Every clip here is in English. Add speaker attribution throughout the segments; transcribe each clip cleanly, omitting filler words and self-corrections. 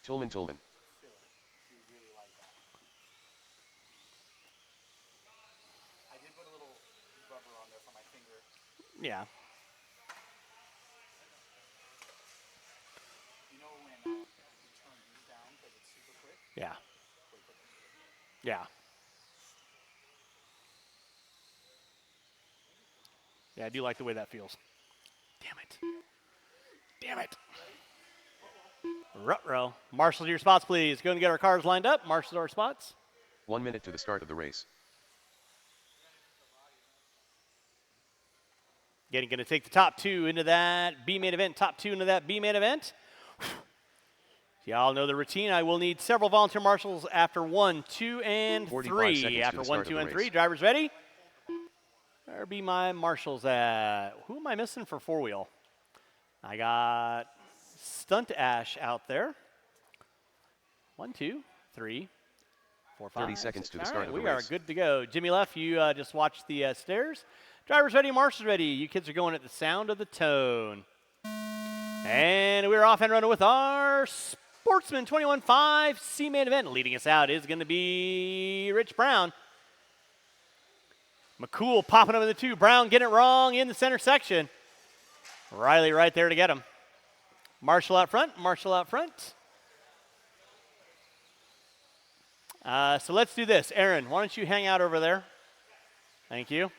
Speaker 1: Toolman.
Speaker 2: Feel it. You really like that. I did put a little rubber on there for my finger.
Speaker 3: Yeah.
Speaker 2: You know when you turn these down because it's super quick?
Speaker 3: Yeah.
Speaker 2: Wait for this.
Speaker 3: Yeah. Yeah, I do like the way that feels. Damn it. Damn it. Ruh-roh. Marshal to your spots, please. Go and get our cars lined up. Marshal to our spots.
Speaker 1: 1 minute to the start of the race.
Speaker 3: Again, going to take the top two into that B main event. Top two into that B main event. Y'all know the routine. I will need several volunteer marshals after 1, 2, and 3. After 1, 2, and 3. Drivers ready? Where be my marshals at? Who am I missing for four-wheel? I got Stunt Ash out there. 1, 2, 3, 4, 5.
Speaker 1: 30 seconds to the start of the
Speaker 3: We are
Speaker 1: race.
Speaker 3: good to go. Jimmy Left, you just watch the stairs. Drivers ready, marshals ready. You kids are going at the sound of the tone. And we're off and running with our Sportsman 21.5 C main event. Leading us out is going to be Rich Brown. McCool popping up in the 2. Brown getting it wrong in the center section. Riley right there to get him. Marshall out front. Marshall out front. So let's do this. Aaron, why don't you hang out over there? Thank you.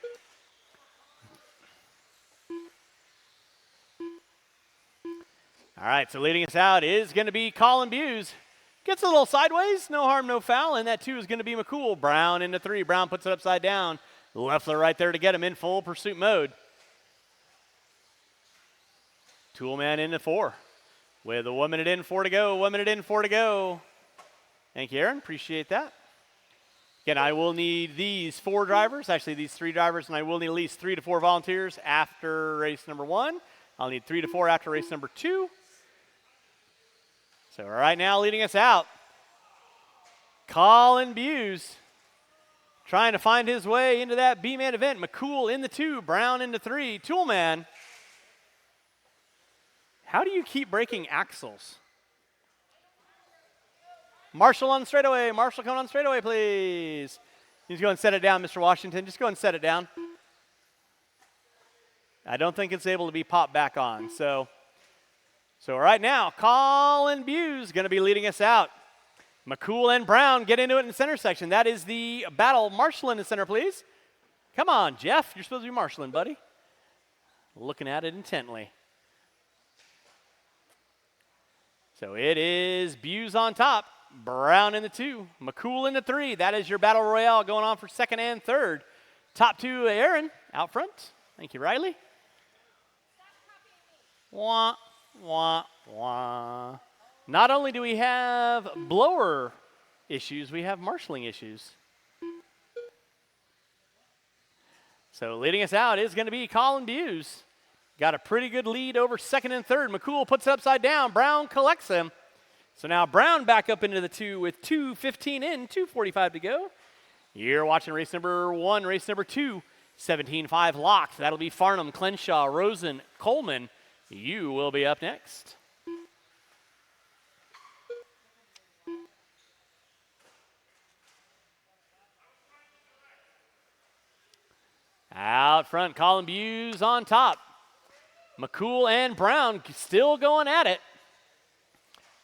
Speaker 3: All right, so leading us out is going to be Colin Buse. Gets a little sideways, no harm, no foul, and that 2 is going to be McCool. Brown into 3. Brown puts it upside down. Leffler right there to get him in full pursuit mode. Toolman into 4. With a 1 minute in, 4 to go. 1 minute in, 4 to go. Thank you, Aaron. Appreciate that. Again, I will need these 4 drivers, actually these 3 drivers, and I will need at least 3 to 4 volunteers after race number 1. I'll need 3 to 4 after race number 2. So right now leading us out, Colin Buse trying to find his way into that B-man event. McCool in the 2, Brown into 3. Toolman, how do you keep breaking axles? Marshall on straightaway. Marshall coming on straightaway, please. You just go and set it down, Mr. Washington. Just go and set it down. I don't think it's able to be popped back on. So right now, Colin Buse going to be leading us out. McCool and Brown get into it in the center section. That is the battle. Marshall in the center, please. Come on, Jeff. You're supposed to be marshalling, buddy. Looking at it intently. So it is Buse on top. Brown in the 2. McCool in the 3. That is your battle royale going on for 2nd and 3rd. Top 2, Aaron out front. Thank you, Riley. Wah, wah, wah. Not only do we have blower issues, we have marshalling issues. So leading us out is going to be Colin Buse. Got a pretty good lead over 2nd and 3rd. McCool puts it upside down. Brown collects him. So now Brown back up into the 2 with 2:15 in, 2:45 to go. You're watching race number 1, race number 2, 17.5 locked. That'll be Farnham, Clenshaw, Rosen, Coleman. You will be up next. Out front, Colin Buse on top. McCool and Brown still going at it.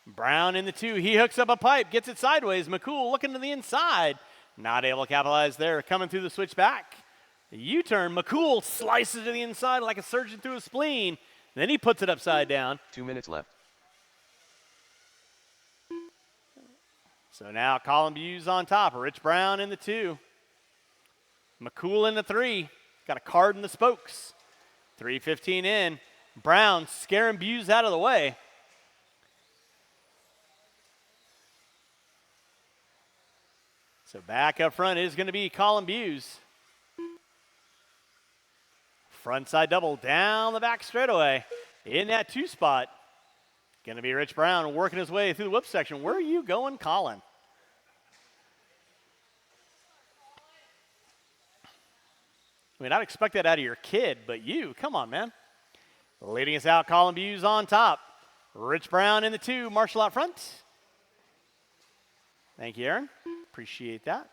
Speaker 3: Brown in the 2. He hooks up a pipe, gets it sideways. McCool looking to the inside. Not able to capitalize there. Coming through the switchback. The U-turn. McCool slices to the inside like a surgeon through a spleen. Then he puts it upside down.
Speaker 1: 2 minutes left.
Speaker 3: So now Colin Buse on top. Rich Brown in the 2. McCool in the 3. Got a card in the spokes. 3:15 in. Brown scaring Buse out of the way. So back up front is going to be Colin Buse. Front side double down the back straightaway. In that 2 spot. Going to be Rich Brown working his way through the whip section. Where are you going, Colin? I mean, I'd expect that out of your kid, but you, come on, man. Leading us out, Colin Buse on top. Rich Brown in the 2, Marshall out front. Thank you, Aaron. Appreciate that.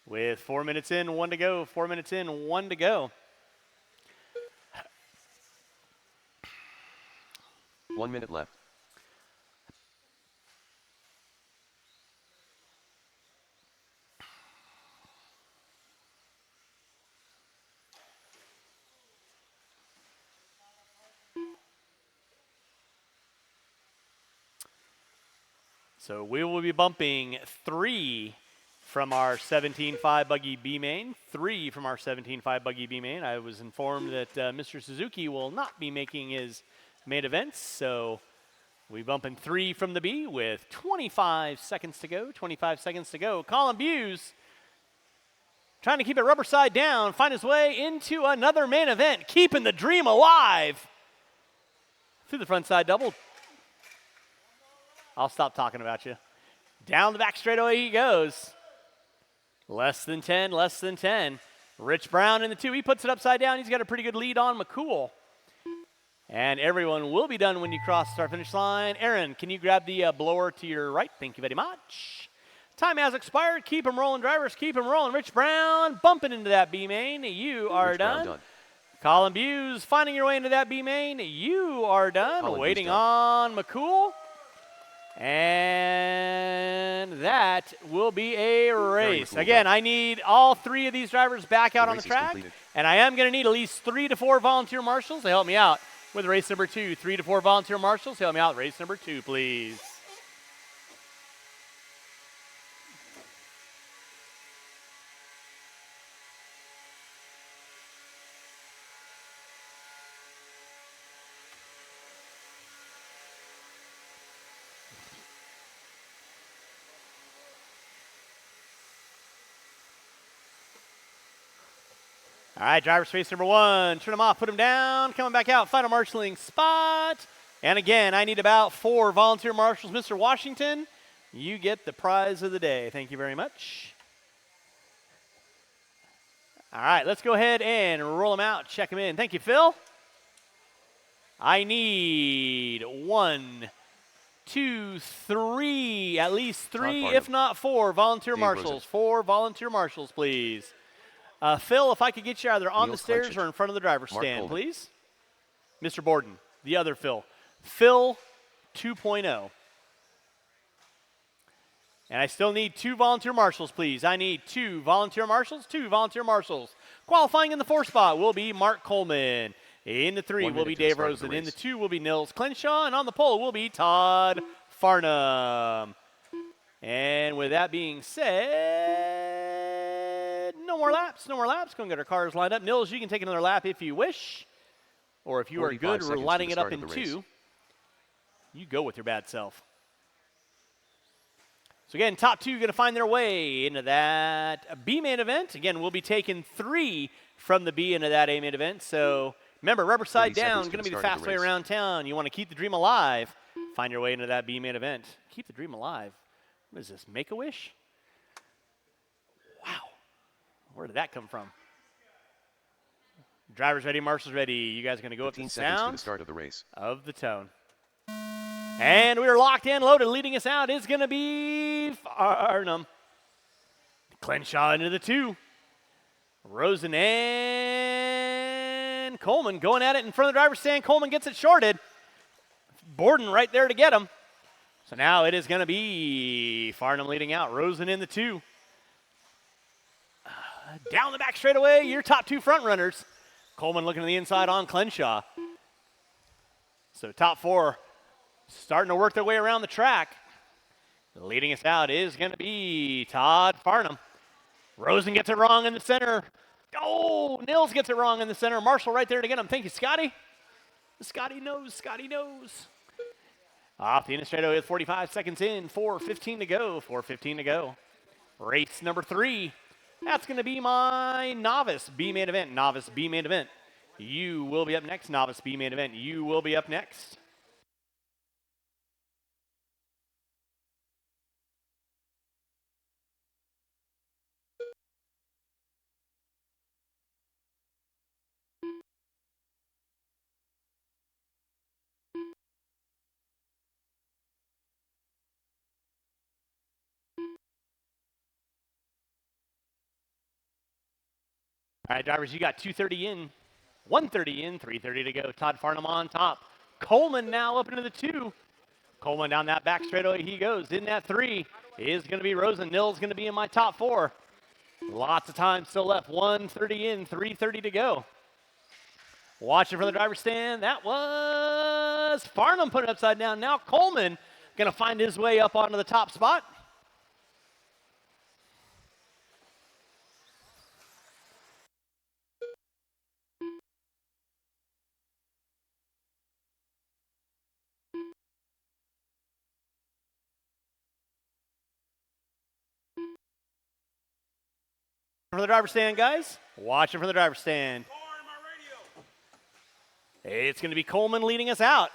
Speaker 3: With 4 minutes in, 1 to go. 4 minutes in, 1 to go.
Speaker 1: 1 minute left.
Speaker 3: So we will be bumping 3 from our 17.5 buggy B main. 3 from our 17.5 buggy B main. I was informed that Mr. Suzuki will not be making his main events, so we bumping 3 from the B with 25 seconds to go. 25 seconds to go. Colin Buse trying to keep it rubber side down, find his way into another main event, keeping the dream alive. Through the front side double. I'll stop talking about you. Down the back straightaway he goes. Less than 10, less than 10. Rich Brown in the 2. He puts it upside down. He's got a pretty good lead on McCool. And everyone will be done when you cross the start-finish line. Aaron, can you grab the blower to your right? Thank you very much. Time has expired. Keep them rolling, drivers. Keep them rolling. Rich Brown bumping into that B main. You are
Speaker 1: Rich Brown
Speaker 3: done. Colin Buse finding your way into that B main. You are done.
Speaker 1: Colin
Speaker 3: Waiting
Speaker 1: Buse done.
Speaker 3: on McCool. And that will be a race.
Speaker 1: Cool.
Speaker 3: Again, I need all 3 of these drivers back out on the
Speaker 1: race is
Speaker 3: track.
Speaker 1: completed.
Speaker 3: And I am going to need at least 3 to 4 volunteer marshals to help me out with race number 2. 3 to 4 volunteer marshals to help me out with race number 2, please. All right, driver space number 1. Turn them off, put them down, coming back out, final marshaling spot. And again, I need about 4 volunteer marshals. Mr. Washington, you get the prize of the day. Thank you very much. All right, let's go ahead and roll them out, check them in. Thank you, Phil. I need 1, 2, 3, at least 3, if not 4 volunteer marshals. 4 volunteer marshals, please. Phil, if I could get you either on the stairs or in front of the driver's stand, please. Mr. Borden, the other Phil. Phil 2.0. And I still need 2 volunteer marshals, please. I need 2 volunteer marshals, 2 volunteer marshals. Qualifying in the 4 spot will be Mark Coleman. In the 3 will be Dave Rosen. In the 2 will be Nils Clenshaw. And on the pole will be Todd Farnham. And with that being said, no more laps, no more laps. Go and get our cars lined up. Nils, you can take another lap if you wish. Or if you are good, we're lining it up in 2. You go with your bad self. So again, top 2 going to find their way into that B main event. Again, we'll be taking 3 from the B into that A main event. So remember, rubber side down, going to be the fast way around town. You want to keep the dream alive. Find your way into that B main event. Keep the dream alive. What is this, Make-A-Wish? Wow. Where did that come from? Drivers ready, marshals ready. You guys are going to go up to the sound
Speaker 1: to the start of the race.
Speaker 3: Of the tone. And we are locked in, loaded. Leading us out is going to be Farnham. Clenshaw into the 2. Rosen and Coleman going at it in front of the driver's stand. Coleman gets it shorted. Borden right there to get him. So now it is going to be Farnham leading out. Rosen in the 2. Down the back straightaway, your top 2 front runners. Coleman looking to the inside on Clenshaw. So top 4 starting to work their way around the track. Leading us out is going to be Todd Farnham. Rosen gets it wrong in the center. Oh, Nils gets it wrong in the center. Marshall right there to get him. Thank you, Scotty. Scotty knows, Scotty knows. Off the inner straightaway with 45 seconds in, 4:15 to go, 4:15 to go. Race number 3. That's going to be my novice B main event. Novice B main event. You will be up next. Novice B main event. You will be up next. All right, drivers, you got 230 in, 130 in, 330 to go. Todd Farnham on top. Coleman now up into the 2. Coleman down that back straightaway he goes. In that 3 is going to be Rosen. Nils going to be in my top 4. Lots of time still left. 130 in, 330 to go. Watching from the driver's stand, that was Farnham put it upside down. Now Coleman going to find his way up onto the top spot. From the driver's stand, guys. Watching from the driver's stand. It's going to be Coleman leading us out.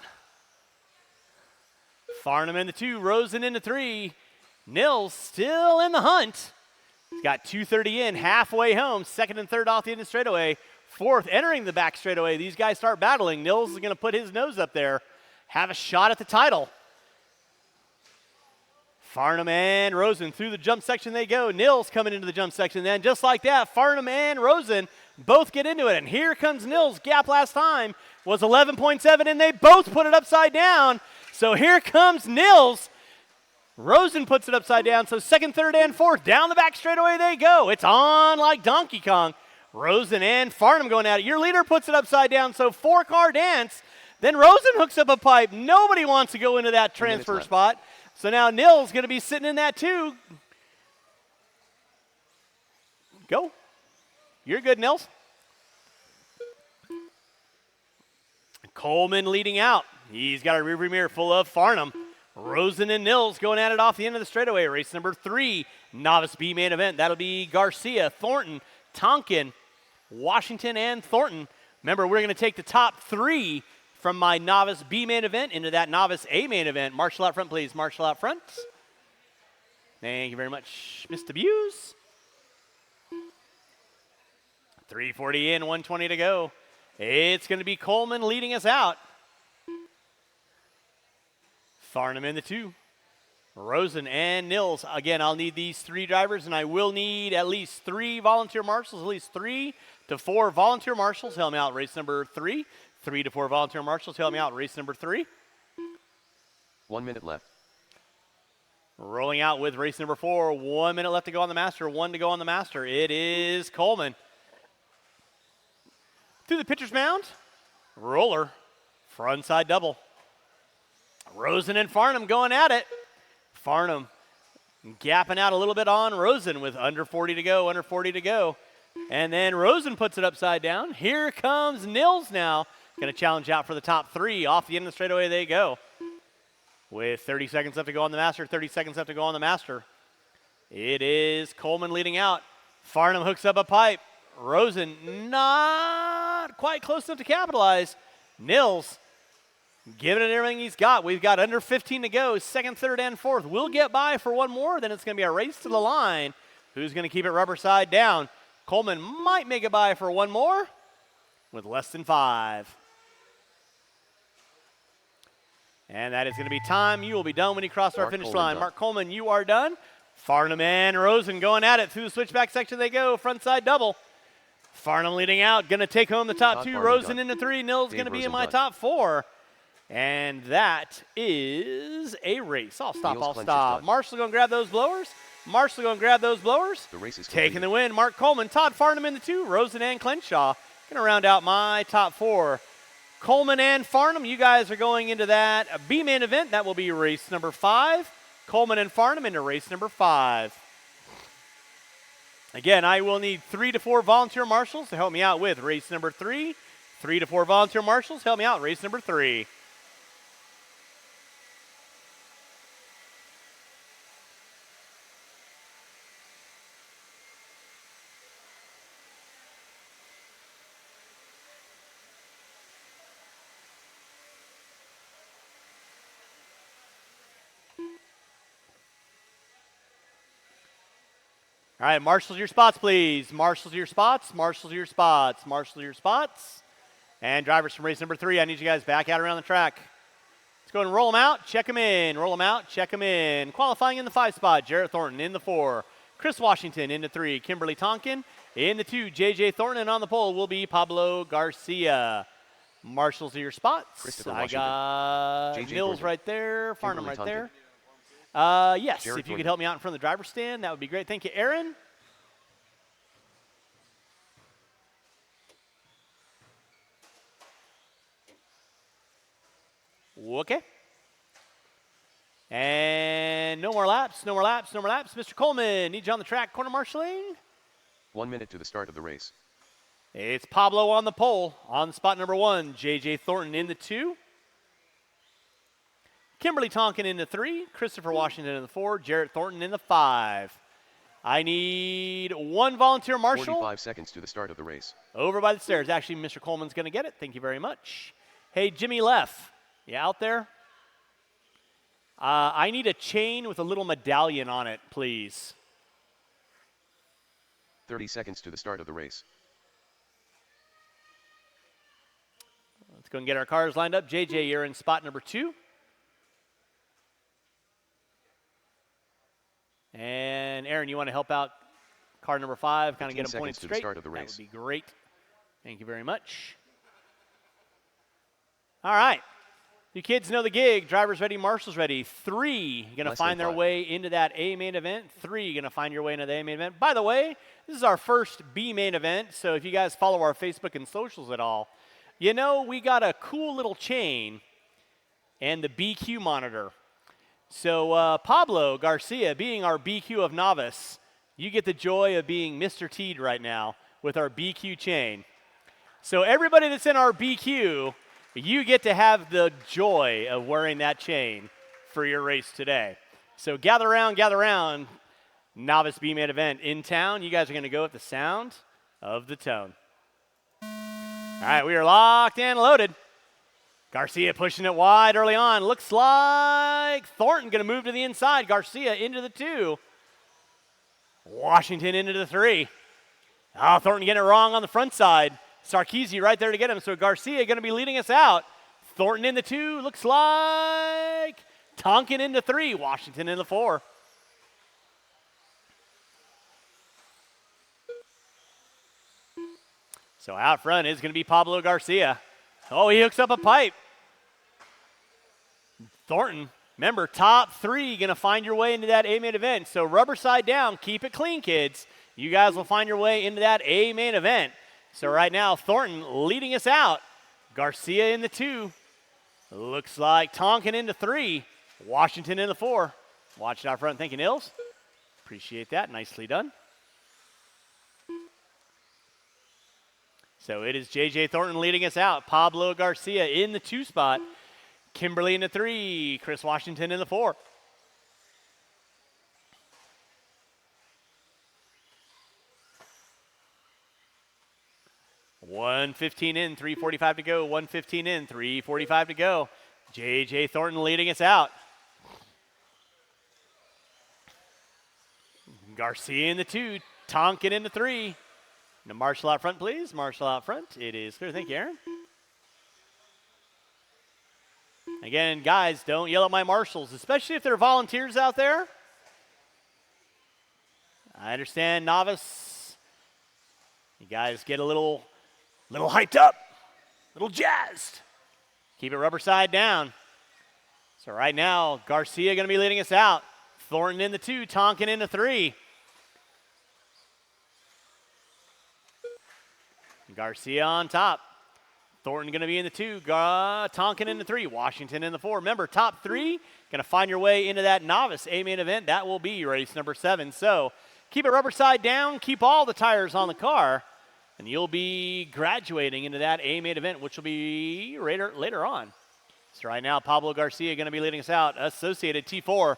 Speaker 3: Farnham in the 2, Rosen in the 3. Nils still in the hunt. He's got 230 in, halfway home. Second and third off the end of straightaway. Fourth entering the back straightaway. These guys start battling. Nils is going to put his nose up there, have a shot at the title. Farnham and Rosen through the jump section they go. Nils coming into the jump section then. Just like that, Farnham and Rosen both get into it. And here comes Nils. Gap last time was 11.7, and they both put it upside down. So here comes Nils. Rosen puts it upside down. So second, third, and fourth. Down the back straightaway they go. It's on like Donkey Kong. Rosen and Farnham going at it. Your leader puts it upside down. So 4-car dance. Then Rosen hooks up a pipe. Nobody wants to go into that transfer spot. So now Nils going to be sitting in that 2. Go. You're good, Nils. Coleman leading out. He's got a rearview mirror full of Farnham. Rosen and Nils going at it off the end of the straightaway. Race number 3, novice B main event. That'll be Garcia, Thornton, Tonkin, Washington, and Thornton. Remember, we're going to take the top 3 from my novice B main event into that novice A main event. Marshal out front, please. Marshal out front. Thank you very much, Mr. Buse. 340 in, 120 to go. It's going to be Coleman leading us out. Farnham in the 2. Rosen and Nils. Again, I'll need these 3 drivers, and I will need at least 3 volunteer marshals, at least 3 to 4 volunteer marshals. Help me out, race number 3. 3 to 4 volunteer marshals. Help me out, race number 3.
Speaker 1: 1 minute left.
Speaker 3: Rolling out with race number 4. 1 minute left to go on the master. 1 to go on the master. It is Coleman. Through the pitcher's mound. Roller. Frontside double. Rosen and Farnham going at it. Farnham gapping out a little bit on Rosen with under 40 to go, under 40 to go. And then Rosen puts it upside down. Here comes Nils now. Going to challenge out for the top 3. Off the end of the straightaway they go. With 30 seconds left to go on the master, 30 seconds left to go on the master. It is Coleman leading out. Farnham hooks up a pipe. Rosen not quite close enough to capitalize. Nils giving it everything he's got. We've got under 15 to go. Second, third, and fourth. We'll get by for 1 more. Then it's going to be a race to the line. Who's going to keep it rubber side down? Coleman might make it by for 1 more with less than 5. And that is going to be time. You will be done when you cross our finish line. Mark Coleman, you are done. Farnham and Rosen going at it. Through the switchback section they go. Front side double. Farnham leading out. Going to take home the top 2. Rosen into 3. Nils going to be in my top 4. And that is a race. I'll stop. Marshall going to grab those blowers. Marshall going to grab those blowers.
Speaker 1: The race is
Speaker 3: taking the win. Mark Coleman, Todd Farnham in the 2. Rosen and Clenshaw going to round out my top 4. Coleman and Farnham, you guys are going into that B main event. That will be race number 5. Coleman and Farnham into race number 5. Again, I will need 3 to 4 volunteer marshals to help me out with race number 3. 3 to 4 volunteer marshals, help me out race number 3. All right, marshals your spots, please. Marshals your spots, marshals your spots, marshals your spots. And drivers from race number 3, I need you guys back out around the track. Let's go and roll them out, check them in. Roll them out, check them in. Qualifying in the 5 spot, Jarrett Thornton in the 4. Chris Washington in the 3. Kimberly Tonkin In the 2, J.J. Thornton. And on the pole will be Pablo Garcia. Marshals are your spots.
Speaker 1: Christopher
Speaker 3: I
Speaker 1: Washington.
Speaker 3: got
Speaker 1: J.J.
Speaker 3: Mills
Speaker 1: Thornton.
Speaker 3: right there, Farnham
Speaker 1: Kimberly
Speaker 3: right
Speaker 1: Tonkin.
Speaker 3: there. Yes,
Speaker 1: Jared
Speaker 3: if you
Speaker 1: Thornton.
Speaker 3: could help me out in front of the driver's stand, that would be great. Thank you, Aaron. Okay. And no more laps, no more laps, no more laps. Mr. Coleman, need you on the track, corner marshaling.
Speaker 1: 1 minute to the start of the race.
Speaker 3: It's Pablo on the pole. On spot number 1, J.J. Thornton in the 2. Kimberly Tonkin in the 3. Christopher Washington in the 4. Jarrett Thornton in the 5. I need 1 volunteer marshal.
Speaker 1: 45 seconds to the start of the race.
Speaker 3: Over by the stairs. Actually, Mr. Coleman's going to get it. Thank you very much. Hey, Jimmy Leff, you out there? I need a chain with a little medallion on it, please.
Speaker 1: 30 seconds to the start of the race.
Speaker 3: Let's go and get our cars lined up. JJ, you're in spot number 2. And Aaron, you want to help out car number 5, kind of get
Speaker 1: 15
Speaker 3: them pointed
Speaker 1: seconds to the
Speaker 3: straight?
Speaker 1: start of the
Speaker 3: That
Speaker 1: race.
Speaker 3: would be great. Thank you very much. All right. You kids know the gig. Drivers ready, marshals ready. 3 going to
Speaker 1: Less than
Speaker 3: find their
Speaker 1: 5.
Speaker 3: way into that A main event. 3 going to find your way into the A main event. By the way, this is our first B main event, so if you guys follow our Facebook and socials at all, you know we got a cool little chain and the BQ monitor. So Pablo Garcia, being our BQ of novice, you get the joy of being Mr. Teed right now with our BQ chain. So everybody that's in our BQ, you get to have the joy of wearing that chain for your race today. So gather around, novice B-main event in town. You guys are going to go at the sound of the tone. All right, we are locked and loaded. Garcia pushing it wide early on. Looks like Thornton going to move to the inside. Garcia into the 2. Washington into the 3. Oh, Thornton getting it wrong on the front side. Sarkeesian right there to get him. So Garcia going to be leading us out. Thornton in the 2. Looks like Tonkin in the 3. Washington in the 4. So out front is going to be Pablo Garcia. Oh, he hooks up a pipe. Thornton, remember, top 3 going to find your way into that A-main event. So rubber side down, keep it clean, kids. You guys will find your way into that A-main event. So right now, Thornton leading us out. Garcia in the 2. Looks like Tonkin in the 3. Washington in the 4. Watch it out front. Thank you, Nils. Appreciate that. Nicely done. So it is J.J. Thornton leading us out. Pablo Garcia in the 2 spot. Kimberly in the 3. Chris Washington in the 4. $1:15 in, 3:45 to go. 1:15 in, 3:45 to go. J.J. Thornton leading us out. Garcia in the 2. Tonkin in the 3. Now Marshall out front, please. Marshall out front. It is clear. Thank you, Aaron. Again, guys, don't yell at my marshals, especially if they're volunteers out there. I understand, novice. You guys get a little hyped up, a little jazzed. Keep it rubber side down. So right now, Garcia going to be leading us out. Thornton in the 2, Tonkin in the 3. Garcia on top. Thornton going to be in the 2. Tonkin in the 3. Washington in the 4. Remember, top 3 going to find your way into that novice A-main event. That will be race number 7. So keep it rubber side down. Keep all the tires on the car. And you'll be graduating into that A-main event, which will be later on. So right now, Pablo Garcia going to be leading us out. Associated T4.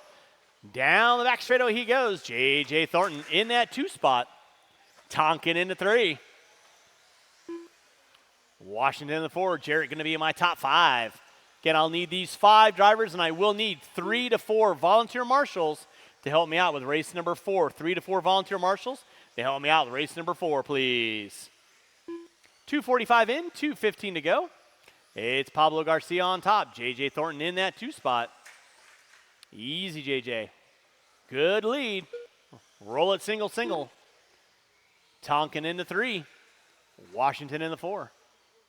Speaker 3: Down the back straightaway he goes. J.J. Thornton in that 2 spot. Tonkin in the 3. Washington in the 4. Jarrett going to be in my top 5. Again, I'll need these 5 drivers, and I will need 3 to 4 volunteer marshals to help me out with race number 4. 3 to 4 volunteer marshals to help me out with race number 4, please. 2:45 in, 2:15 to go. It's Pablo Garcia on top. J.J. Thornton in that 2 spot. Easy, J.J. Good lead. Roll it single. Tonkin in the 3. Washington in the 4.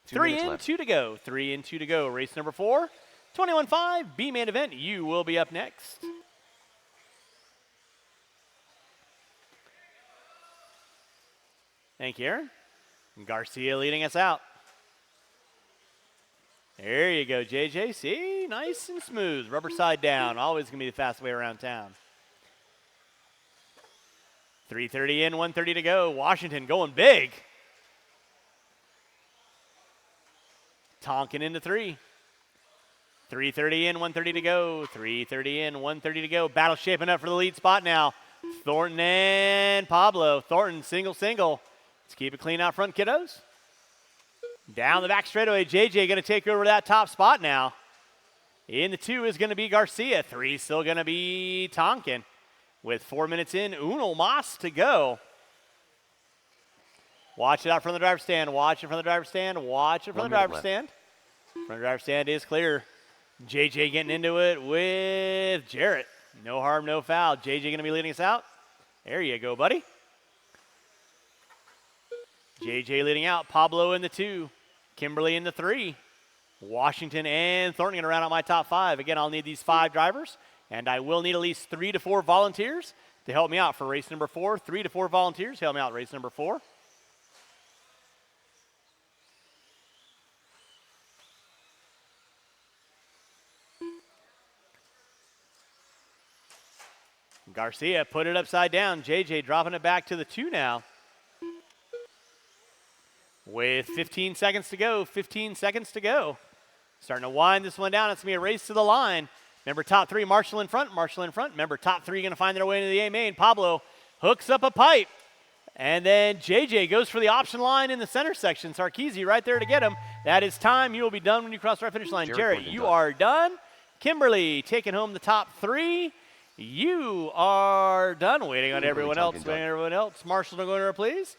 Speaker 1: 2
Speaker 3: 3
Speaker 1: minutes
Speaker 3: in,
Speaker 1: left.
Speaker 3: 2 to go. 3 in, 2 to go. Race number 4. 21.5, B main event. You will be up next. Thank you, Aaron. Garcia leading us out. There you go, JJ. See, nice and smooth. Rubber side down. Always going to be the fast way around town. 3:30 in, 1:30 to go. Washington going big. Tonkin into 3. 3:30 in, 1:30 to go. 3:30 in, 1:30 to go. Battle shaping up for the lead spot now. Thornton and Pablo. Thornton single. Let's keep it clean out front, kiddos. Down the back straightaway, JJ going to take over that top spot now. In the 2 is going to be Garcia. 3 still going to be Tonkin. With 4 minutes in, Uno Mas to go. Watch it out from the driver's stand. Watch it from the driver's stand. Watch it from the
Speaker 1: 1 minute
Speaker 3: driver's
Speaker 1: left.
Speaker 3: stand. Front of the driver's stand is clear. JJ getting into it with Jarrett. No harm, no foul. JJ going to be leading us out. There you go, buddy. JJ leading out. Pablo in the 2. Kimberly in the 3. Washington and Thornton going to round out my top 5. Again, I'll need these 5 drivers, and I will need at least 3 to 4 volunteers to help me out for race number 4. 3 to 4 volunteers help me out race number 4. Garcia put it upside down. JJ dropping it back to the 2 now. With 15 seconds to go, 15 seconds to go. Starting to wind this one down. It's going to be a race to the line. Remember, top 3, Marshall in front, Marshall in front. Remember, top 3 going to find their way into the A main. Pablo hooks up a pipe. And then JJ goes for the option line in the center section. Sarkeesian right there to get him. That is time. You will be done when you cross our finish line. Jarrett, you are done. Kimberly taking home the top 3. You are done. Waiting on everyone else. Waiting on everyone else. Marshall, don't go anywhere, please.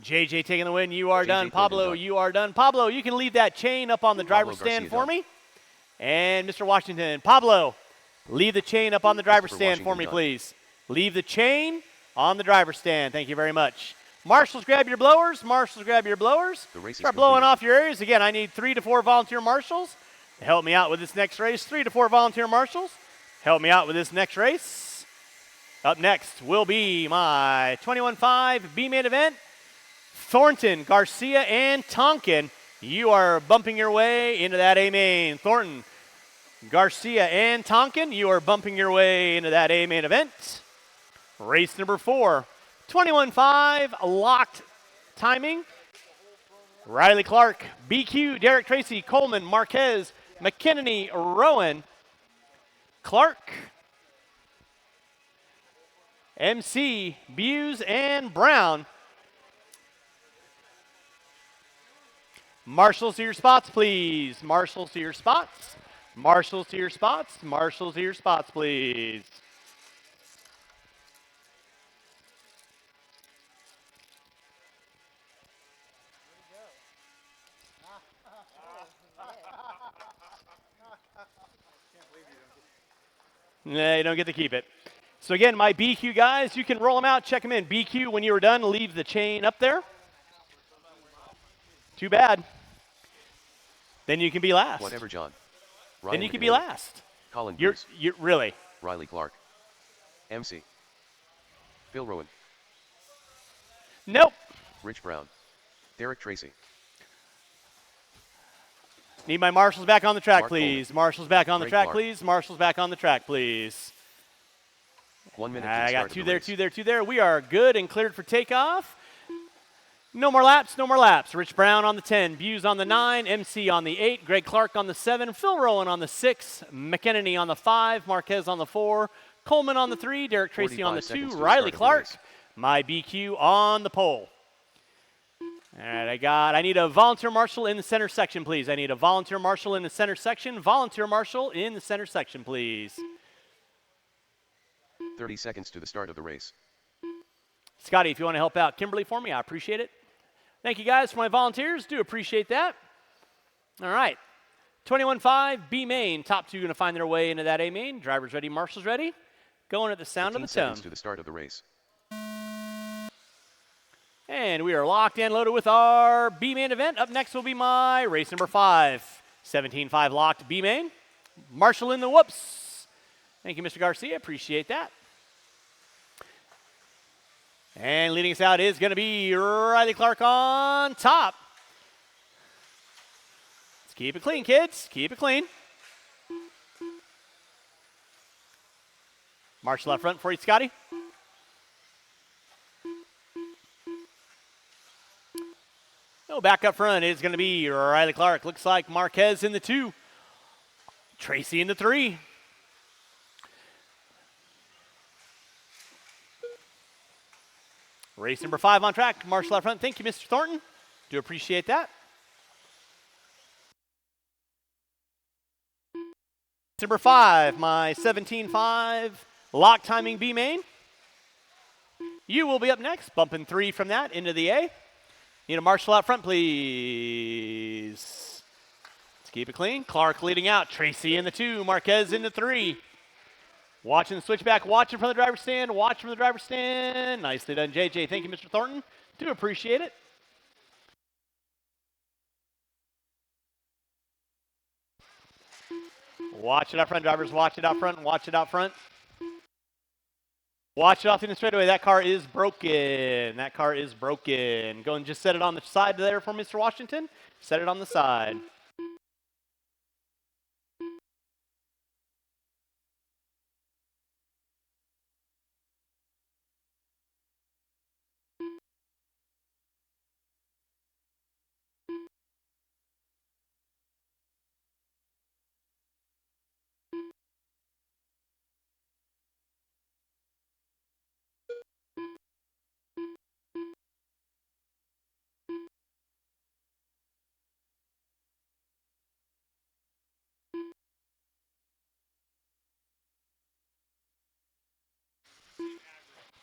Speaker 3: JJ taking the win. You are done. Pablo, you are done. Pablo, you can leave that chain up on the driver's stand for me. And Mr. Washington. Pablo, leave the chain up on the driver's stand for me, please. Leave the chain on the driver's stand. Thank you very much. Marshals, grab your blowers. Marshals, grab your blowers. Start blowing off your areas. Again, I need 3 to 4 volunteer marshals to help me out with this next race. 3 to 4 volunteer marshals. Help me out with this next race. Up next will be my 21.5 B main event. Thornton, Garcia, and Tonkin. You are bumping your way into that A main. Thornton, Garcia, and Tonkin. You are bumping your way into that A main event. Race number 4. 21.5 locked timing. Riley Clark, BQ, Derek Tracy, Coleman, Marquez, McKinney, Rowan, Clark, MC, Buse, and Brown. Marshals to your spots, please. Marshals to your spots. Marshals to your spots. Marshals to your spots, please. Nah, you don't get to keep it. So again, my BQ guys, you can roll them out, check them in. BQ, when you are done, leave the chain up there. Too bad. Then you can be last.
Speaker 1: Whatever, John.
Speaker 3: Then
Speaker 1: Ryan
Speaker 3: you can be
Speaker 1: McNeil,
Speaker 3: last.
Speaker 1: Colin
Speaker 3: You're
Speaker 1: Bruce,
Speaker 3: really.
Speaker 1: Riley Clark, MC, Phil Rowan,
Speaker 3: Nope.
Speaker 1: Rich Brown, Derek Tracy,
Speaker 3: Need my marshals back on the track,
Speaker 1: Mark
Speaker 3: please.
Speaker 1: Coleman.
Speaker 3: Marshals back on the
Speaker 1: Greg
Speaker 3: track,
Speaker 1: Clark.
Speaker 3: please. Marshals back on the track, please.
Speaker 1: 1 minute to the
Speaker 3: I
Speaker 1: start
Speaker 3: got
Speaker 1: of
Speaker 3: 2
Speaker 1: the
Speaker 3: there,
Speaker 1: race.
Speaker 3: 2 there, 2 there. We are good and cleared for takeoff. No more laps, no more laps. Rich Brown on the 10, Buse on the 9, MC on the 8, Greg Clark on the 7, Phil Rowan on the 6, McKinney on the 5, Marquez on the 4, Coleman on the 3, Derek Tracy on the
Speaker 1: 45
Speaker 3: 2,
Speaker 1: seconds to the
Speaker 3: Riley
Speaker 1: start of the
Speaker 3: Clark,
Speaker 1: race.
Speaker 3: my BQ on the pole. All right, I need a volunteer marshal in the center section, please. I need a volunteer marshal in the center section. Volunteer marshal in the center section, please.
Speaker 1: 30 seconds to the start of the race.
Speaker 3: Scotty, if you want to help out Kimberly for me, I appreciate it. Thank you guys for my volunteers. Do appreciate that. All right. 21.5 B main. Top 2 going to find their way into that A main. Drivers ready, marshals ready. Going at the sound of
Speaker 1: 15
Speaker 3: the tone.
Speaker 1: seconds to the start of the race.
Speaker 3: And we are locked and loaded with our B-main event. Up next will be my race number 5. 17-5 locked B-main. Marshall in the whoops. Thank you, Mr. Garcia. Appreciate that. And leading us out is going to be Riley Clark on top. Let's keep it clean, kids. Keep it clean. Marshall out front for you, Scotty. No, back up front is going to be Riley Clark. Looks like Marquez in the 2. Tracy in the 3. Race number 5 on track. Marshall out front. Thank you, Mr. Thornton. Do appreciate that. Number 5, my 17-5 lock timing B main. You will be up next. Bumping 3 from that into the A. Need a Marshall out front, please. Let's keep it clean. Clark leading out. Tracy in the 2. Marquez in the 3. Watching the switchback. Watching from the driver's stand. Watch from the driver's stand. Nicely done, JJ. Thank you, Mr. Thornton. Do appreciate it. Watch it out front, drivers. Watch it out front. Watch it out front. Watch it off in the straightaway. That car is broken. That car is broken. Go and just set it on the side there for Mr. Washington. Set it on the side.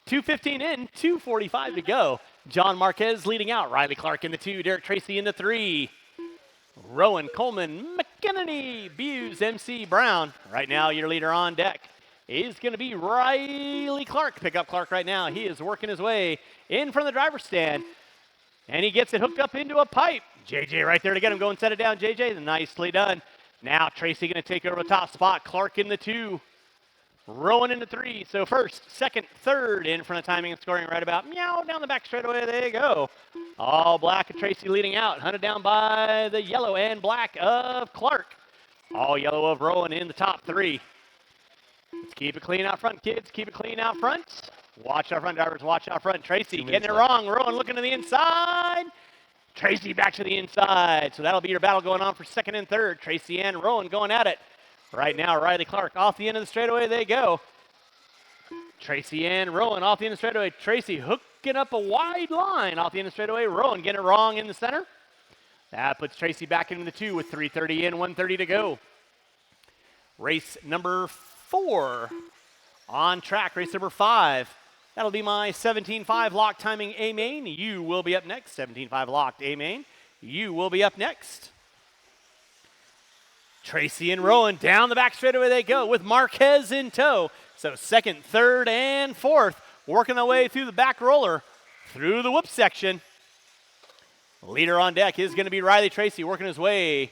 Speaker 3: .215 in, 2:45 to go. John Marquez leading out. Riley Clark in the 2. Derek Tracy in the 3. Rowan, Coleman, McKinney, Buse, MC Brown. Right now, your leader on deck is going to be Riley Clark. Pick up Clark right now. He is working his way in from the driver's stand. And he gets it hooked up into a pipe. JJ right there to get him. Go and set it down, JJ. Nicely done. Now Tracy going to take over the top spot. Clark in the 2. Rowan in the 3. So first, second, third in front of timing and scoring right about meow down the back straightaway. There you go. All black and Tracy leading out. Hunted down by the yellow and black of Clark. All yellow of Rowan in the top 3. Let's keep it clean out front, kids. Keep it clean out front. Watch out front, drivers. Watch out front. Tracy getting it wrong. Rowan looking to the inside. Tracy back to the inside. So that'll be your battle going on for second and third. Tracy and Rowan going at it. Right now, Riley Clark off the end of the straightaway. They go. Tracy and Rowan off the end of the straightaway. Tracy hooking up a wide line off the end of the straightaway. Rowan getting it wrong in the center. That puts Tracy back into the 2 with 3:30 in, 1:30 to go. Race number 4 on track. Race number 5. That'll be my 17-5 lock timing A main. You will be up next. 17-5 locked A main. You will be up next. Tracy and Rowan down the back straightaway they go with Marquez in tow. So second, third, and fourth working their way through the back roller, through the whoop section. Leader on deck is going to be Riley Tracy working his way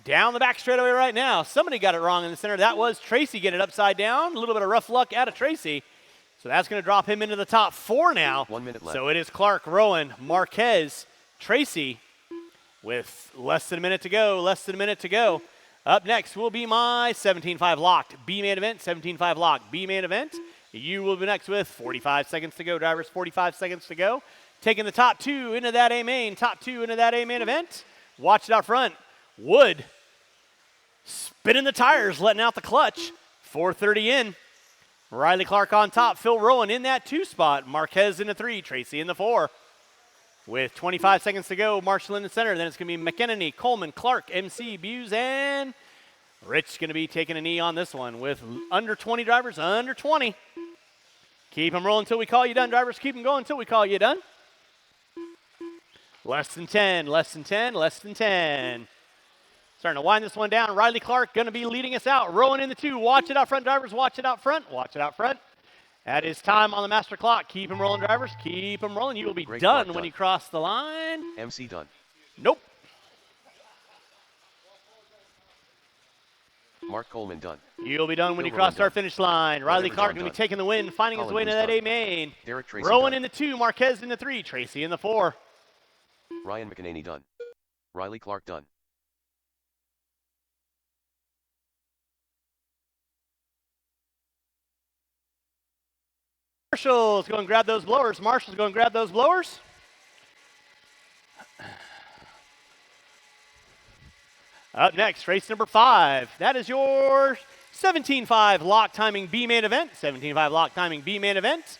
Speaker 3: down the back straightaway right now. Somebody got it wrong in the center. That was Tracy getting it upside down. A little bit of rough luck out of Tracy. So that's going to drop him into the top 4 now.
Speaker 1: 1 minute left.
Speaker 3: So it is Clark, Rowan, Marquez, Tracy with less than a minute to go. Less than a minute to go. Up next will be my 17-5 locked B-main event. 17-5 locked B-main event. You will be next with 45 seconds to go, drivers. 45 seconds to go. Taking the top 2 into that A-main. Top 2 into that A-main event. Watch it out front. Wood spinning the tires, letting out the clutch. 4:30 in. Riley Clark on top. Phil Rowan in that 2 spot. Marquez in the 3. Tracy in the 4. With 25 seconds to go, Marshall in the center. Then it's going to be McKinney, Coleman, Clark, MC, Buse, and Rich going to be taking a knee on this one with under 20 drivers, under 20. Keep them rolling until we call you done, drivers. Keep them going until we call you done. Less than 10, less than 10, less than 10. Starting to wind this one down. Riley Clark going to be leading us out. Rowan in the 2. Watch it out front, drivers. Watch it out front. Watch it out front. That is time on the master clock. Keep them rolling, drivers. Keep them rolling. You will be
Speaker 1: Great
Speaker 3: done
Speaker 1: clock
Speaker 3: when
Speaker 1: done.
Speaker 3: you cross the line.
Speaker 1: MC done.
Speaker 3: Nope.
Speaker 1: Mark Coleman done.
Speaker 3: You'll be done when
Speaker 1: Phil
Speaker 3: you cross
Speaker 1: Rowan
Speaker 3: the
Speaker 1: done.
Speaker 3: finish line. Riley
Speaker 1: Whatever
Speaker 3: Clark
Speaker 1: John
Speaker 3: going to be
Speaker 1: done.
Speaker 3: taking the win, finding his
Speaker 1: Colin
Speaker 3: way into
Speaker 1: Booth
Speaker 3: that
Speaker 1: done.
Speaker 3: A main.
Speaker 1: Derek Tracy
Speaker 3: Rowan
Speaker 1: done.
Speaker 3: in the 2, Marquez in the 3, Tracy in the 4.
Speaker 1: Ryan McEnany done. Riley Clark done.
Speaker 3: Marshall's going to grab those blowers. Marshall's going to grab those blowers. Up next, race number 5. That is your 17.5 lock timing B main event. 17.5 lock timing B main event.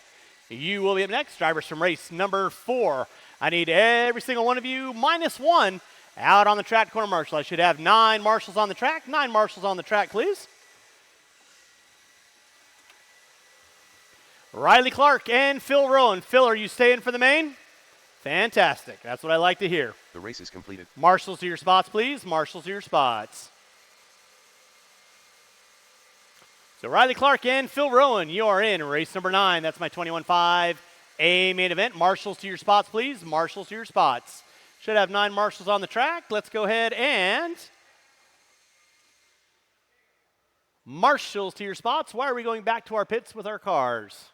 Speaker 3: You will be up next. Drivers from race number 4. I need every single one of you -1 out on the track corner marshal. I should have 9 marshals on the track. 9 marshals on the track, please. Riley Clark and Phil Rowan. Phil, are you staying for the main? Fantastic. That's what I like to hear.
Speaker 1: The race is completed.
Speaker 3: Marshals to your spots, please. Marshals to your spots. So Riley Clark and Phil Rowan, you are in race number 9. That's my 21.5 A main event. Marshals to your spots, please. Marshals to your spots. Should have 9 marshals on the track. Let's go ahead and marshals to your spots. Why are we going back to our pits with our cars?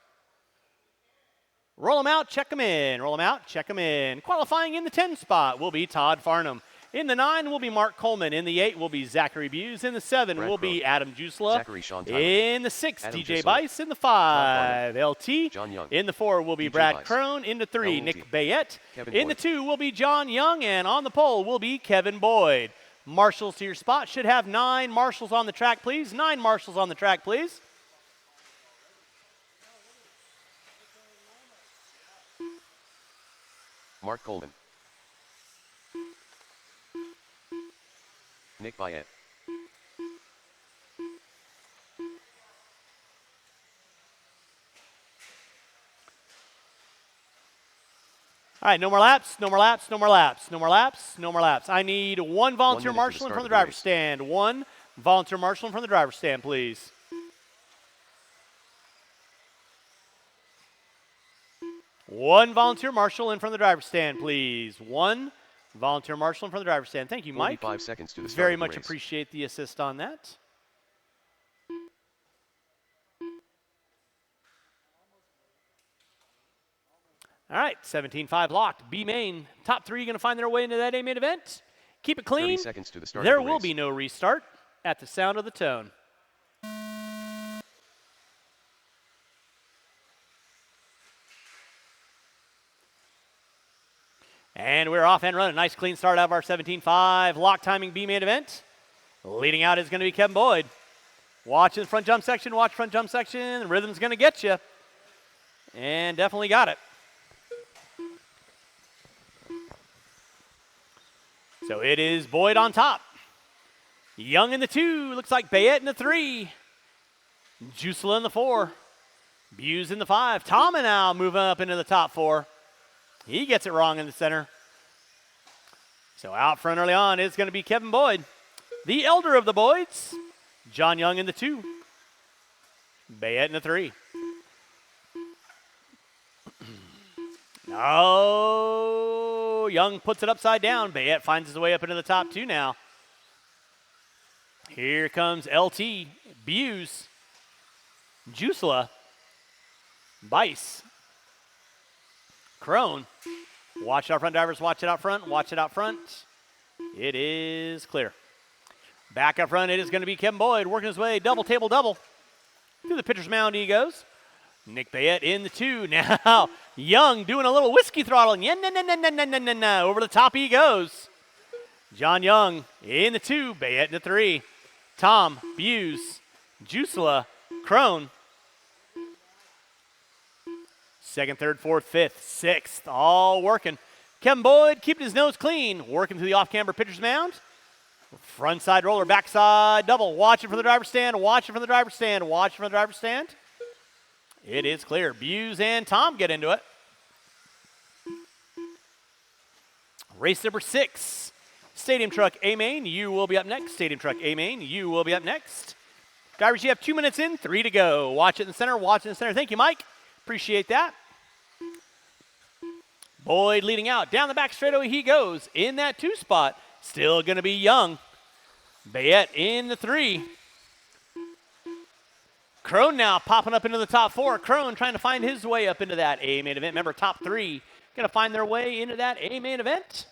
Speaker 3: Roll them out, check them in. Roll them out, check them in. Qualifying in the 10 spot will be Todd Farnham. In the 9 will be Mark Coleman. In the 8 will be Zachary Buse. In the 7
Speaker 1: Brad
Speaker 3: will be Adam Jusla.
Speaker 1: Zachary Sean Tyler.
Speaker 3: In the 6,
Speaker 1: Adam
Speaker 3: DJ
Speaker 1: Jusla.
Speaker 3: Bice. In the 5, LT.
Speaker 1: John Young.
Speaker 3: In the 4 will be
Speaker 1: DJ
Speaker 3: Brad
Speaker 1: Bice.
Speaker 3: Crone. In the 3,
Speaker 1: LT.
Speaker 3: Nick Bayette.
Speaker 1: Kevin
Speaker 3: In the
Speaker 1: Boyd.
Speaker 3: 2 will be John Young. And on the pole will be Kevin Boyd. Marshals to your spot. Should have 9 marshals on the track, please. 9 marshals on the track, please.
Speaker 1: Mark Coleman. Nick Bayette.
Speaker 3: All right, no more laps, no more laps, no more laps, no more laps, no more laps. I need 1 volunteer
Speaker 1: 1 minute to the
Speaker 3: marshal in
Speaker 1: start
Speaker 3: front of
Speaker 1: of
Speaker 3: the
Speaker 1: the
Speaker 3: driver's
Speaker 1: race.
Speaker 3: stand. 1 volunteer marshal in front of the driver's stand, please. One volunteer marshal in front of the driver's stand, please. 1 volunteer marshal in front of the driver's stand. Thank you, Mike.
Speaker 1: 45 seconds to the start
Speaker 3: Very
Speaker 1: of the
Speaker 3: much
Speaker 1: race.
Speaker 3: appreciate the assist on that. All right, 17.5 locked. B main. Top 3 going to find their way into that A main event. Keep it
Speaker 1: 30
Speaker 3: clean.
Speaker 1: seconds to the start
Speaker 3: There
Speaker 1: of the
Speaker 3: will
Speaker 1: race.
Speaker 3: be no restart at the sound of the tone. And we're off and running. Nice clean start out of our 17.5 lock timing B main event. Leading out is going to be Kevin Boyd. Watch the front jump section. Watch front jump section. The rhythm's going to get you. And definitely got it. So it is Boyd on top. Young in the 2. Looks like Bayette in the 3. Jusela in the 4. Buse in the 5. Tama now moving up into the top 4. He gets it wrong in the center. So out front early on is going to be Kevin Boyd. The elder of the Boyds. John Young in the 2. Bayette in the 3. Oh, Young puts it upside down. Bayette finds his way up into the top 2 now. Here comes LT, Buse, Jusela, Bice, Crone. Watch it out front, drivers. Watch it out front. Watch it out front. It is clear. Back up front, it is going to be Kevin Boyd working his way double table double. Through the pitcher's mound he goes. Nick Bayette in the 2. Now, Young doing a little whiskey throttling. Yeah, no. Over the top he goes. John Young in the 2. Bayette in the 3. Tom, Buse, Jusela, Crone. 2nd, 3rd, 4th, 5th, 6th, all working. Kevin Boyd keeping his nose clean, working through the off-camber pitcher's mound. Front side roller, backside double. Watching from the driver's stand, watching from the driver's stand, watching from the driver's stand. It is clear. Buse and Tom get into it. Race number 6. Stadium Truck A-Main, you will be up next. Stadium Truck A-Main, you will be up next. Drivers, you have 2 minutes in, 3 to go. Watch it in the center, watch it in the center. Thank you, Mike. Appreciate that. Boyd leading out. Down the back straightaway he goes. In that 2 spot, still going to be Young. Bayette in the 3. Crone now popping up into the top 4. Crone trying to find his way up into that A main event. Remember, top 3 going to find their way into that A main event.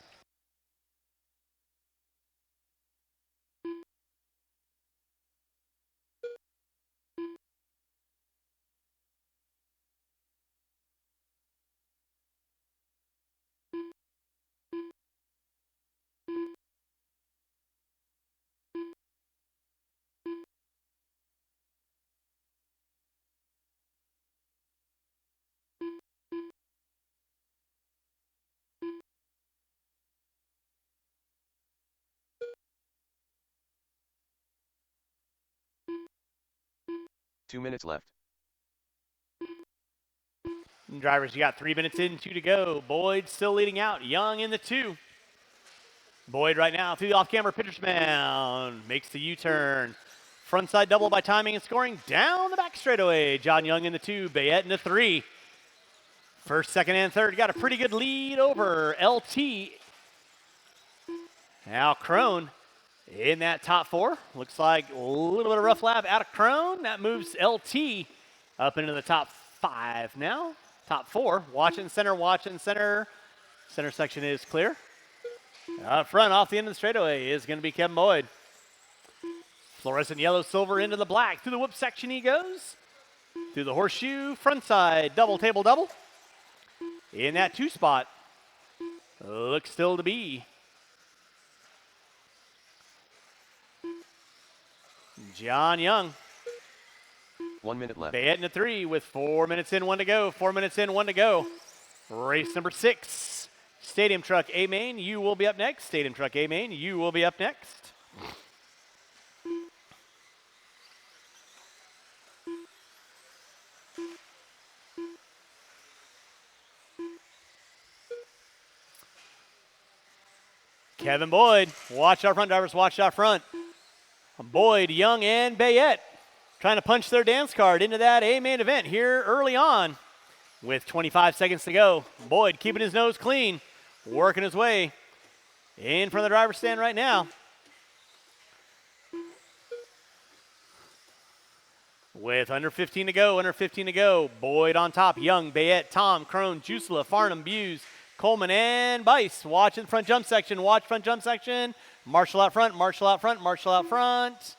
Speaker 1: Two minutes left.
Speaker 3: Drivers, you got 3 minutes in, 2 to go. Boyd still leading out. Young in the 2. Boyd right now through the off-camera pitcher's mound. Makes the U-turn. Frontside double by timing and scoring. Down the back straightaway. John Young in the 2. Bayette in the 3. First, second, and third. Got a pretty good lead over LT. Now Crone in that top 4. Looks like a little bit of rough lap out of Crone. That moves LT up into the top 5 now. Top 4. Watch in center, watch in center. Center section is clear. Out front, off the end of the straightaway, is going to be Kevin Boyd. Fluorescent yellow, silver into the black. Through the whoop section he goes. Through the horseshoe, front side, double table double. In that 2 spot, looks still to be John Young.
Speaker 1: 1 minute left.
Speaker 3: Bayette in the 3 with 4 minutes in, 1 to go. 4 minutes in, 1 to go. Race number 6. Stadium Truck A-Main, you will be up next. Stadium Truck A-Main, you will be up next. Kevin Boyd, watch out front, drivers, watch out front. Boyd, Young, and Bayette trying to punch their dance card into that A-Main event here early on with 25 seconds to go. Boyd keeping his nose clean, working his way in front of the driver's stand right now. With under 15 to go, Boyd on top, Young, Bayette, Tom, Crone, Jusela, Farnham, Buse, Coleman, and Bice. Watch in front jump section, watch front jump section. Marshall out front, Marshall out front, Marshall out front.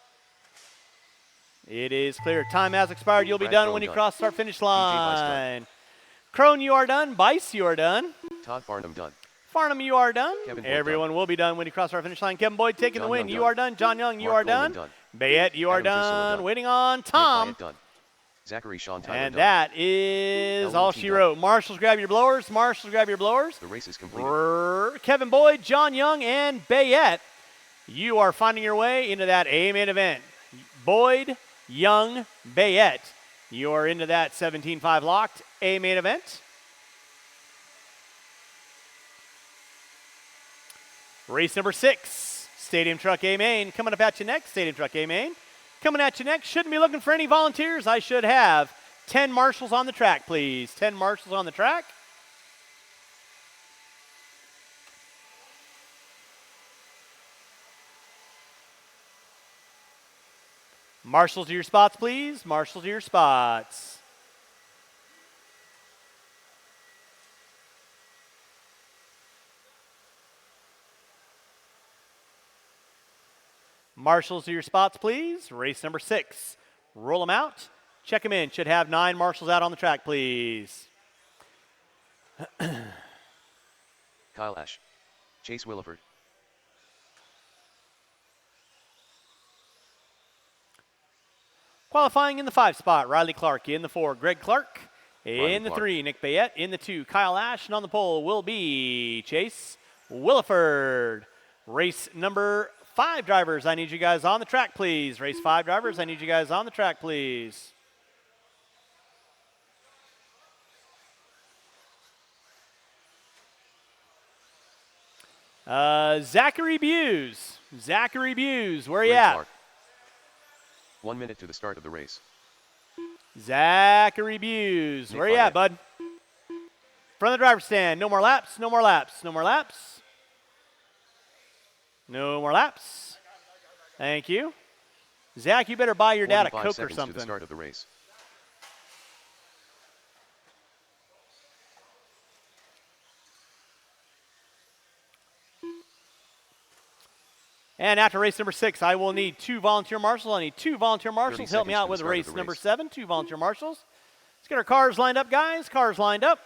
Speaker 3: It is clear. Time has expired. You'll be
Speaker 1: Brad
Speaker 3: done
Speaker 1: Crone
Speaker 3: when you
Speaker 1: done.
Speaker 3: cross start finish
Speaker 1: DJ Bice
Speaker 3: line. Crone, you are done. Bice, you are done.
Speaker 1: Todd Farnham done.
Speaker 3: Farnham, you are done.
Speaker 1: Kevin Boyd
Speaker 3: Everyone will be done when you cross our finish line. Kevin Boyd taking the
Speaker 1: John
Speaker 3: win.
Speaker 1: Young
Speaker 3: You
Speaker 1: done.
Speaker 3: are done. John Young, you
Speaker 1: Mark
Speaker 3: are done.
Speaker 1: Coleman
Speaker 3: Bayette, you are
Speaker 1: Adam Priscilla
Speaker 3: done.
Speaker 1: done.
Speaker 3: Waiting on
Speaker 1: Nick
Speaker 3: Tom.
Speaker 1: Wyatt done. Zachary Sean Tyler
Speaker 3: And
Speaker 1: done.
Speaker 3: that is
Speaker 1: LT
Speaker 3: all she
Speaker 1: done.
Speaker 3: wrote. Marshals, grab your blowers. Marshals, grab your blowers.
Speaker 1: The race is completed.
Speaker 3: Kevin Boyd, John Young, and Bayette, you are finding your way into that A-Main event. Boyd, Young, Bayette, you are into that 17-5 locked A-Main event. Race number 6, Stadium Truck A-Main, coming up at you next. Stadium Truck A-Main, coming at you next. Shouldn't be looking for any volunteers. I should have 10 marshals on the track, please. 10 marshals on the track. Marshals to your spots, please. Marshals to your spots. Marshals to your spots, please. Race number 6. Roll them out. Check them in. Should have 9 marshals out on the track, please.
Speaker 1: Kyle Ash. Chase Williford.
Speaker 3: Qualifying in the 5 spot, Riley Clark. In the 4, Greg Clark.
Speaker 1: Riley
Speaker 3: In the
Speaker 1: Clark.
Speaker 3: 3, Nick Bayette. In the 2, Kyle Ash. And on the pole will be Chase Williford. Race number 5, drivers. I need you guys on the track, please. Race 5, drivers. I need you guys on the track, please. Zachary Buse. Zachary Buse, where you
Speaker 1: Greg
Speaker 3: at?
Speaker 1: Clark. 1 minute to the start of the race.
Speaker 3: Zachary Buse.
Speaker 1: Nick
Speaker 3: Where you at,
Speaker 1: Barnett.
Speaker 3: bud? Front of the driver's stand. No more laps. No more laps. No more laps. No more laps. Thank you. Zach, you better buy your dad a
Speaker 1: 45
Speaker 3: Coke or
Speaker 1: seconds to the
Speaker 3: something.
Speaker 1: start of the race.
Speaker 3: And after race number 6, I will need 2 volunteer marshals. I need 2 volunteer marshals.
Speaker 1: 30
Speaker 3: Help me
Speaker 1: seconds
Speaker 3: out
Speaker 1: to
Speaker 3: with
Speaker 1: the start of
Speaker 3: race
Speaker 1: the
Speaker 3: number
Speaker 1: race.
Speaker 3: 7. 2 volunteer marshals. Let's get our cars lined up, guys. Cars lined up.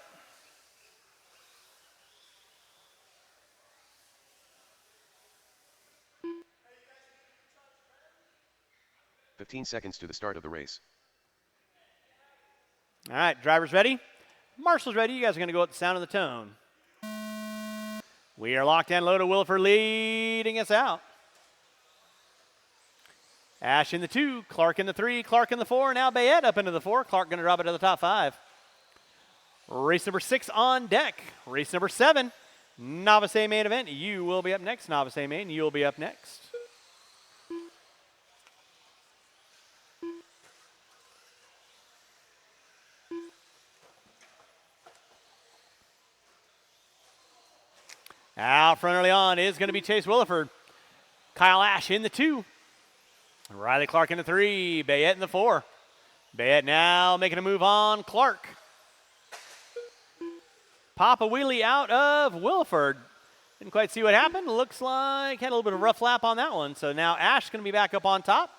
Speaker 1: Fifteen seconds to the start of the race.
Speaker 3: All right, drivers ready? Marshals ready? You guys are going to go at the sound of the tone. We are locked and loaded. Wilford leading us out. Ash in the 2, Clark in the 3, Clark in the 4. Now Bayette up into the 4. Clark going to drop it to the top 5. Race number 6 on deck. Race number 7, Novice A main event. You will be up next. Novice A main, you'll be up next. Out front early on is going to be Chase Williford. Kyle Ash in the 2. Riley Clark in the 3. Bayette in the 4. Bayette now making a move on Clark. Papa Wheelie out of Williford. Didn't quite see what happened. Looks like had a little bit of a rough lap on that one. So now Ash going to be back up on top.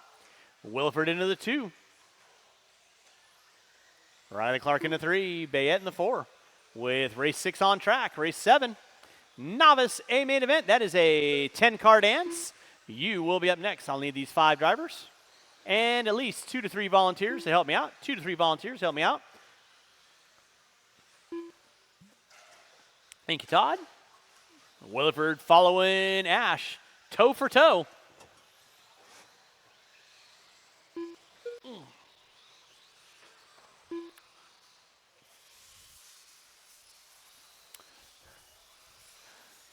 Speaker 3: Williford into the 2. Riley Clark in the 3. Bayette in the 4. With race 6 on track. Race 7. Novice A main event. That is a 10-car dance. You will be up next. I'll need these 5 drivers and at least 2 to 3 volunteers to help me out. 2 to 3 volunteers to help me out. Thank you, Todd. Williford following Ash. Toe for toe.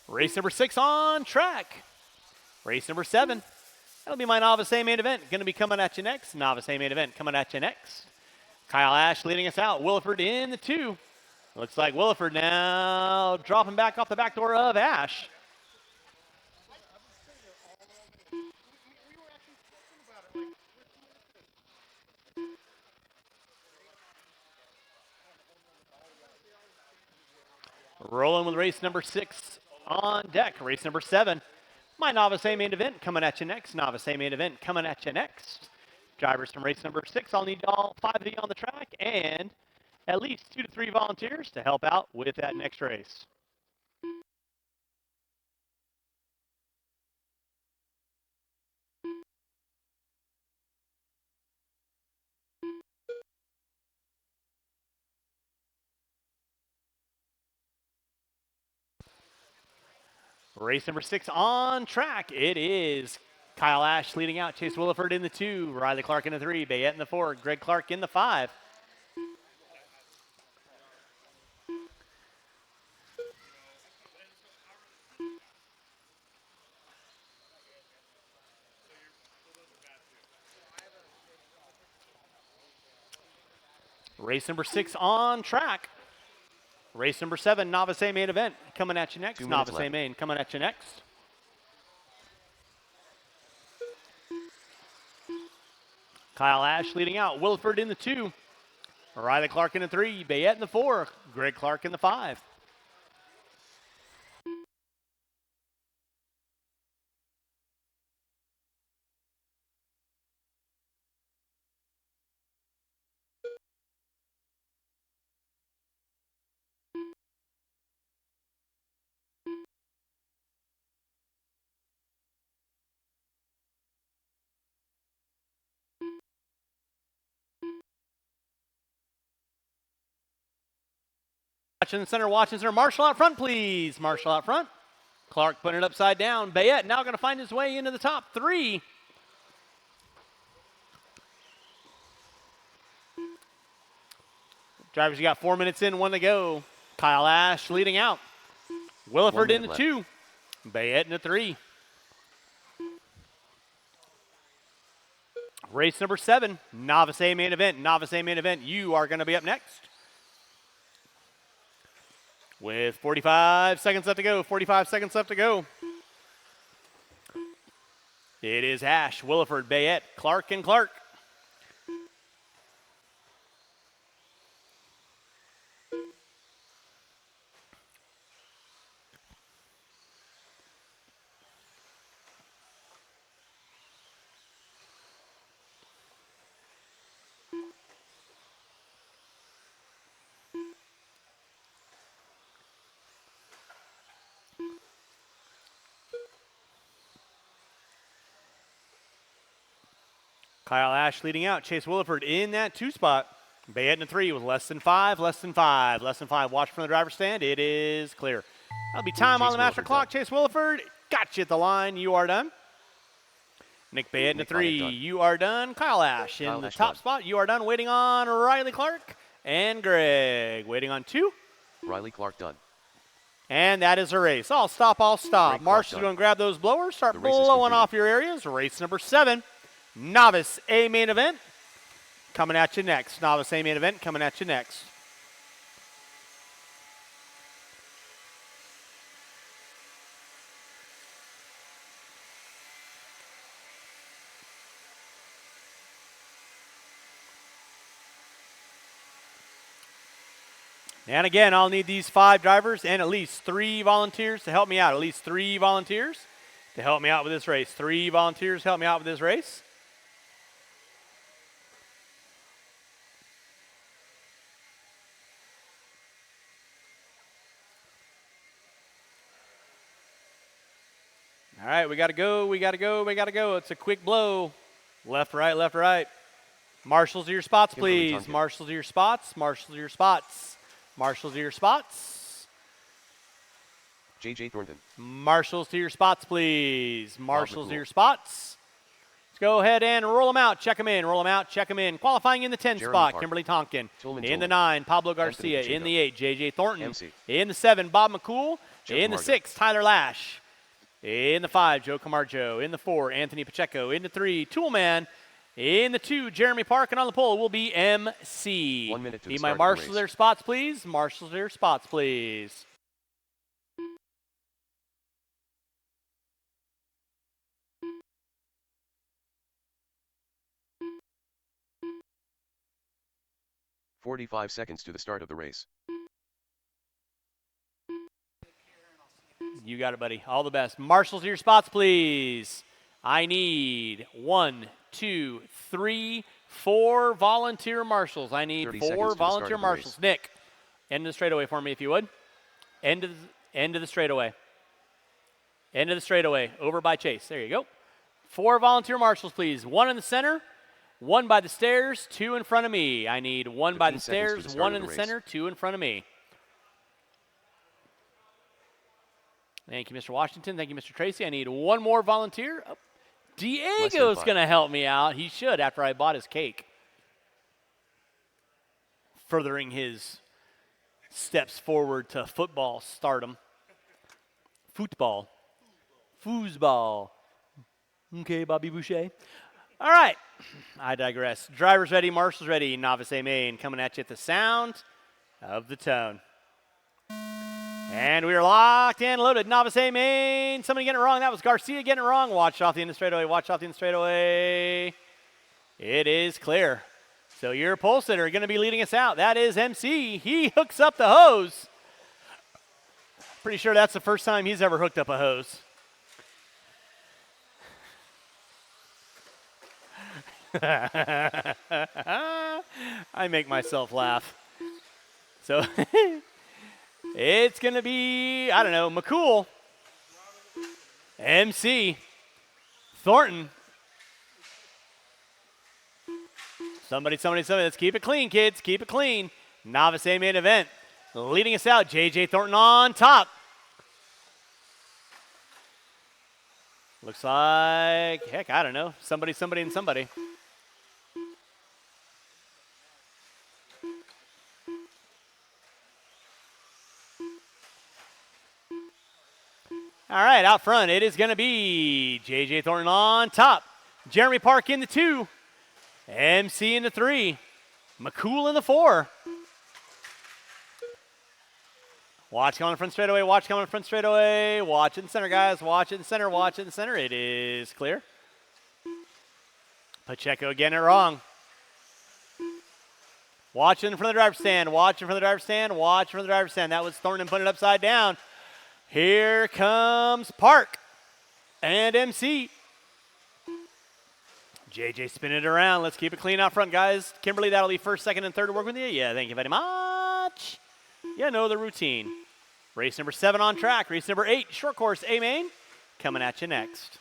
Speaker 3: Race number 6 on track. Race number 7. That'll be my Novice A main event. Going to be coming at you next. Novice A main event coming at you next. Kyle Ash leading us out. Williford in the 2. Looks like Williford now dropping back off the back door of Ash. Rolling with race number 6 on deck. Race number 7. My Novice A main event coming at you next. Novice A main event coming at you next. Drivers from race number 6, I'll need all 5 of you on the track and at least 2 to 3 volunteers to help out with that next race. Race number 6 on track. It is Kyle Ash leading out. Chase Williford in the 2. Riley Clark in the 3. Bayette in the 4. Greg Clark in the 5. Race number 6 on track. Race number 7, Novice A main event coming at you next.
Speaker 1: 2 minutes
Speaker 3: Novice A
Speaker 1: left.
Speaker 3: main coming at you next. Kyle Ash leading out. Williford in the 2. Riley Clark in the 3. Bayette in the 4. Greg Clark in the 5. Watching the center, watching center. Marshall out front, please. Marshall out front. Clark putting it upside down. Bayette now going to find his way into the top 3. Drivers, you got 4 minutes in, 1 to go. Kyle Ash leading out. Williford
Speaker 1: 1
Speaker 3: in
Speaker 1: minute
Speaker 3: the
Speaker 1: left.
Speaker 3: 2. Bayette in the 3. Race number 7, Novice A main event. Novice A main event, you are going to be up next. With 45 seconds left to go, 45 seconds left to go. It is Ash, Williford, Bayette, Clark, and Clark. Kyle Ash leading out. Chase Williford in that 2 spot. Bayette in a 3 with less than 5, less than 5, less than 5. Watch from the driver's stand. It is clear. That'll be time on the master clock. Chase Williford, got you at the line. You are done. Nick Bayette in a 3. You are done. Kyle Ash in the top spot. You are done. Waiting on Riley Clark and Greg. Waiting on 2.
Speaker 1: Riley Clark done.
Speaker 3: And that is a race. I'll stop. Marshall's going to grab those blowers. Start blowing off your areas. Race number 7. Novice A main event coming at you next. Novice A main event coming at you next. And again, I'll need these 5 drivers and at least 3 volunteers to help me out. At least 3 volunteers to help me out with this race. 3 volunteers help me out with this race. All right, we got to go. It's a quick blow. Left, right, left, right. Marshals to your spots, please. Marshals to your spots.
Speaker 1: J.J. Thornton.
Speaker 3: Marshals to your spots, please. Marshals to your spots. Let's go ahead and roll them out. Check them in. Qualifying in the 10 spot,
Speaker 1: Park.
Speaker 3: Kimberly Tonkin.
Speaker 1: Tillman
Speaker 3: In the 9, Pablo Garcia.
Speaker 1: Anthony
Speaker 3: In the 8, J.J. Thornton.
Speaker 1: MC.
Speaker 3: In the 7, Bob McCool. In the
Speaker 1: Camargo.
Speaker 3: 6, Tyler Lash. In the 5, Joe Camargo. In the 4, Anthony Pacheco. In the 3, Toolman. In the 2, Jeremy Park. And on the pole will be MC.
Speaker 1: 1 minute to the
Speaker 3: Need
Speaker 1: start
Speaker 3: my
Speaker 1: of the
Speaker 3: marshals
Speaker 1: race.
Speaker 3: their spots, please. Marshals their spots, please.
Speaker 1: "45 seconds to the start of the race.
Speaker 3: You got it, buddy. All the best. Marshals to your spots, please. I need 1, 2, 3, 4 volunteer marshals. I need
Speaker 1: 30
Speaker 3: 4
Speaker 1: seconds to the
Speaker 3: volunteer
Speaker 1: start of the
Speaker 3: marshals.
Speaker 1: race.
Speaker 3: Nick, end of the straightaway for me if you would. End of the straightaway. End of the straightaway. Over by Chase. There you go. 4 volunteer marshals, please. 1 in the center, 1 by the stairs, 2 in front of me. I need 1 by the
Speaker 1: 15 seconds to
Speaker 3: stairs,
Speaker 1: the start
Speaker 3: 1
Speaker 1: of
Speaker 3: in
Speaker 1: the
Speaker 3: the
Speaker 1: race.
Speaker 3: center, 2 in front of me. Thank you, Mr. Washington. Thank you, Mr. Tracy. I need 1 more volunteer. Oh, Diego's going to help me out. He should after I bought his cake. Furthering his steps forward to football stardom. Football. Foosball. Okay, Bobby Boucher. All right. I digress. Drivers ready, marshals ready. Novice A main coming at you at the sound of the tone. And we are locked and loaded. Novice A main. Somebody getting it wrong. That was Garcia getting it wrong. Watch off the end of the straightaway. It is clear. So your pole sitter going to be leading us out. That is MC. He hooks up the hose. Pretty sure that's the first time he's ever hooked up a hose. I make myself laugh. So it's going to be, I don't know, McCool, MC, Thornton. Somebody. Let's keep it clean, kids. Keep it clean. Novice A main event. Leading us out, J.J. Thornton on top. Looks like, heck, I don't know. Somebody, and somebody. All right, out front, it is going to be J.J. Thornton on top. Jeremy Park in the 2. MC in the 3. McCool in the 4. Watch coming front straightaway. Watch coming front straightaway. Watch it in center, guys. Watch it in center. Watch it in center. It is clear. Pacheco getting it wrong. Watch in front of the driver's stand. Watch in front of the driver's stand. Watch in front of the driver's stand. That was Thornton putting it upside down. Here comes Park and MC. JJ spinning it around. Let's keep it clean out front, guys. Kimberly, that'll be first, second, and third to work with you. Yeah, thank you very much. You know the routine. Race number 7 on track. Race number 8, short course A main, coming at you next.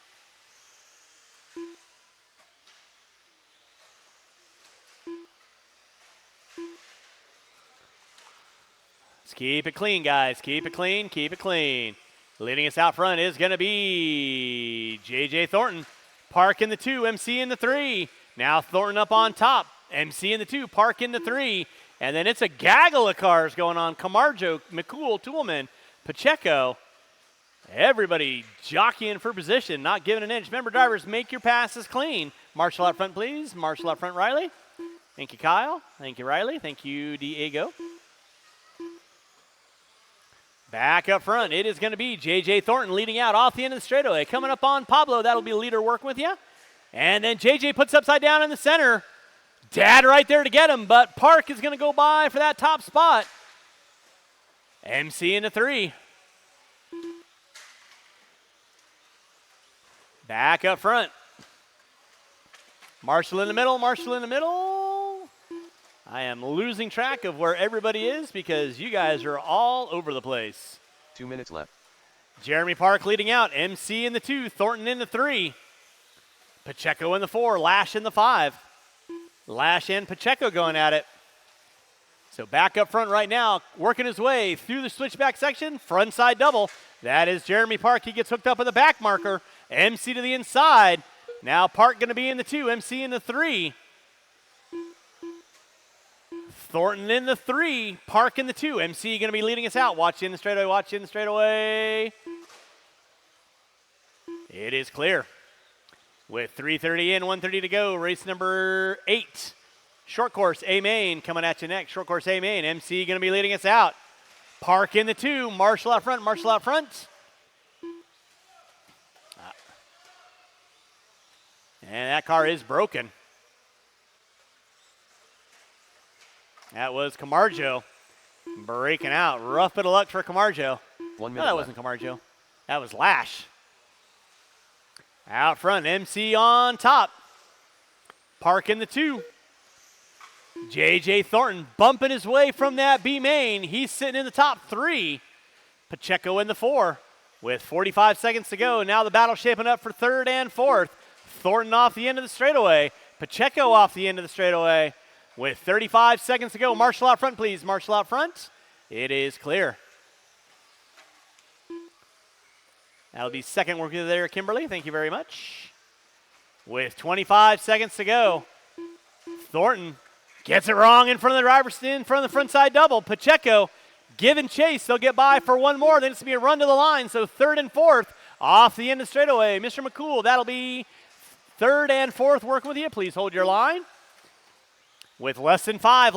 Speaker 3: Let's keep it clean, guys. Keep it clean. Keep it clean. Leading us out front is going to be JJ Thornton. Park in the 2, MC in the 3. Now Thornton up on top. MC in the 2, Park in the 3. And then it's a gaggle of cars going on. Camargo, McCool, Toolman, Pacheco. Everybody jockeying for position, not giving an inch. Remember, drivers, make your passes clean. Marshall out front, please. Marshall out front, Riley. Thank you, Kyle. Thank you, Riley. Thank you, Diego. Back up front, it is going to be J.J. Thornton leading out off the end of the straightaway. Coming up on Pablo, that'll be leader working with you. And then J.J. puts upside down in the center. Dad right there to get him, but Park is going to go by for that top spot. MC in the 3. Back up front. Marshall in the middle, Marshall in the middle. I am losing track of where everybody is because you guys are all over the place.
Speaker 1: 2 minutes left.
Speaker 3: Jeremy Park leading out. MC in the 2, Thornton in the 3. Pacheco in the 4, Lash in the 5. Lash and Pacheco going at it. So back up front right now, working his way through the switchback section, front side double. That is Jeremy Park. He gets hooked up with the back marker. MC to the inside. Now Park going to be in the 2, MC in the 3. Thornton in the 3, Park in the 2. MC going to be leading us out. Watch in the straightaway, watch in the straightaway. It is clear. With 3:30 in, 1:30 to go, race number 8. Short course A main coming at you next. Short course A main. MC going to be leading us out. Park in the 2, Marshall out front, Marshall out front. And that car is broken. That was Camargo breaking out. Rough bit of luck for Camargo.
Speaker 1: 1 minute
Speaker 3: No, that
Speaker 1: left.
Speaker 3: wasn't Camargo. That was Lash. Out front, MC on top. Park in the 2. J.J. Thornton bumping his way from that B main. He's sitting in the top 3. Pacheco in the 4. With 45 seconds to go, now the battle shaping up for 3rd and 4th. Thornton off the end of the straightaway. Pacheco off the end of the straightaway. With 35 seconds to go, Marshall out front, please. Marshall out front. It is clear. That'll be second working there, Kimberly. Thank you very much. With 25 seconds to go, Thornton gets it wrong in front of the driver's stand, in front of the front side double. Pacheco giving chase. They'll get by for one more. Then it's going to be a run to the line. So 3rd and 4th off the end of the straightaway. Mr. McCool, that'll be 3rd and 4th working with you. Please hold your line. With less than 5.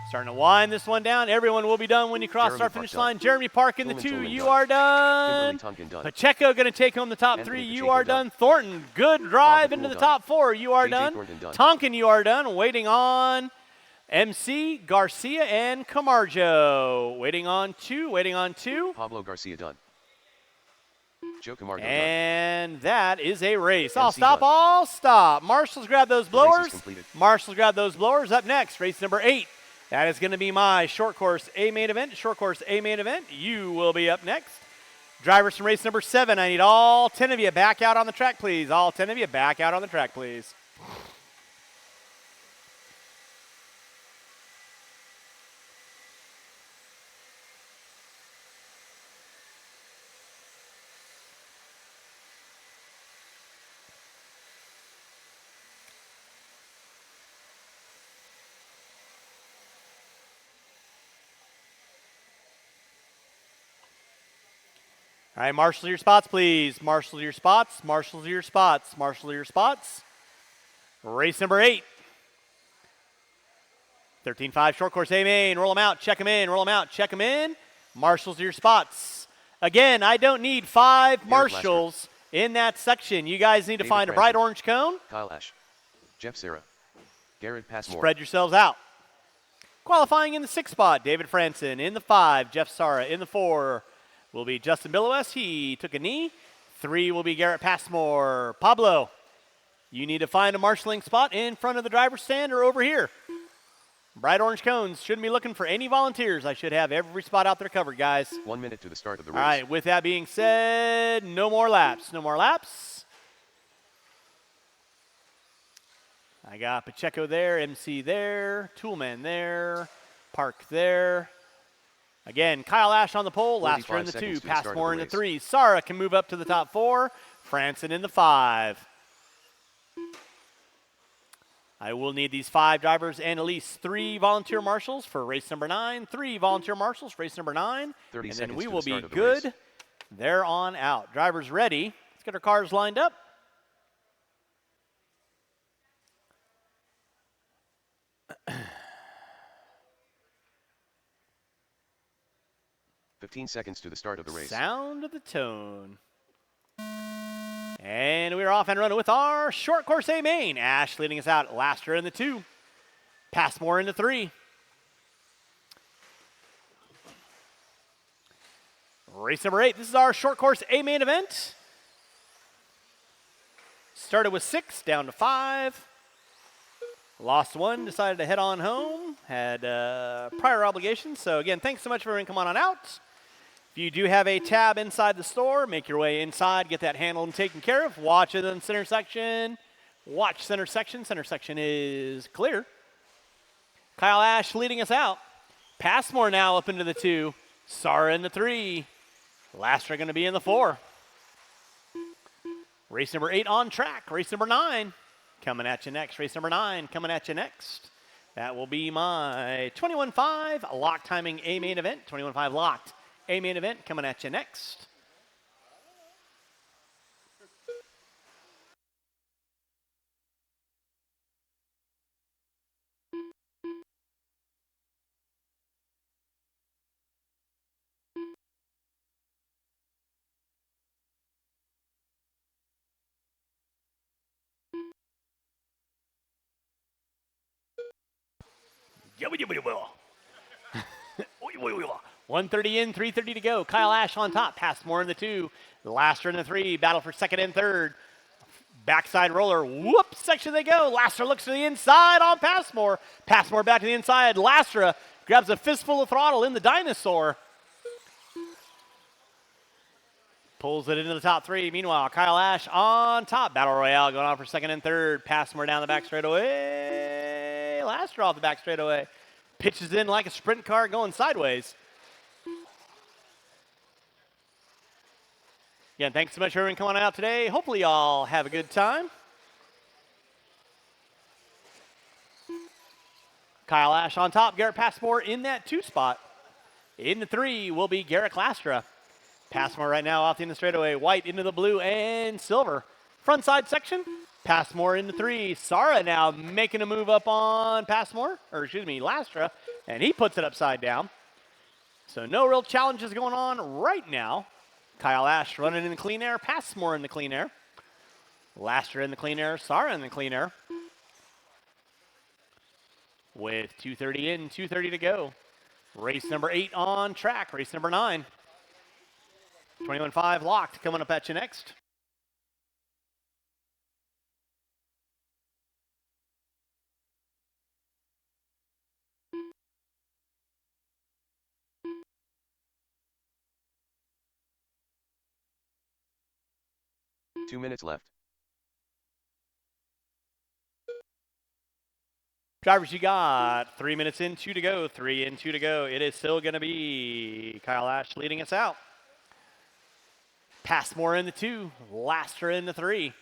Speaker 3: Starting to wind this one down. Everyone will be done when you cross
Speaker 1: Jeremy
Speaker 3: our
Speaker 1: Park
Speaker 3: finish
Speaker 1: done.
Speaker 3: line. Jeremy Park in the
Speaker 1: Toolman
Speaker 3: 2.
Speaker 1: Toolman
Speaker 3: You
Speaker 1: done.
Speaker 3: are done.
Speaker 1: Kimberly Tonkin done.
Speaker 3: Pacheco going to take home the top
Speaker 1: Anthony
Speaker 3: 3. You
Speaker 1: Pacheco
Speaker 3: are
Speaker 1: done.
Speaker 3: done. Thornton, good drive
Speaker 1: Robert
Speaker 3: into the
Speaker 1: Gould
Speaker 3: top 4. You are
Speaker 1: JJ
Speaker 3: done.
Speaker 1: Thornton done.
Speaker 3: Tonkin, you are done. Waiting on MC, Garcia, and Camargo. Waiting on 2.
Speaker 1: Pablo Garcia done. Joe Camargo done.
Speaker 3: And that is a race.
Speaker 1: MC
Speaker 3: All
Speaker 1: done.
Speaker 3: stop. Marshall's grab those
Speaker 1: The race is
Speaker 3: blowers.
Speaker 1: completed.
Speaker 3: Marshall's grab those blowers. Up next, race number 8. That is going to be my short course A main event. Short course A main event. You will be up next. Drivers from race number 7, I need all 10 of you back out on the track, please. All 10 of you back out on the track, please. All right, marshal your spots, please. Marshal your spots, marshal your spots, marshal your spots. Race number 8. 13-5 short course A main. Roll them out, check them in, roll them out, check them in. Marshals your spots. Again, I don't need 5 marshals in that section. You guys need to find a bright orange cone.
Speaker 1: Kyle Ash. Jeff Sarah. Garrett Passmore.
Speaker 3: Spread yourselves out. Qualifying in the 6th spot, David Franson. In the 5, Jeff Sarah. In the 4 will be Justin Billowes. He took a knee. 3 will be Garrett Passmore. Pablo, you need to find a marshalling spot in front of the driver's stand or over here. Bright orange cones. Shouldn't be looking for any volunteers. I should have every spot out there covered, guys.
Speaker 1: 1 minute to the start of the race.
Speaker 3: All right, with that being said, no more laps. No more laps. I got Pacheco there, MC there, Toolman there, Park there. Again, Kyle Ash on the pole, Laster in the 2, Passmore in the 3. Sara can move up to the top 4, Franson in the 5. I will need these 5 drivers and at least 3 volunteer marshals for race number 9. 3 volunteer marshals for race number 9.
Speaker 1: 30
Speaker 3: and
Speaker 1: seconds
Speaker 3: then we
Speaker 1: to
Speaker 3: will
Speaker 1: the
Speaker 3: be
Speaker 1: start of the
Speaker 3: good
Speaker 1: race.
Speaker 3: there on out. Drivers ready. Let's get our cars lined up.
Speaker 1: "15 seconds to the start of the race.
Speaker 3: Sound of the tone. And we're off and running with our short course A main. Ash leading us out. Laster in the 2. Passmore in the 3. Race number 8. This is our short course A main event. Started with 6, down to 5. Lost 1, decided to head on home. Had prior obligations. So again, thanks so much for everyone. Come on out. If you do have a tab inside the store, make your way inside, get that handled and taken care of. Watch it in center section. Watch center section. Center section is clear. Kyle Ash leading us out. Passmore now up into the 2. Sara in the 3. Laster going to be in the 4. Race number 8 on track. Race number 9 coming at you next. Race number 9 coming at you next. That will be my 21-5 lock timing A main event. 21-5 locked A main event coming at you next. Yeah, 130 in, 330 to go. Kyle Ash on top. Passmore in the 2. Laster in the 3. Battle for 2nd and 3rd. Backside roller. Whoop, section they go. Laster looks to the inside on Passmore. Passmore back to the inside. Laster grabs a fistful of throttle in the dinosaur. Pulls it into the top 3. Meanwhile, Kyle Ash on top. Battle Royale going on for 2nd and 3rd. Passmore down the back straightaway. Laster off the back straightaway. Pitches in like a sprint car going sideways. Again, thanks so much for everyone coming out today. Hopefully y'all have a good time. Kyle Ash on top. Garrett Passmore in that 2 spot. In the 3 will be Garrett Lastra. Passmore right now off the end of the straightaway. White into the blue and silver. Front side section. Passmore in the 3. Sara now making a move up on Passmore, or excuse me, Lastra, and he puts it upside down. So no real challenges going on right now. Kyle Ash running in the clean air. Passmore in the clean air. Lastra in the clean air. Sara in the clean air. With 2:30 in, 2:30 to go. Race number 8 on track. Race number 9. 21-5 locked. Coming up at you next.
Speaker 1: Two minutes left.
Speaker 3: Drivers, you got 3 minutes in, 2 to go. 3 in, 2 to go. It is still going to be Kyle Ash leading us out. Passmore in the 2. Laster in the 3.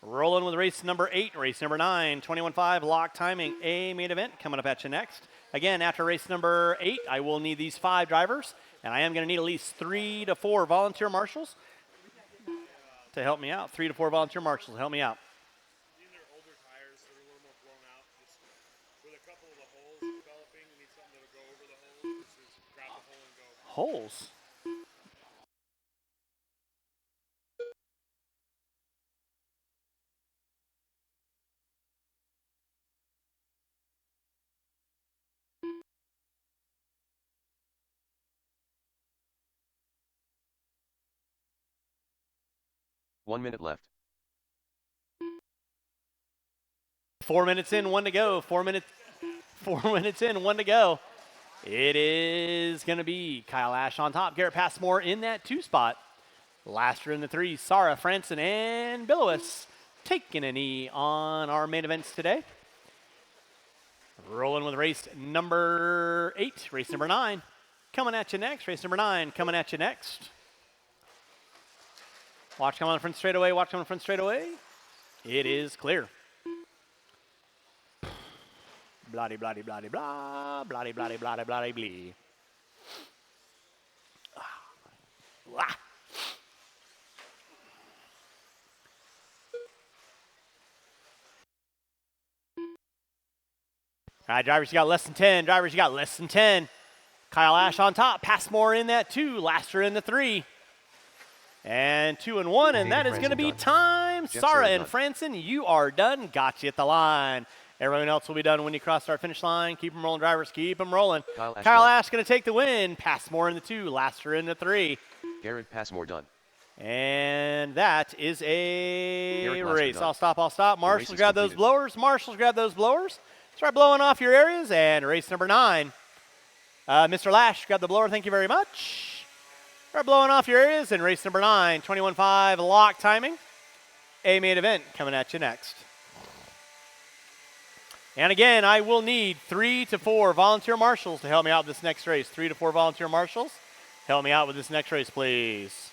Speaker 3: Rolling with race number 8, race number 9. 21-5 lock timing A main event coming up at you next. Again, after race number 8, I will need these 5 drivers And I am going to need at least 3 to 4 volunteer marshals to help me out. 3 to 4 volunteer marshals to help me out.
Speaker 4: These are older tires that are a little more blown out. Just with a couple of the holes developing, we need something that'll go over the holes. Just grab the hole and go.
Speaker 3: Holes?
Speaker 1: One minute left.
Speaker 3: 4 minutes in, 1 to go. 4 minutes in, 1 to go. It is going to be Kyle Ash on top. Garrett Passmore in that 2 spot. Laster in the 3. Sarah Franson and Billowis taking a knee on our main events today. Rolling with race number 8, race number 9. Coming at you next. Race number 9 coming at you next. Watch come on the front straightaway. Watch come on the front straightaway. It is clear. Bloody, bloody, bloody, blah. Bloody, bloody, bloody, bloody, blee. All right, drivers, you got less than 10. Drivers, you got less than 10. Kyle Ash on top. Passmore in that 2. Laster in the 3. And 2 and 1, and that is going to be time. Sarah and Franson, you are done. Got you at the line. Everyone else will be done when you cross start finish line. Keep them rolling, drivers. Keep them rolling. Kyle Ash going to take the win. Passmore in the 2. Laster in the 3.
Speaker 1: Garrett Passmore done.
Speaker 3: And that is a race.
Speaker 1: Done.
Speaker 3: I'll stop. Marshals, grab those blowers. Marshals, grab those blowers. Start blowing off your areas. And race number 9. Mr. Lash, grab the blower. Thank you very much. Start blowing off your areas. And race number 9, 21.5 lock timing. A main event coming at you next. And again, I will need 3 to 4 volunteer marshals to help me out with this next race. 3 to 4 volunteer marshals. Help me out with this next race, please.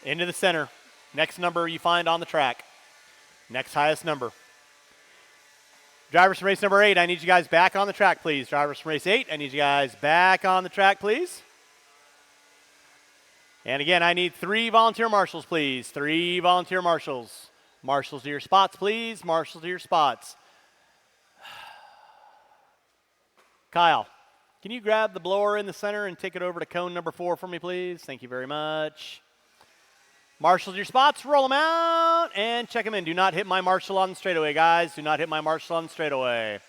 Speaker 3: Into the center. Next number you find on the track. Next highest number. Drivers from race number 8, I need you guys back on the track, please. Drivers from race 8, I need you guys back on the track, please. And again, I need 3 volunteer marshals, please. 3 volunteer marshals. Marshals to your spots, please. Marshals to your spots. Kyle, can you grab the blower in the center and take it over to cone number 4 for me, please? Thank you very much. Marshals your spots, roll them out, and check them in. Do not hit my marshal on the straightaway, guys. Do not hit my marshal on the straightaway.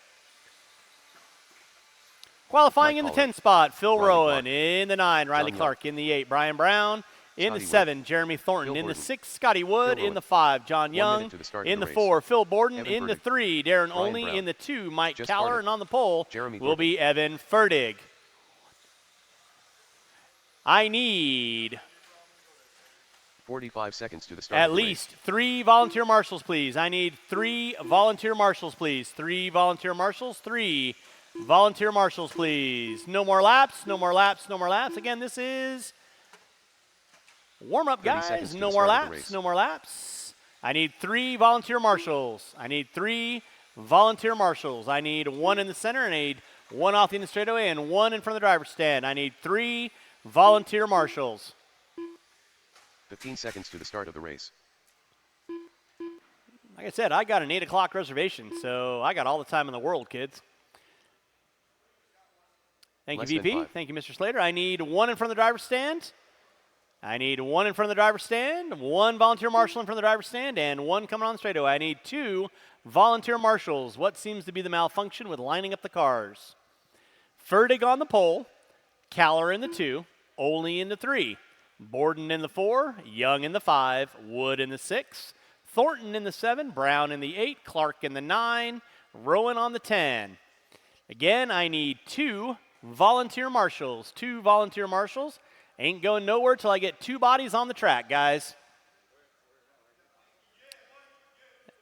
Speaker 3: Qualifying in the 10 spot, Phil Rowan. In the 9, Riley Clark. In the 8, Brian Brown. In the 7, Jeremy Thornton. In the 6, Scotty Wood. In the 5, John Young. In the 4, Phil Borden. In the 3, Darren Only. In the 2, Mike Caller. And on the pole will be Evan Ferdig. I need
Speaker 1: 45 seconds to the start.
Speaker 3: At least 3 volunteer marshals, please. I need 3 volunteer marshals, please. 3 volunteer marshals. 3 volunteer marshals, please. No more laps. No more laps. No more laps. Again, this is warm-up, guys. No more laps. No more laps. I need 3 volunteer marshals. I need 3 volunteer marshals. I need 1 in the center, and I need 1 off the end of the straightaway, and 1 in front of the driver's stand. I need 3 volunteer marshals.
Speaker 1: 15 seconds to the start of the race.
Speaker 3: Like I said, I got an 8 o'clock reservation, so I got all the time in the world, kids. Thank you, VP. Thank you, Mr. Slater. I need 1 in front of the driver's stand. I need 1 in front of the driver's stand, 1 volunteer marshal in front of the driver's stand, and 1 coming on the straightaway. I need 2 volunteer marshals. What seems to be the malfunction with lining up the cars? Ferdig on the pole, Caller in the 2, Olney in the 3. Borden in the 4, Young in the 5, Wood in the 6, Thornton in the 7, Brown in the 8, Clark in the 9, Rowan on the 10. Again, I need 2 volunteer marshals. 2 volunteer marshals. Ain't going nowhere till I get 2 bodies on the track, guys.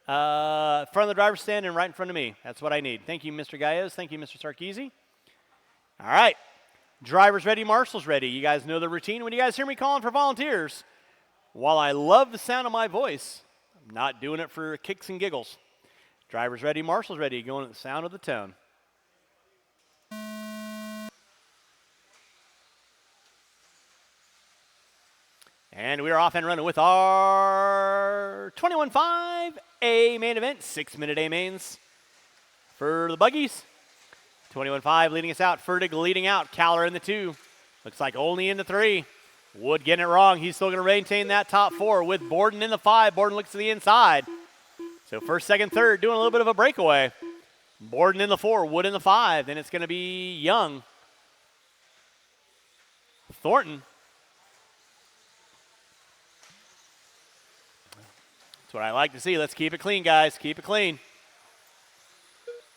Speaker 3: Front of the driver's stand and right in front of me. That's what I need. Thank you, Mr. Gallos. Thank you, Mr. Sarkeesian. All right. Drivers ready, marshals ready. You guys know the routine. When you guys hear me calling for volunteers, While I love the sound of my voice, I'm not doing it for kicks and giggles. Driver's ready, marshal's ready, going at the sound of the tone. And we are off and running with our 21.5 A main event, 6-minute A mains for the buggies. 21.5 leading us out, Fertig leading out, Caller in the 2. Looks like only in the 3. Wood getting it wrong. He's still going to maintain that top 4 with Borden in the 5. Borden looks to the inside. So first, second, third, doing a little bit of a breakaway. Borden in the 4, Wood in the 5. Then it's going to be Young. Thornton. That's what I like to see. Let's keep it clean, guys. Keep it clean.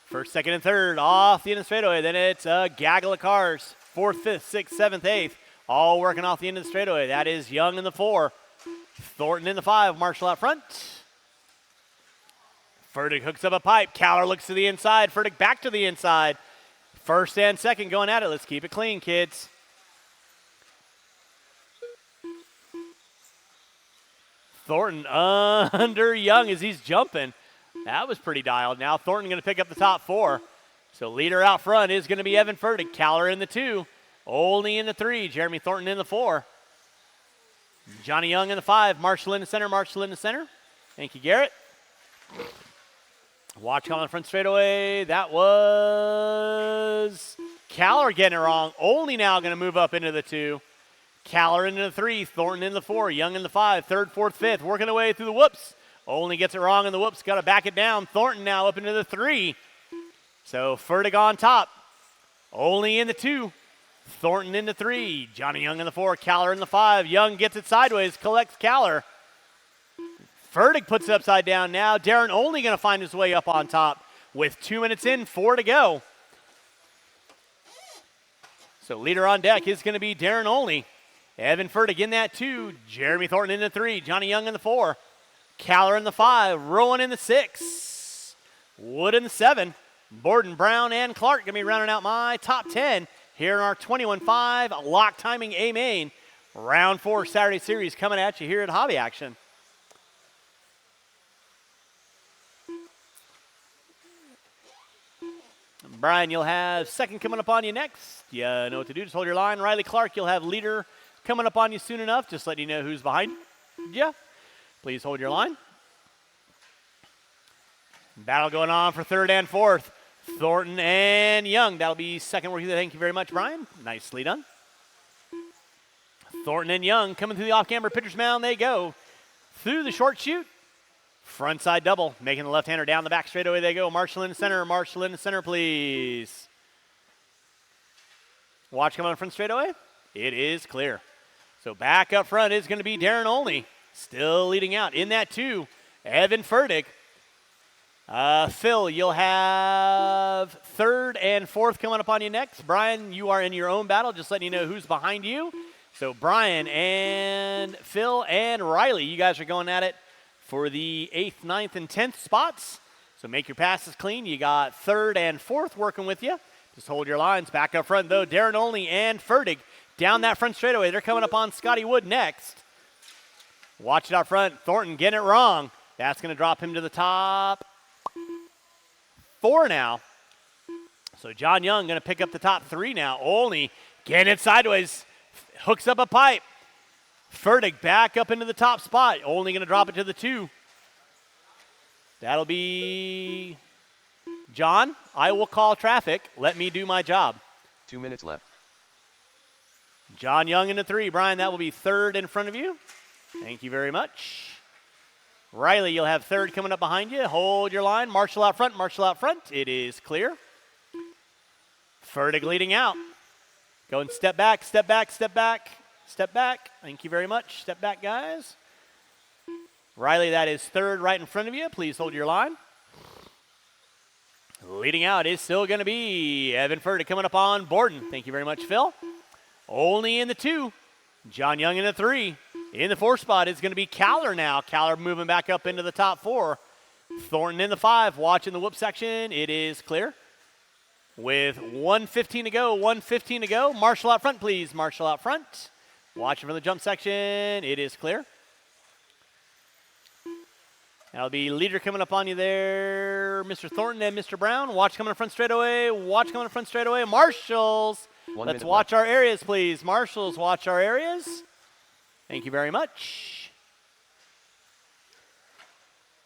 Speaker 3: First, second, and third off the end of the straightaway. Then it's a gaggle of cars. 4th, 5th, 6th, 7th, 8th. All working off the end of the straightaway. That is Young in the 4. Thornton in the 5. Marshall out front. Fertig hooks up a pipe. Caller looks to the inside. Fertig back to the inside. First and second going at it. Let's keep it clean, kids. Thornton under Young as he's jumping. That was pretty dialed. Now Thornton going to pick up the top 4. So leader out front is going to be Evan Fertig. Caller in the 2. Olney in the 3. Jeremy Thornton in the 4. Johnny Young in the 5. Marshall in the center. Marshall in the center. Thank you, Garrett. Watch on the front straightaway. That was Caller getting it wrong. Olney now going to move up into the 2. Caller into the 3. Thornton in the 4. Young in the 5. 3rd, 4th, 5th. Working away through the whoops. Olney gets it wrong in the whoops. Got to back it down. Thornton now up into the 3. So Fertig on top. Olney in the 2. Thornton in the 3. Johnny Young in the 4. Caller in the 5. Young gets it sideways. Collects Caller. Fertig puts it upside down now. Darren Olney going to find his way up on top with 2 minutes in, 4 to go. So leader on deck is going to be Darren Olney. Evan Fertig in that 2. Jeremy Thornton in the 3. Johnny Young in the 4. Caller in the 5. Rowan in the 6. Wood in the 7. Borden, Brown, and Clark going to be rounding out my top 10 here in our 21.5 lock timing A main. Round 4 Saturday series coming at you here at Hobby Action. Brian, you'll have second coming up on you next. You know what to do. Just hold your line. Riley Clark, you'll have leader coming up on you soon enough. Just letting you know who's behind you. Please hold your line. Battle going on for 3rd and 4th. Thornton and Young. That'll be second work. Thank you very much, Brian. Nicely done. Thornton and Young coming through the off-camber pitcher's mound. They go through the short chute. Front side double. Making the left-hander down the back straightaway they go. Marshall in the center. Marshall in the center, please. Watch come on front straightaway. It is clear. So back up front is going to be Darren Olney. Still leading out in that 2. Evan Fertig. Phil, you'll have 3rd and 4th coming up on you next. Brian, you are in your own battle. Just letting you know who's behind you. So Brian and Phil and Riley, you guys are going at it for the 8th, 9th, and 10th spots. So make your passes clean. You got 3rd and 4th working with you. Just hold your lines. Back up front, though, Darren Olney and Fertig down that front straightaway. They're coming up on Scotty Wood next. Watch it out front. Thornton getting it wrong. That's going to drop him to the top 4 now. So John Young going to pick up the top 3 now. Olney getting it sideways. Hooks up a pipe. Fertig back up into the top spot. Only going to drop it to the 2. That'll be John. I will call traffic. Let me do my job.
Speaker 1: 2 minutes left.
Speaker 3: John Young in the 3. Brian, that will be 3rd in front of you. Thank you very much. Riley, you'll have 3rd coming up behind you. Hold your line. Marshall out front. Marshall out front. It is clear. Fertig leading out. Going step back, step back, step back. Step back. Thank you very much. Step back, guys. Riley, that is 3rd right in front of you. Please hold your line. Leading out is still going to be Evan Fertig coming up on Borden. Thank you very much, Phil. Only in the 2. John Young in the 3. In the 4 spot is going to be Caller now. Caller moving back up into the top 4. Thornton in the 5. Watching the whoop section. It is clear. With 1:15 to go. 1:15 to go. Marshall out front, please. Marshall out front. Watching for the jump section. It is clear. That'll be leader coming up on you there, Mr. Thornton and Mr. Brown. Watch coming in front straightaway. Watch coming in front straightaway. Marshals,
Speaker 1: 1
Speaker 3: let's
Speaker 1: minute
Speaker 3: watch
Speaker 1: left.
Speaker 3: our areas, please. Marshals, watch our areas. Thank you very much.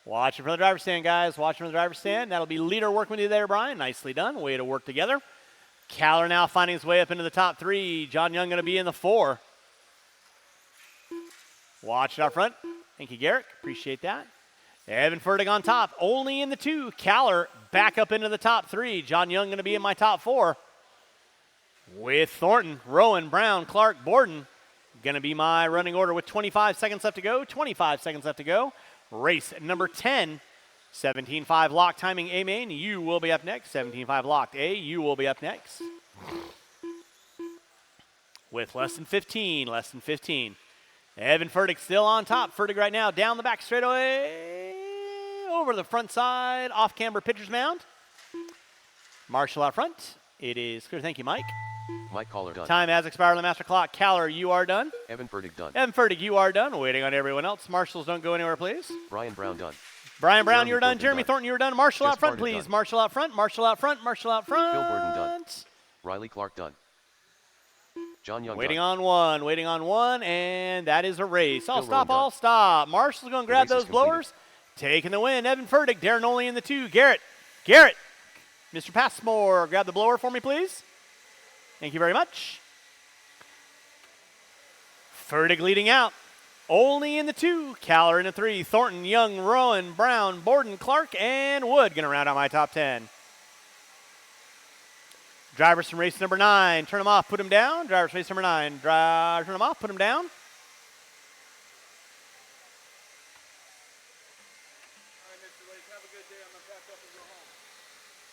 Speaker 3: Watch it from the driver's stand, guys. Watch it from the driver's stand. That'll be leader working with you there, Brian. Nicely done. Way to work together. Caller now finding his way up into the top 3. John Young going to be in the 4. Watch it out front. Thank you, Garrick. Appreciate that. Evan Fertig on top. Only in the 2. Caller back up into the top 3. John Young going to be in my top 4. With Thornton, Rowan, Brown, Clark, Borden. Going to be my running order with 25 seconds left to go. 25 seconds left to go. Race number 10. 17.5 lock timing A main. You will be up next. 17.5 locked A. You will be up next. With less than 15. Less than 15. Evan Fertig still on top. Fertig right now down the back straightaway. Over the front side. Off camber pitcher's mound. Marshall out front. It is clear. Thank you, Mike.
Speaker 1: Mike Caller done.
Speaker 3: Time has expired on the master clock. Caller, you are done.
Speaker 1: Evan Fertig done.
Speaker 3: Evan Fertig, you are done. Waiting on everyone else. Marshals, don't go anywhere, please.
Speaker 1: Brian Brown done.
Speaker 3: Brian Brown,
Speaker 1: Jeremy
Speaker 3: you're done.
Speaker 1: Thornton
Speaker 3: Jeremy
Speaker 1: done.
Speaker 3: Thornton, you're done. Marshall
Speaker 1: Jess
Speaker 3: out front,
Speaker 1: Barton
Speaker 3: please.
Speaker 1: done.
Speaker 3: Marshall out front. Marshall out front. Marshall out front.
Speaker 1: Phil Borden done. Riley Clark done. John Young
Speaker 3: Waiting
Speaker 1: done.
Speaker 3: on one. Waiting on one. And that is a race. I'll
Speaker 1: Phil
Speaker 3: stop.
Speaker 1: Rowan
Speaker 3: I'll
Speaker 1: done.
Speaker 3: stop. Marshall's going to grab
Speaker 1: race is
Speaker 3: those
Speaker 1: completed.
Speaker 3: blowers. Taking the win. Evan Fertig. Darren Oley in the 2. Garrett. Garrett. Mr. Passmore, grab the blower for me, please. Thank you very much. Fertig leading out. Only in the 2. Caller in the 3. Thornton, Young, Rowan, Brown, Borden, Clark, and Wood. Going to round out my top 10. Drivers from race number 9. Turn them off, put them down. Drivers from race number 9. Turn them off, put them down.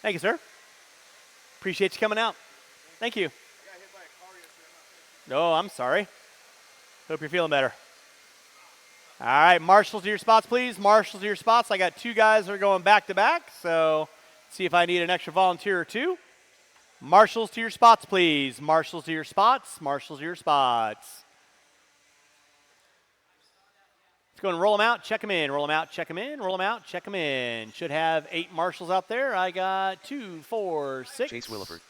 Speaker 3: Thank you, sir. Appreciate you coming out. Thank you. No, I'm sorry. Hope you're feeling better. All right, marshals to your spots, please. Marshals to your spots. I got 2 guys that are going back to back, so see if I need an extra volunteer or 2. Marshals to your spots, please. Marshals to your spots. Marshals to your spots. Let's go and roll them out, check them in. Roll them out, check them in. Roll them out, check them in. Should have 8 marshals out there. I got 2, 4, 6.
Speaker 1: Chase Williford.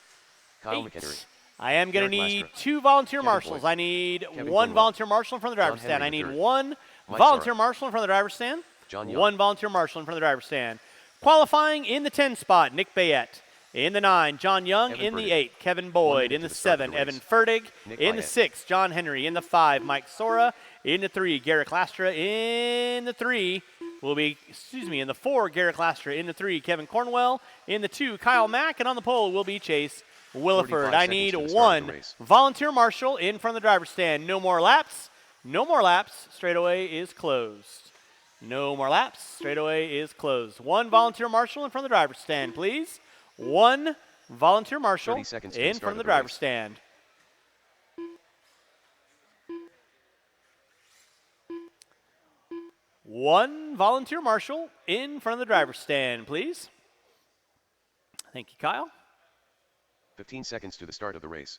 Speaker 1: Kyle
Speaker 3: 8.
Speaker 1: McHenry.
Speaker 3: I am going to
Speaker 1: Garrett
Speaker 3: need
Speaker 1: Lastra.
Speaker 3: 2 volunteer
Speaker 1: Kevin
Speaker 3: marshals.
Speaker 1: Boyd.
Speaker 3: I need
Speaker 1: Kevin
Speaker 3: 1
Speaker 1: Cornwell.
Speaker 3: volunteer marshal in front of the driver's
Speaker 1: John
Speaker 3: stand. I
Speaker 1: Henry
Speaker 3: need
Speaker 1: III.
Speaker 3: 1
Speaker 1: Mike
Speaker 3: volunteer
Speaker 1: Sarah.
Speaker 3: marshal in front of the driver's stand.
Speaker 1: John Young.
Speaker 3: 1 volunteer marshal in front of the driver's stand. Qualifying in the 10 spot, Nick Bayette. In the 9, John Young.
Speaker 1: Evan
Speaker 3: In the
Speaker 1: Fertig.
Speaker 3: 8, Kevin Boyd.
Speaker 1: minute
Speaker 3: In
Speaker 1: to
Speaker 3: the
Speaker 1: the start of
Speaker 3: 7,
Speaker 1: the
Speaker 3: Evan
Speaker 1: race.
Speaker 3: Fertig.
Speaker 1: Nick
Speaker 3: In the
Speaker 1: Bayette.
Speaker 3: 6, John Henry. In the 5, Mike Sora. In the 3, Garrett Lastra. In the 3 will be, in the 4, Garrett Lastra. In the 3, Kevin Cornwell. In the 2, Kyle Mack. And on the pole will be Chase Williford.
Speaker 1: 45
Speaker 3: I
Speaker 1: seconds
Speaker 3: need
Speaker 1: to the start of
Speaker 3: 1
Speaker 1: the race.
Speaker 3: volunteer marshal in front of the driver's stand. No more laps. No more laps. Straightaway is closed. No more laps. Straightaway is closed. 1 volunteer marshal in front of the driver's stand, please. 1 volunteer marshal
Speaker 1: 30 seconds to the
Speaker 3: in
Speaker 1: start
Speaker 3: front of
Speaker 1: of
Speaker 3: the
Speaker 1: the
Speaker 3: driver's
Speaker 1: race.
Speaker 3: stand. One volunteer marshal in front of the driver's stand, please. Thank you, Kyle.
Speaker 1: 15 seconds to the start of the race.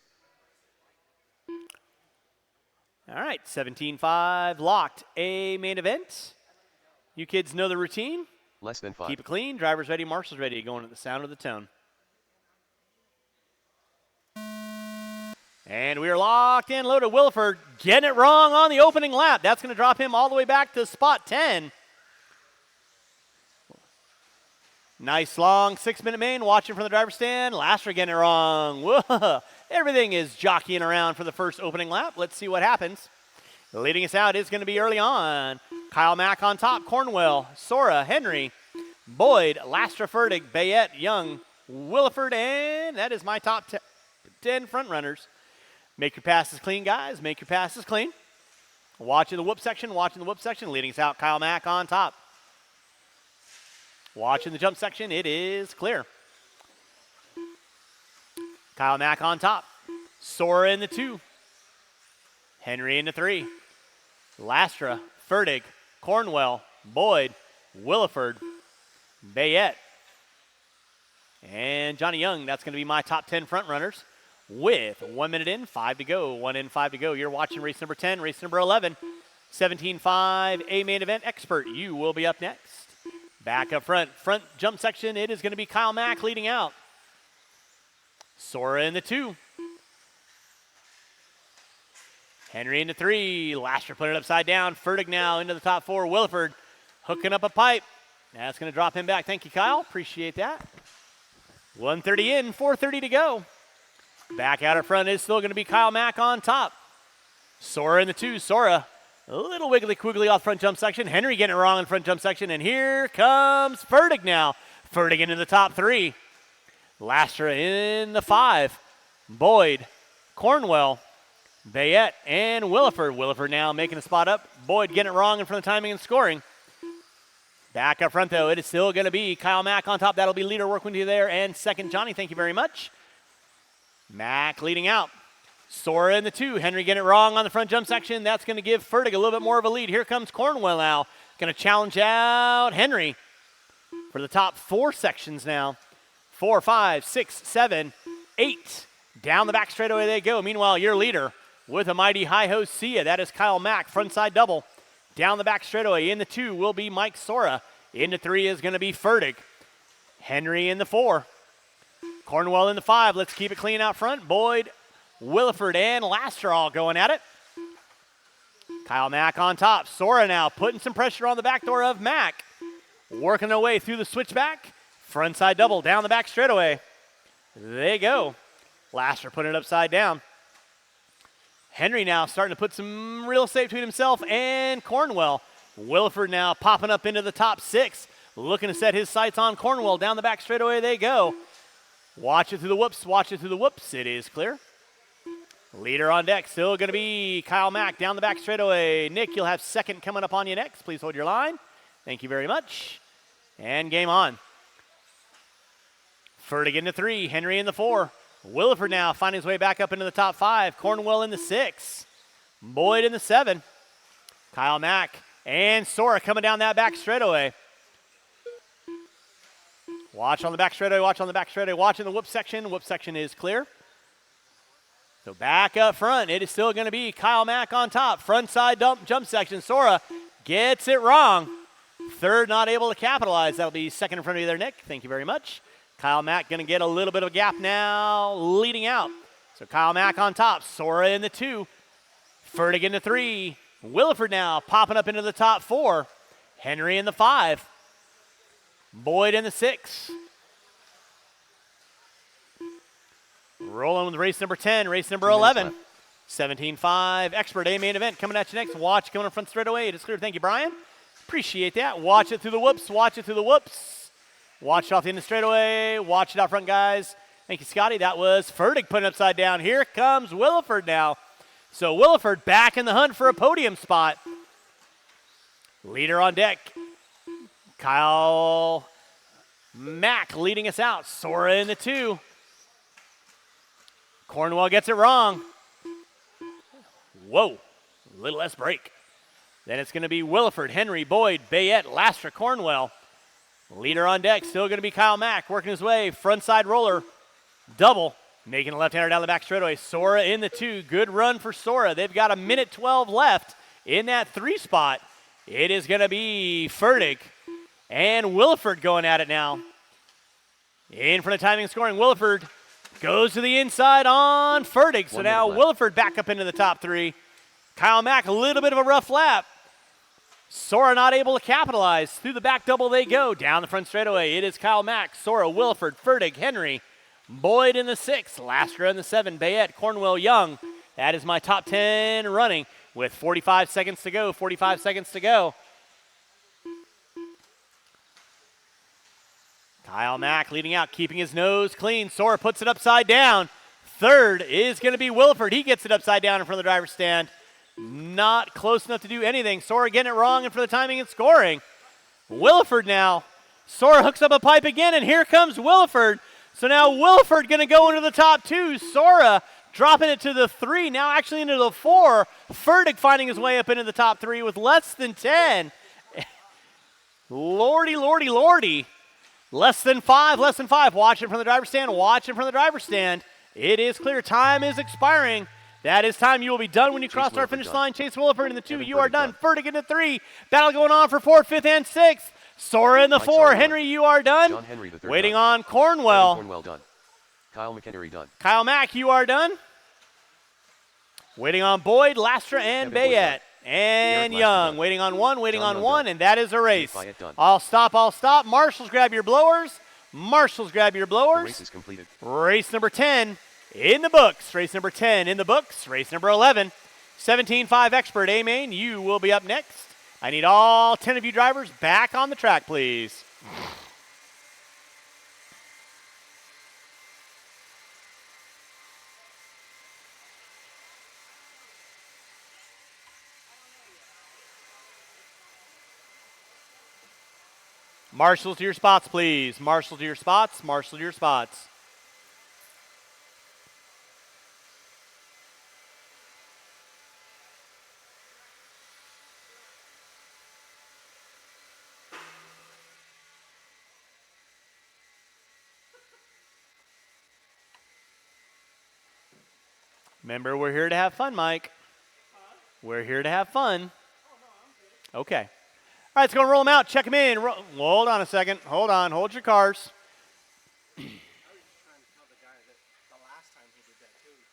Speaker 3: All right, 17.5 locked. A main event. You kids know the routine.
Speaker 1: Less than 5.
Speaker 3: Keep it clean. Drivers ready, marshals ready. Going at the sound of the tone. And we are locked and loaded. Williford getting it wrong on the opening lap. That's going to drop him all the way back to spot 10. Nice long 6-minute main. Watching from the driver's stand. Lastra getting it wrong. Whoa. Everything is jockeying around for the first opening lap. Let's see what happens. Leading us out is going to be early on. Kyle Mack on top. Cornwell, Sora, Henry, Boyd, Lastra, Fertig, Bayette, Young, Williford, and that is my top 10 front runners. Make your passes clean, guys. Make your passes clean. Watching the whoop section. Watching the whoop section. Leading us out, Kyle Mack on top. Watching the jump section. It is clear. Kyle Mack on top. Sora in the 2. Henry in the 3. Lastra, Fertig, Cornwell, Boyd, Williford, Bayette, and Johnny Young. That's going to be my top 10 front runners with 1 minute in, 5 to go. 1 in, 5 to go. You're watching race number 10, race number 11. 17.5 A main event expert. You will be up next. Back up front jump section, it is going to be Kyle Mack leading out. Sora in the 2. Henry in the 3. Lasher put it upside down. Fertig now into the top 4. Williford hooking up a pipe. That's going to drop him back. Thank you, Kyle. Appreciate that. 1:30 in, 4:30 to go. Back out in front is still going to be Kyle Mack on top. Sora in the 2. Sora, a little wiggly quiggly off front jump section. Henry getting it wrong in front jump section. And here comes Fertig now. Fertig into the top 3. Lastra in the 5. Boyd, Cornwell, Bayette, and Williford. Williford now making a spot up. Boyd getting it wrong in front of timing and scoring. Back up front, though, it is still going to be Kyle Mack on top. That'll be leader working with you there. And second, Johnny. Thank you very much. Mack leading out. Sora in the 2. Henry getting it wrong on the front jump section. That's going to give Fertig a little bit more of a lead. Here comes Cornwell now. Going to challenge out Henry for the top 4 sections now. 4, 5, 6, 7, 8. Down the back straightaway they go. Meanwhile, your leader with a mighty hi-ho see ya. That is Kyle Mack, frontside double. Down the back straightaway in the 2 will be Mike Sora. In the 3 is going to be Fertig. Henry in the 4. Cornwell in the 5. Let's keep it clean out front. Boyd, Williford, and Laster all going at it. Kyle Mack on top. Sora now putting some pressure on the back door of Mack. Working their way through the switchback. Frontside double down the back straightaway. They go. Laster putting it upside down. Henry now starting to put some real estate between himself and Cornwell. Williford now popping up into the top 6. Looking to set his sights on Cornwell. Down the back straightaway they go. Watch it through the whoops. Watch it through the whoops. It is clear. Leader on deck, still going to be Kyle Mack down the back straightaway. Nick, you'll have second coming up on you next. Please hold your line. Thank you very much. And game on. Fertig in the 3, Henry in the 4. Williford now finding his way back up into the top 5. Cornwell in the 6. Boyd in the 7. Kyle Mack and Sora coming down that back straightaway. Watch on the back straightaway, watch on the back straightaway. Watch in the whoop section. Whoop section is clear. So back up front, it is still going to be Kyle Mack on top. Front side jump section. Sora gets it wrong. Third, not able to capitalize. That'll be second in front of you there, Nick. Thank you very much. Kyle Mack going to get a little bit of a gap now, leading out. So Kyle Mack on top. Sora in the 2. Fertig in the 3. Williford now popping up into the top 4. Henry in the 5. Boyd in the 6. Rolling with race number 10, race number 11. 17-5, Expert A main event coming at you next. Watch coming in front straight away. It is clear. Thank you, Brian. Appreciate that. Watch it through the whoops. Watch it through the whoops. Watch it off the end of the straightaway. Watch it out front, guys. Thank you, Scotty. That was Fertig putting it upside down. Here comes Williford now. So Williford back in the hunt for a podium spot. Leader on deck. Kyle Mack leading us out. Sora in the 2. Cornwell gets it wrong. Whoa, a little less break. Then it's going to be Williford, Henry, Boyd, Bayette, Lastra, Cornwell. Leader on deck, still going to be Kyle Mack, working his way, front side roller, double, making a left-hander down the back straightaway. Sora in the 2, good run for Sora. They've got a minute 12 left in that 3 spot. It is going to be Fertig and Williford going at it now. In front of timing and scoring, Williford goes to the inside on Fertig. So now Williford back up into the top 3. Kyle Mack, a little bit of a rough lap. Sora not able to capitalize. Through the back double they go. Down the front straightaway, it is Kyle Mack, Sora, Williford, Fertig, Henry, Boyd in the 6, Lastra in the 7, Bayette, Cornwell, Young. That is my top 10 running with 45 seconds to go. 45 seconds to go. Kyle Mack leading out, keeping his nose clean. Sora puts it upside down. Third is going to be Williford. He gets it upside down in front of the driver's stand. Not close enough to do anything. Sora getting it wrong in front of the timing and scoring. Williford now. Sora hooks up a pipe again, and here comes Williford. So now Williford going to go into the top 2. Sora dropping it to the 3, now actually into the 4. Fertig finding his way up into the top 3 with less than 10. Lordy, lordy, lordy. Less than 5, less than 5. Watch it from the driver's stand, watch it from the driver's stand. It is clear, time is expiring. That is time. You will be done when you cross our finish line. Chase Williford in the 2, you are done. Fertig in the 3. Battle going on for 4th, 5th, and 6th. Sora in the
Speaker 1: Mike
Speaker 3: 4.
Speaker 1: Sora
Speaker 3: Henry, you are done.
Speaker 1: John Henry the third
Speaker 3: Waiting
Speaker 1: done.
Speaker 3: on Cornwell.
Speaker 1: Evan Cornwell done. Kyle McHenry done.
Speaker 3: Kyle Mack, you are done. Waiting on Boyd, Lastra, and
Speaker 1: Kevin Boyd
Speaker 3: Bayette.
Speaker 1: done.
Speaker 3: And
Speaker 1: Eric Lastra
Speaker 3: Young,
Speaker 1: done.
Speaker 3: waiting on one, waiting
Speaker 1: John
Speaker 3: on
Speaker 1: Young
Speaker 3: one,
Speaker 1: done.
Speaker 3: and that is a race.
Speaker 1: Bayette done.
Speaker 3: I'll stop, I'll stop. Marshals, grab your blowers. Marshals, grab your
Speaker 1: The
Speaker 3: blowers.
Speaker 1: race is completed.
Speaker 3: Race number 10 in the books. Race number 10 in the books. Race number 11. 17.5 Expert A-Main, you will be up next. I need all 10 of you drivers back on the track, please. Marshals to your spots, please. Marshal to your spots. Marshal to your spots. Remember, we're here to have fun, Mike. We're here to have fun. Okay. All right, let's go and roll them out. Check them in. Hold on a second. Hold on. Hold your cars.
Speaker 2: I was just trying to tell the guy that the last time he did that too, he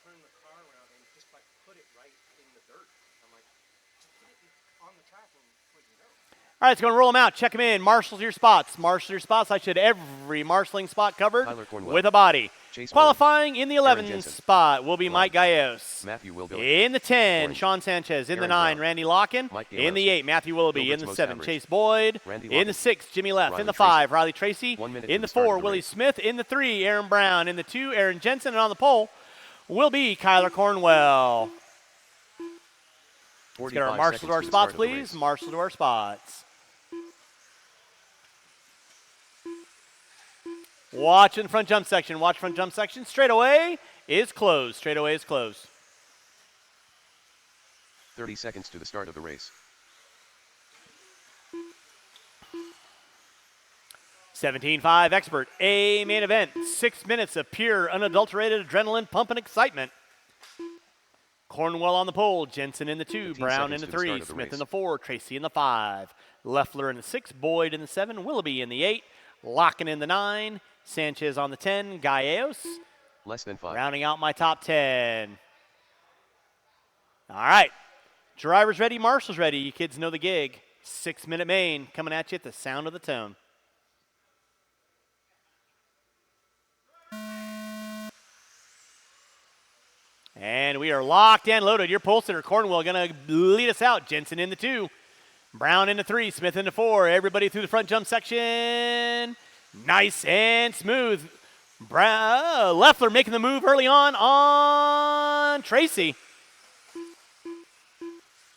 Speaker 2: turned the car around and just like put it right in the dirt. I'm like, just put it on the track and put it out.
Speaker 3: All right, let's go and roll them out. Check them in. Marshal to your spots. Marshal to your spots. I should have every marshaling spot covered
Speaker 1: Tyler Cornwell.
Speaker 3: with a body.
Speaker 1: Chase
Speaker 3: Qualifying in the 11
Speaker 1: Jensen.
Speaker 3: spot will be Mike Gallegos.
Speaker 1: Matthew Wilbilly.
Speaker 3: In the 10,
Speaker 1: Warren.
Speaker 3: Sean Sanchez. In the
Speaker 1: Aaron
Speaker 3: 9,
Speaker 1: Brown.
Speaker 3: Randy Locken.
Speaker 1: Mike
Speaker 3: In the
Speaker 1: Galewski.
Speaker 3: 8, Matthew Willoughby. In
Speaker 1: Gilbert's
Speaker 3: the
Speaker 1: most
Speaker 3: 7,
Speaker 1: average.
Speaker 3: Chase Boyd.
Speaker 1: Randy
Speaker 3: In the
Speaker 1: Locken.
Speaker 3: 6, Jimmy Leff.
Speaker 1: Riley
Speaker 3: In the
Speaker 1: Tracy.
Speaker 3: 5, Riley Tracy.
Speaker 1: 1 minute
Speaker 3: In
Speaker 1: to
Speaker 3: the
Speaker 1: the start
Speaker 3: 4,
Speaker 1: of the
Speaker 3: Willie
Speaker 1: race.
Speaker 3: Smith. In the 3, Aaron Brown. In the 2, Aaron Jensen. And on the pole will be Kyler Cornwell. Let's get our
Speaker 1: 45
Speaker 3: marshals to our
Speaker 1: seconds
Speaker 3: spots,
Speaker 1: the start of the
Speaker 3: please.
Speaker 1: race.
Speaker 3: Marshal to our spots. Watch in the front jump section. Watch front jump section. Straightaway is closed. Straightaway is closed.
Speaker 1: 30 seconds to the start of the race.
Speaker 3: 17.5 Expert A main event. 6 minutes of pure, unadulterated adrenaline pump and excitement. Cornwell on the pole. Jensen in the 2.
Speaker 1: 15
Speaker 3: Brown in
Speaker 1: seconds
Speaker 3: the
Speaker 1: to the
Speaker 3: 3.
Speaker 1: start of the
Speaker 3: Smith in
Speaker 1: race.
Speaker 3: the 4. Tracy in the 5. Leffler in the 6. Boyd in the 7. Willoughby in the 8. Locken in the 9. Sanchez on the 10. Gallegos.
Speaker 1: Less than 5.
Speaker 3: Rounding out my top 10. All right. Drivers ready, marshals ready. You kids know the gig. 6-minute main coming at you at the sound of the tone. And we are locked and loaded. Your pole sitter, Cornwell, going to lead us out. Jensen in the 2. Brown in the 3. Smith in the 4. Everybody through the front jump section. Nice and smooth. Leffler making the move early on Tracy.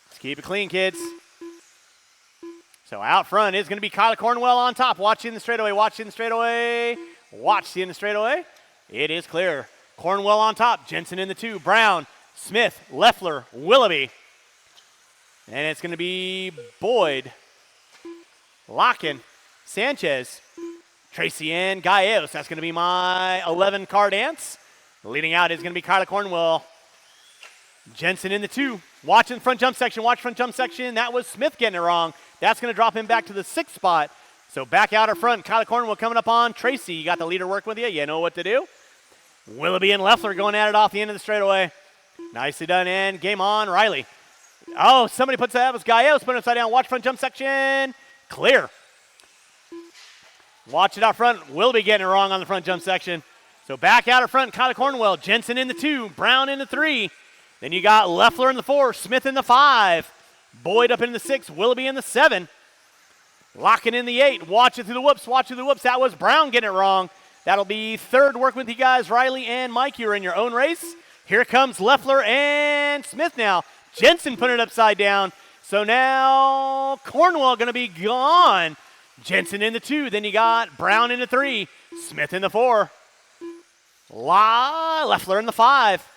Speaker 3: Let's keep it clean, kids. So out front is going to be Kyler Cornwell on top. Watch in the straightaway. Watch in the straightaway. Watch in the straightaway. It is clear. Cornwell on top. Jensen in the 2. Brown, Smith, Leffler, Willoughby. And it's going to be Boyd, Locken, Sanchez, Tracy, and Gallegos. That's going to be my 11-car dance. Leading out is going to be Kyler Cornwell. Jensen in the 2. Watch in front jump section. Watch front jump section. That was Smith getting it wrong. That's going to drop him back to the 6th spot. So back out at front. Kyler Cornwell coming up on Tracy. You got the leader working with you. You know what to do. Willoughby and Leffler going at it off the end of the straightaway. Nicely done, and game on, Riley. Oh, somebody puts that was Gallegos, put it upside down. Watch front jump section. Clear. Watch it out front. Willoughby getting it wrong on the front jump section. So back out at front, Kyler Cornwell. Jensen in the 2. Brown in the 3. Then you got Leffler in the 4. Smith in the 5. Boyd up in the 6. Willoughby in the 7. Locking in the 8. Watch it through the whoops. Watch it through the whoops. That was Brown getting it wrong. That'll be 3rd work with you guys, Riley and Mike. You're in your own race. Here comes Leffler and Smith now. Jensen put it upside down. So now Cornwell going to be gone. Jensen in the 2. Then you got Brown in the 3. Smith in the 4. Leffler in the 5.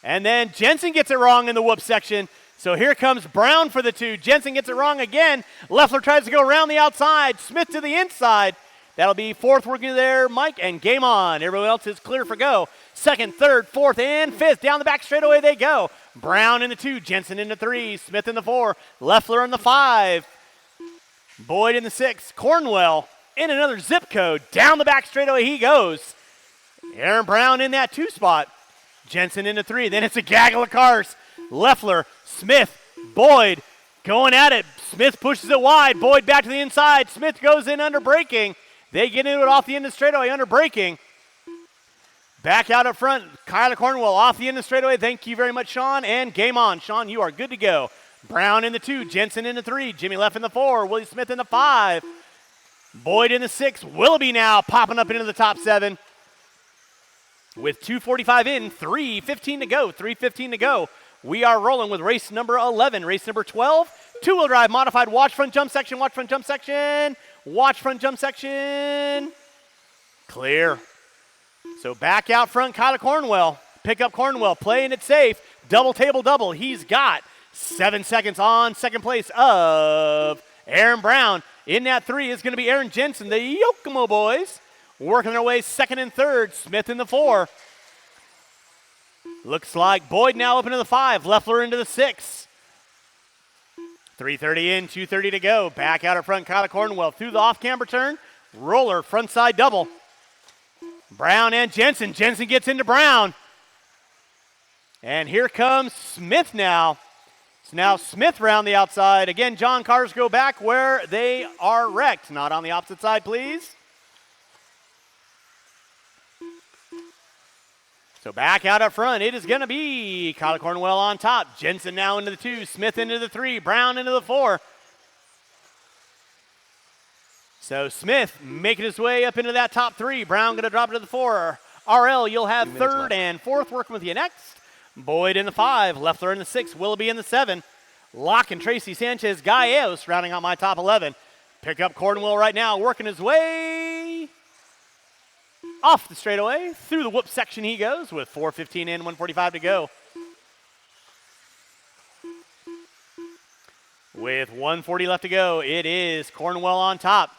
Speaker 3: And then Jensen gets it wrong in the whoop section. So here comes Brown for the 2. Jensen gets it wrong again. Leffler tries to go around the outside. Smith to the inside. That'll be 4th working there, Mike, and game on. Everyone else is clear for go. 2nd, 3rd, 4th, and 5th. Down the back straightaway they go. Brown in the 2, Jensen in the 3, Smith in the 4, Leffler in the 5. Boyd in the 6. Cornwell in another zip code. Down the back straightaway he goes. Aaron Brown in that 2 spot. Jensen into 3. Then it's a gaggle of cars. Leffler, Smith, Boyd going at it. Smith pushes it wide. Boyd back to the inside. Smith goes in under braking. They get into it off the end of the straightaway under braking. Back out up front. Kyler Cornwell off the end of the straightaway. Thank you very much, Sean. And game on. Sean, you are good to go. Brown in the 2. Jensen in the 3. Jimmy Leff in the 4. Willie Smith in the 5. Boyd in the 6. Willoughby now popping up into the top 7. With 2:45 in, 3:15 to go. 3:15 to go. We are rolling with race number 11. Race number 12, two-wheel drive modified. Watch front jump section. Watch front jump section. Watch front jump section. Clear. So back out front, Kyler Cornwell. Pick up Cornwell, playing it safe. Double table double. He's got 7 seconds on second place of Aaron Brown. In that 3 is going to be Aaron Jensen, the Yokomo boys. Working their way second and third. Smith in the 4. Looks like Boyd now up into the 5. Leffler into the 6. 3:30 in, 2:30 to go. Back out in front, Kyler Cornwell through the off-camber turn. Roller, front side double. Brown and Jensen. Jensen gets into Brown. And here comes Smith now. It's now Smith round the outside. Again, John, cars go back where they are wrecked. Not on the opposite side, please. So back out up front, it is going to be Kyler Cornwell on top. Jensen now into the 2, Smith into the 3, Brown into the 4. So Smith making his way up into that top 3. Brown going to drop it to the 4. RL, you'll have 3rd and 4th working with you next. Boyd in the 5, Leffler in the 6, Willoughby in the 7. Locke and Tracy Sanchez Gallegos rounding out my top 11. Pick up Cornwell right now, working his way off the straightaway. Through the whoop section he goes with 4:15 in, 1:45 to go. With 1:40 left to go, it is Cornwell on top.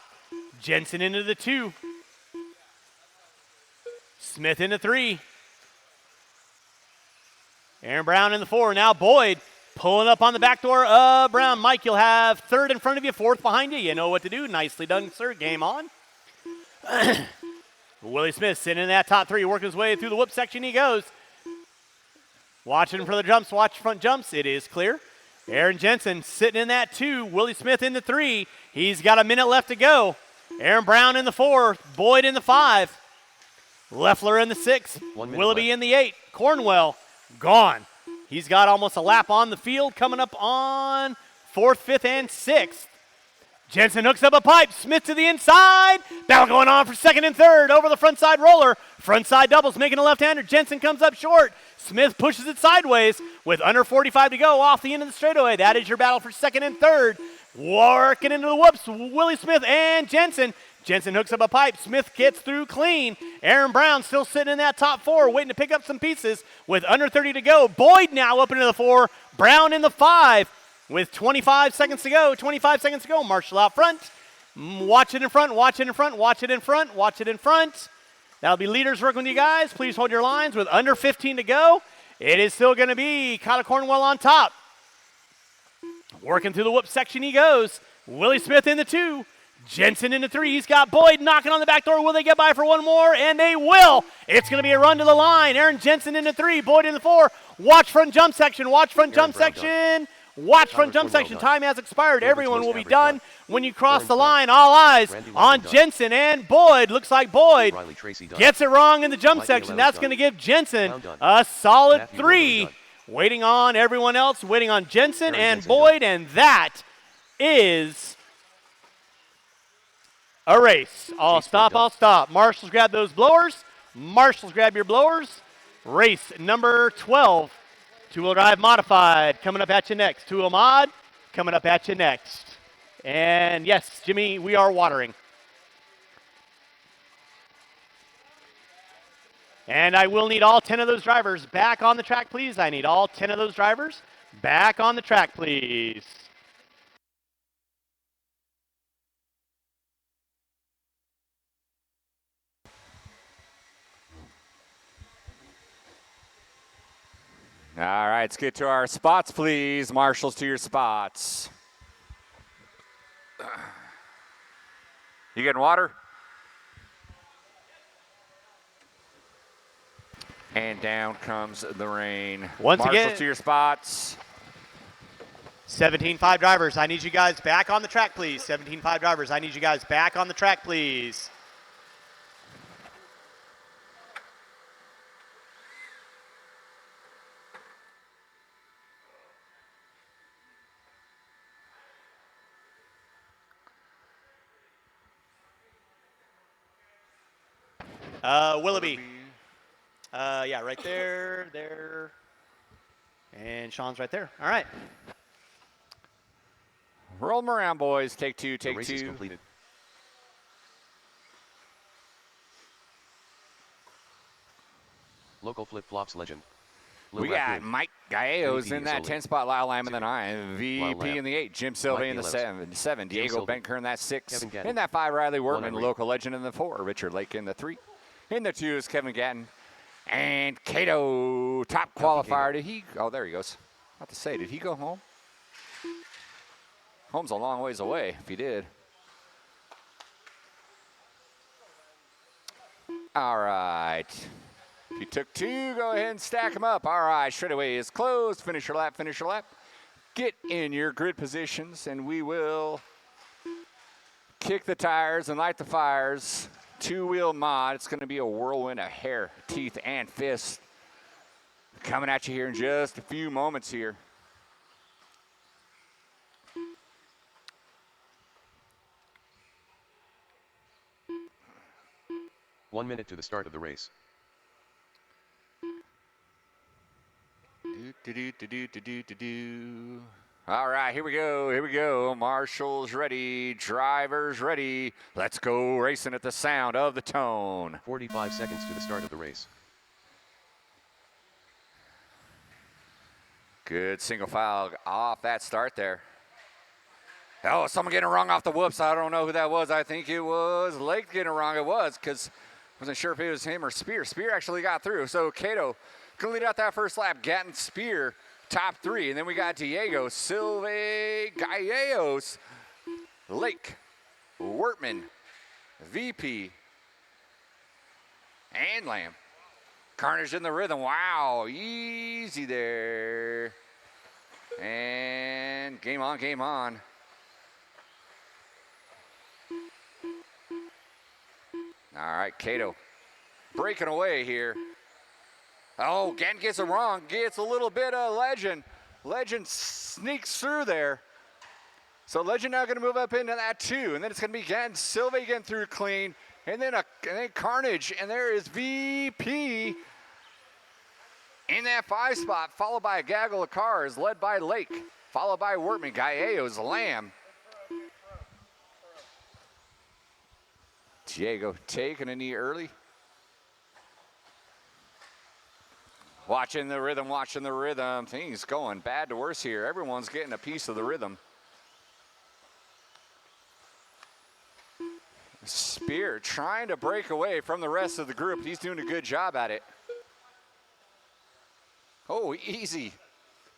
Speaker 3: Jensen into the 2. Smith into 3. Aaron Brown in the 4. Now Boyd pulling up on the back door of Brown. Mike, you'll have 3rd in front of you, 4th behind you. You know what to do. Nicely done, sir. Game on. Willie Smith sitting in that top 3, working his way through the whoop section he goes. Watching for the jumps, watch front jumps. It is clear. Aaron Jensen sitting in that 2. Willie Smith in the 3. He's got a minute left to go. Aaron Brown in the 4. Boyd in the 5. Leffler in the 6. Willoughby in the 8. Cornwell gone. He's got almost a lap on the field, coming up on 4th, 5th, and 6th. Jensen hooks up a pipe. Smith to the inside. Battle going on for 2nd and 3rd. Over the front side roller. Front side doubles, making a left-hander. Jensen comes up short. Smith pushes it sideways with under 45 to go off the end of the straightaway. That is your battle for 2nd and 3rd. Working into the whoops. Willie Smith and Jensen. Jensen hooks up a pipe. Smith gets through clean. Aaron Brown still sitting in that top 4, waiting to pick up some pieces with under 30 to go. Boyd now up into the 4. Brown in the 5. With 25 seconds to go, 25 seconds to go. Marshall out front. Watch it in front, watch it in front, watch it in front, watch it in front. That'll be leaders working with you guys. Please hold your lines with under 15 to go. It is still going to be Kyler Cornwell on top. Working through the whoop section he goes. Willie Smith in the 2. Jensen in the 3. He's got Boyd knocking on the back door. Will they get by for one more? And they will. It's going to be a run to the line. Aaron Jensen in the 3. Boyd in the 4. Watch front jump section. Watch front jump section. Watch front jump section. Time has expired. Everyone will be done when you cross the line. All eyes on Jensen and Boyd. Looks like Boyd gets it wrong in the jump section. That's going to give Jensen a solid 3. Waiting on everyone else. Waiting on Jensen and Boyd. And that is a race. I'll stop. Marshals, grab those blowers. Marshals, grab your blowers. Race number 12. Two-wheel drive modified, coming up at you next. Two-wheel mod, coming up at you next. And yes, Jimmy, we are watering. And I will need all 10 of those drivers back on the track, please. I need all 10 of those drivers back on the track, please.
Speaker 5: All right, let's get to our spots, please. Marshals, to your spots. You getting water? And down comes the rain.
Speaker 3: Once
Speaker 5: Marshall
Speaker 3: again-
Speaker 5: to your spots.
Speaker 3: 17-5 drivers, I need you guys back on the track, please. 17-5 drivers, I need you guys back on the track, please. Willoughby. Yeah, right there, there. And Sean's right there. All right.
Speaker 5: Roll 'em around, boys. Take two,
Speaker 1: The
Speaker 5: take
Speaker 1: race is
Speaker 5: two.
Speaker 1: completed. Local flip-flops legend. Lil
Speaker 5: We got
Speaker 1: Raccoon.
Speaker 5: Mike Gallegos
Speaker 1: VP
Speaker 5: in that
Speaker 1: Solely.
Speaker 5: 10 spot, Lyle Lamb in the
Speaker 1: Two.
Speaker 5: 9, VP
Speaker 1: Lyle Lamb.
Speaker 5: in the 8, Jim Silva
Speaker 1: Mike
Speaker 5: in the
Speaker 1: Gallegos.
Speaker 5: 7, Diego
Speaker 1: Silva.
Speaker 5: Benker in that 6,
Speaker 1: Kevin Gatton.
Speaker 5: in that 5, Riley
Speaker 1: One
Speaker 5: Wortman,
Speaker 1: Irene.
Speaker 5: local legend in the 4, Richard Lake in the 3, in the 2 is Kevin Gatton, and Cato, top qualifier. Did he, oh, there he goes. About to say, did he go home? Home's a long ways away, if he did. All right. If you took 2, go ahead and stack them up. All right, straightaway is closed. Finish your lap, finish your lap. Get in your grid positions, and we will kick the tires and light the fires. 2-wheel mod. It's going to be a whirlwind of hair, teeth, and fists. Coming at you here in just a few moments here.
Speaker 1: One minute to the start of the race.
Speaker 5: All right, here we go, here we go. Marshall's ready, drivers ready. Let's go racing at the sound of the tone.
Speaker 1: 45 seconds to the start of the race.
Speaker 5: Good single file off that start there. Oh, someone getting it wrong off the whoops. I don't know who that was. I think it was Lake getting it wrong. It was, because I wasn't sure if it was him or Spear. Spear actually got through. So Cato can lead out that first lap. Gatton, Spear, top 3. And then we got Diego, Silva, Gallegos, Lake, Wortman, VP, and Lamb. Carnage in the rhythm. Wow, easy there. And game on, game on. All right, Cato breaking away here. Oh, Gatton gets it wrong. Gets a little bit of Legend. Legend sneaks through there. So Legend now going to move up into that 2. And then it's going to be Gatton, Silva getting through clean. And then Carnage. And there is VP in that 5 spot, followed by a gaggle of cars, led by Lake, followed by Wortman, Gallegos, Lamb. Diego taking a knee early. Watching the rhythm, watching the rhythm. Things going bad to worse here. Everyone's getting a piece of the rhythm. Spear trying to break away from the rest of the group. He's doing a good job at it. Oh, easy.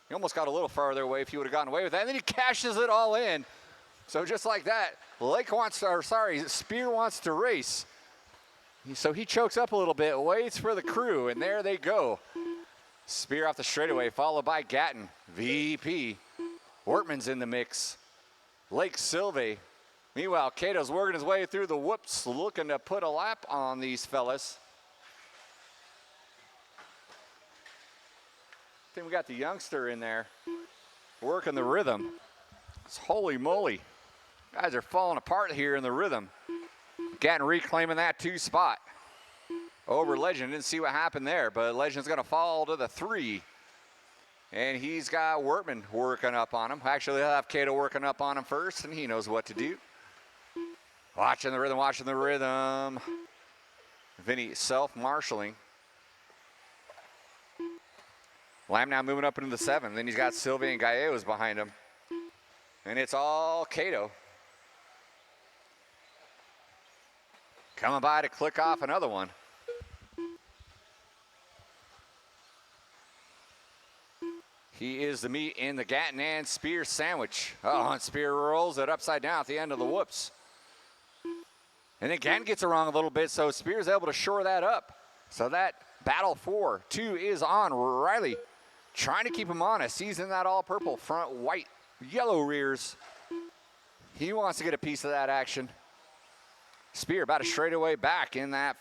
Speaker 5: He almost got a little farther away if he would have gotten away with that. And then he cashes it all in. So just like that, Spear wants to race. So he chokes up a little bit, waits for the crew, and there they go. Spear off the straightaway, followed by Gatton, VP. Wortman's in the mix. Lake Silva. Meanwhile, Cato's working his way through the whoops, looking to put a lap on these fellas. I think we got the youngster in there working the rhythm. Holy moly. Guys are falling apart here in the rhythm. Gatton reclaiming that 2 spot over Legend. Didn't see what happened there, but Legend's going to fall to the 3. And he's got Wortman working up on him. Actually, he'll have Cato working up on him first, and he knows what to do. Watching the rhythm, watching the rhythm. Vinny self-marshalling. Lamb now moving up into the 7. Then he's got Silva and Gallegos behind him. And it's all Cato. Coming by to click off another one. He is the meat in the Gatton and Spear sandwich. Oh, and Spear rolls it upside down at the end of the whoops. And then Gann gets it wrong a little bit, so Spears able to shore that up. So that battle for 2 is on. Riley trying to keep him honest. He's in that all purple front white, yellow rears. He wants to get a piece of that action. Spear about a straightaway back in that,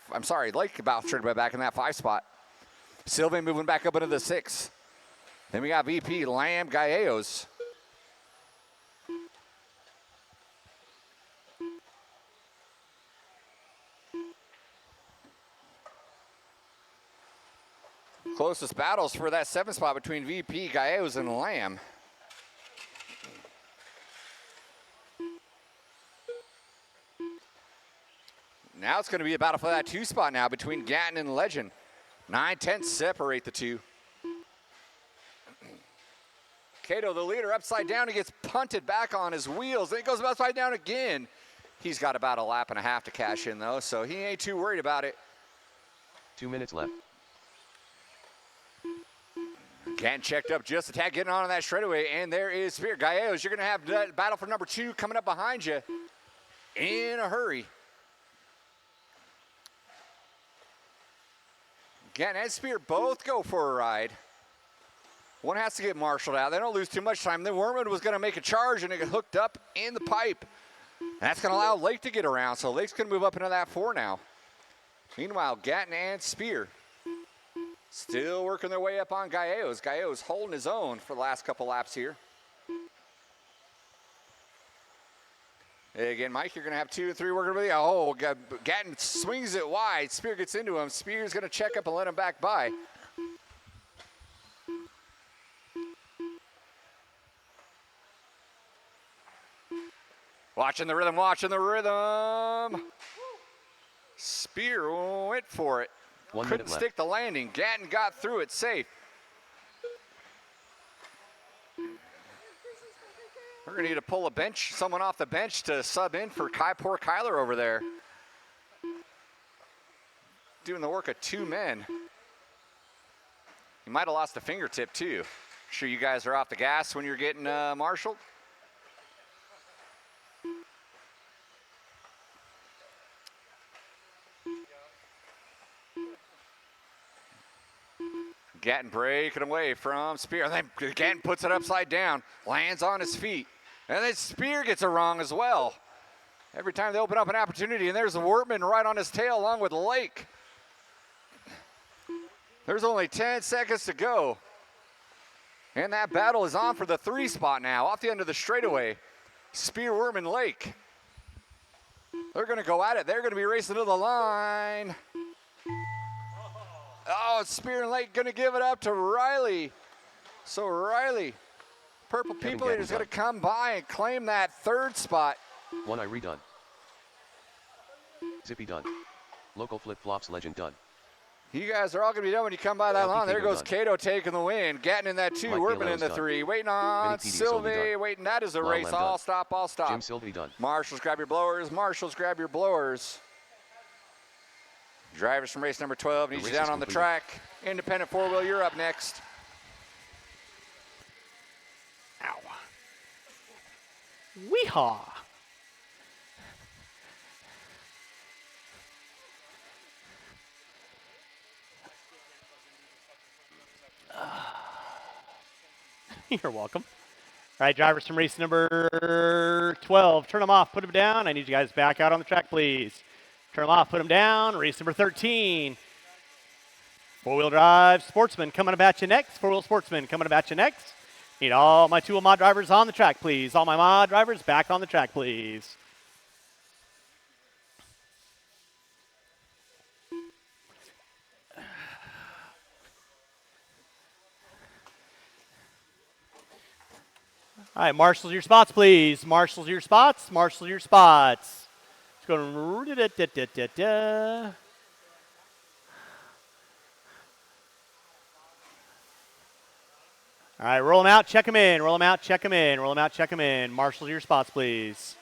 Speaker 5: Lake about straightaway back in that 5 spot. Sylvain moving back up into the 6. Then we got VP, Lamb, Gallegos. Closest battles for that 7 spot between VP, Gallegos, and Lamb. Now it's going to be a battle for that 2 spot now between Gatton and Legend. 9/10 separate the 2. Cato, the leader, upside down. He gets punted back on his wheels. Then he goes upside down again. He's got about a lap and a half to cash in, though, so he ain't too worried about it.
Speaker 1: 2 minutes left.
Speaker 5: Gatton checked up just a tad, getting on that straightaway, and there is Spear. Gallegos, you're going to have that battle for number 2 coming up behind you in a hurry. Gatton and Spear both go for a ride. One has to get marshaled out. They don't lose too much time. Then Wormwood was going to make a charge, and it got hooked up in the pipe. That's going to allow Lake to get around, so Lake's going to move up into that 4 now. Meanwhile, Gatton and Spear still working their way up on Gallegos. Gallegos holding his own for the last couple laps here. Again, Mike, you're going to have 2 and 3 working with you. Oh, Gatton swings it wide. Spear gets into him. Spear's going to check up and let him back by. Watching the rhythm, watching the rhythm. Spear went for it.
Speaker 1: 1 minute
Speaker 5: Couldn't
Speaker 1: left.
Speaker 5: stick the landing. Gatton got through it safe. We're going to need to pull someone off the bench to sub in for poor Kyler over there. Doing the work of 2 men. He might have lost a fingertip too. Sure you guys are off the gas when you're getting marshaled. Gatton breaking away from Spear. And then Gatton puts it upside down, lands on his feet. And then Spear gets it wrong as well. Every time they open up an opportunity, and there's Wortman right on his tail along with Lake. There's only 10 seconds to go. And that battle is on for the 3 spot now, off the end of the straightaway. Spear, Wortman, Lake. They're going to go at it. They're going to be racing to the line. Oh, Spear and Lake going to give it up to Riley. So Riley, Purple People Eater is going to come by and claim that 3rd spot.
Speaker 1: 1 I redone. Zippy done. Local flip-flops legend done.
Speaker 5: You guys are all going to be done when you come by that
Speaker 1: LP
Speaker 5: line. There
Speaker 1: Cato
Speaker 5: goes
Speaker 1: done.
Speaker 5: Cato taking the win. Gatton in that 2,
Speaker 1: Mike
Speaker 5: Wortman in
Speaker 1: Villalobos
Speaker 5: the
Speaker 1: done.
Speaker 5: 3. Waiting on
Speaker 1: Vinny PD, Sylvie
Speaker 5: Sylvie.
Speaker 1: done.
Speaker 5: Waiting, that is a
Speaker 1: Lyle
Speaker 5: race.
Speaker 1: Lamb
Speaker 5: All
Speaker 1: done.
Speaker 5: stop, all stop.
Speaker 1: Jim Sylvie done.
Speaker 5: Marshals, grab your blowers. Marshals, grab your blowers. Drivers from race number 12 needs you
Speaker 1: race
Speaker 5: down
Speaker 1: is
Speaker 5: on the
Speaker 1: completed.
Speaker 5: track. Independent 4-wheel, you're up next.
Speaker 3: Ow. Weehaw. You're welcome. All right, drivers from race number 12, turn them off, put them down. I need you guys back out on the track, please. Turn them off, put them down. Race number 13. 4-wheel drive sportsman coming about you next. 4-wheel sportsman coming about you next. Need all my 2 mod drivers on the track, please. All my mod drivers back on the track, please. All right, marshals your spots, please. Marshals your spots. Marshals your spots. Let's go. Da-da-da-da-da. All right, roll them out, check them in. Roll them out, check them in. Roll them out, check them in. Marshals your spots, please.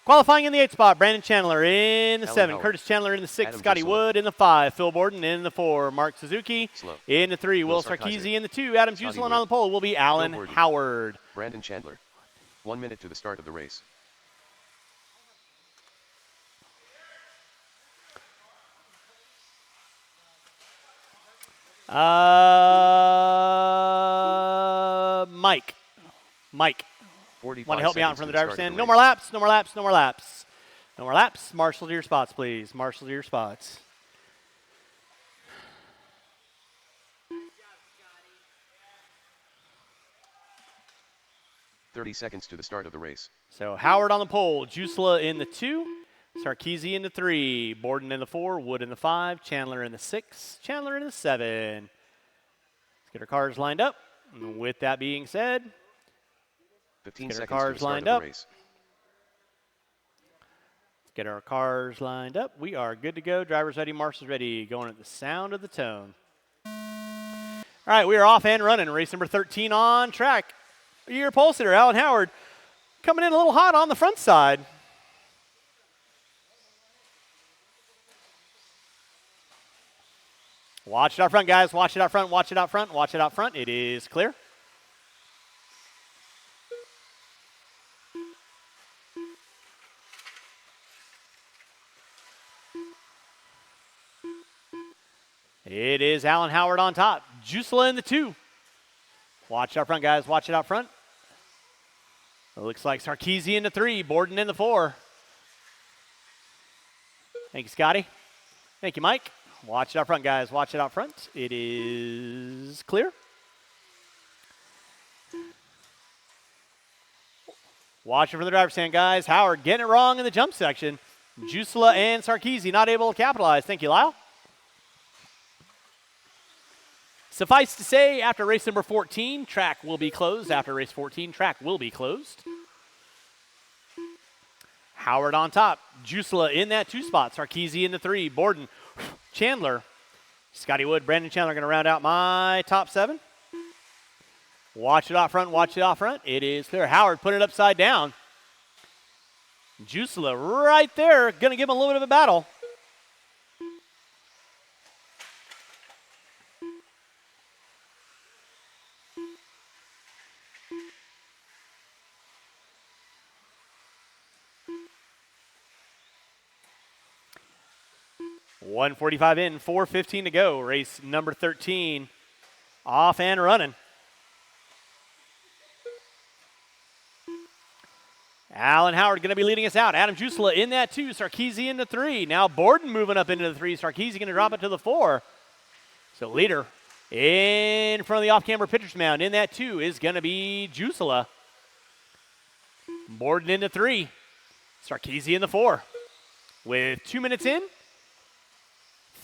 Speaker 3: Qualifying in the 8 spot, Brandon Chandler in the
Speaker 1: Alan
Speaker 3: 7.
Speaker 1: Howard.
Speaker 3: Curtis Chandler in the 6.
Speaker 1: Adam
Speaker 3: Scotty
Speaker 1: Gissel.
Speaker 3: Wood in the 5. Phil Borden in the 4. Mark Suzuki
Speaker 1: Slow.
Speaker 3: in the 3. Will
Speaker 1: Will
Speaker 3: Sarkeesian
Speaker 1: Sarkisian.
Speaker 3: in the 2. Adam
Speaker 1: Scotty
Speaker 3: Juselin
Speaker 1: Wood.
Speaker 3: on the pole will be Alan
Speaker 1: Borden.
Speaker 3: Howard.
Speaker 1: Brandon Chandler. 1 minute to the start of the race.
Speaker 3: Mike.
Speaker 1: 45
Speaker 3: Want to help me out in
Speaker 1: seconds
Speaker 3: front of the
Speaker 1: to the
Speaker 3: driver's
Speaker 1: start of
Speaker 3: stand?
Speaker 1: the
Speaker 3: No
Speaker 1: race.
Speaker 3: more laps, no more laps, no more laps. No more laps. Marshal to your spots, please. Marshal to your spots.
Speaker 1: 30 seconds to the start of the race.
Speaker 3: So Howard on the pole, Jusela in the 2, Sarkeesian in the 3, Borden in the 4, Wood in the 5, Chandler in the 6, Chandler in the 7. Let's get our cars lined up. And with that being said,
Speaker 1: 15
Speaker 3: get our
Speaker 1: seconds to
Speaker 3: cars
Speaker 1: the start
Speaker 3: lined
Speaker 1: of
Speaker 3: up.
Speaker 1: the race.
Speaker 3: let's get our cars lined up. We are good to go. Driver's ready, marshals ready. Going at the sound of the tone. All right, we are off and running. Race number 13 on track. Your pole sitter, Alan Howard, coming in a little hot on the front side. Watch it out front, guys. Watch it out front, watch it out front, watch it out front. It is clear. It is Alan Howard on top. Jusela in the 2. Watch it out front, guys. Watch it out front. It looks like Sarkeesian in the 3. Borden in the 4. Thank you, Scotty. Thank you, Mike. Watch it out front, guys. Watch it out front. It is clear. Watch it from the driver's stand, guys. Howard getting it wrong in the jump section. Jusela and Sarkeesian not able to capitalize. Thank you, Lyle. Suffice to say, after race number 14, track will be closed. After race 14, track will be closed. Howard on top. Jusela in that 2 spot. Sarkeesian in the 3. Borden, Chandler, Scotty Wood, Brandon Chandler going to round out my top 7. Watch it out front. Watch it out front. It is clear. Howard put it upside down. Jusela right there. Going to give him a little bit of a battle. .145 in, 4:15 to go. Race number 13 off and running. Alan Howard going to be leading us out. Adam Jusela in that 2. Sarkeesian in the 3. Now Borden moving up into the 3. Sarkeesian going to drop it to the 4. So leader in front of the off-camera pitcher's mound in that 2 is going to be Jusela. Borden in the 3. Sarkeesian in the 4. With 2 minutes in,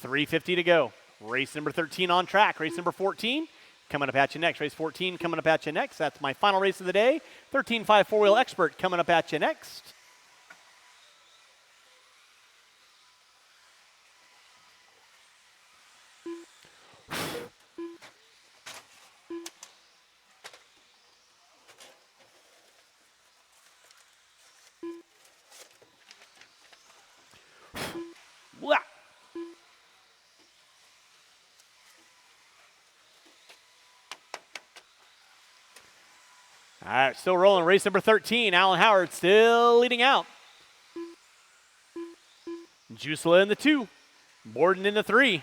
Speaker 3: 3:50 to go. Race number 13 on track. Race number 14 coming up at you next. Race 14 coming up at you next. That's my final race of the day. 13.5 four-wheel expert coming up at you next. Blah. All right, still rolling. Race number 13. Alan Howard still leading out. Jusela in the 2. Borden in the 3.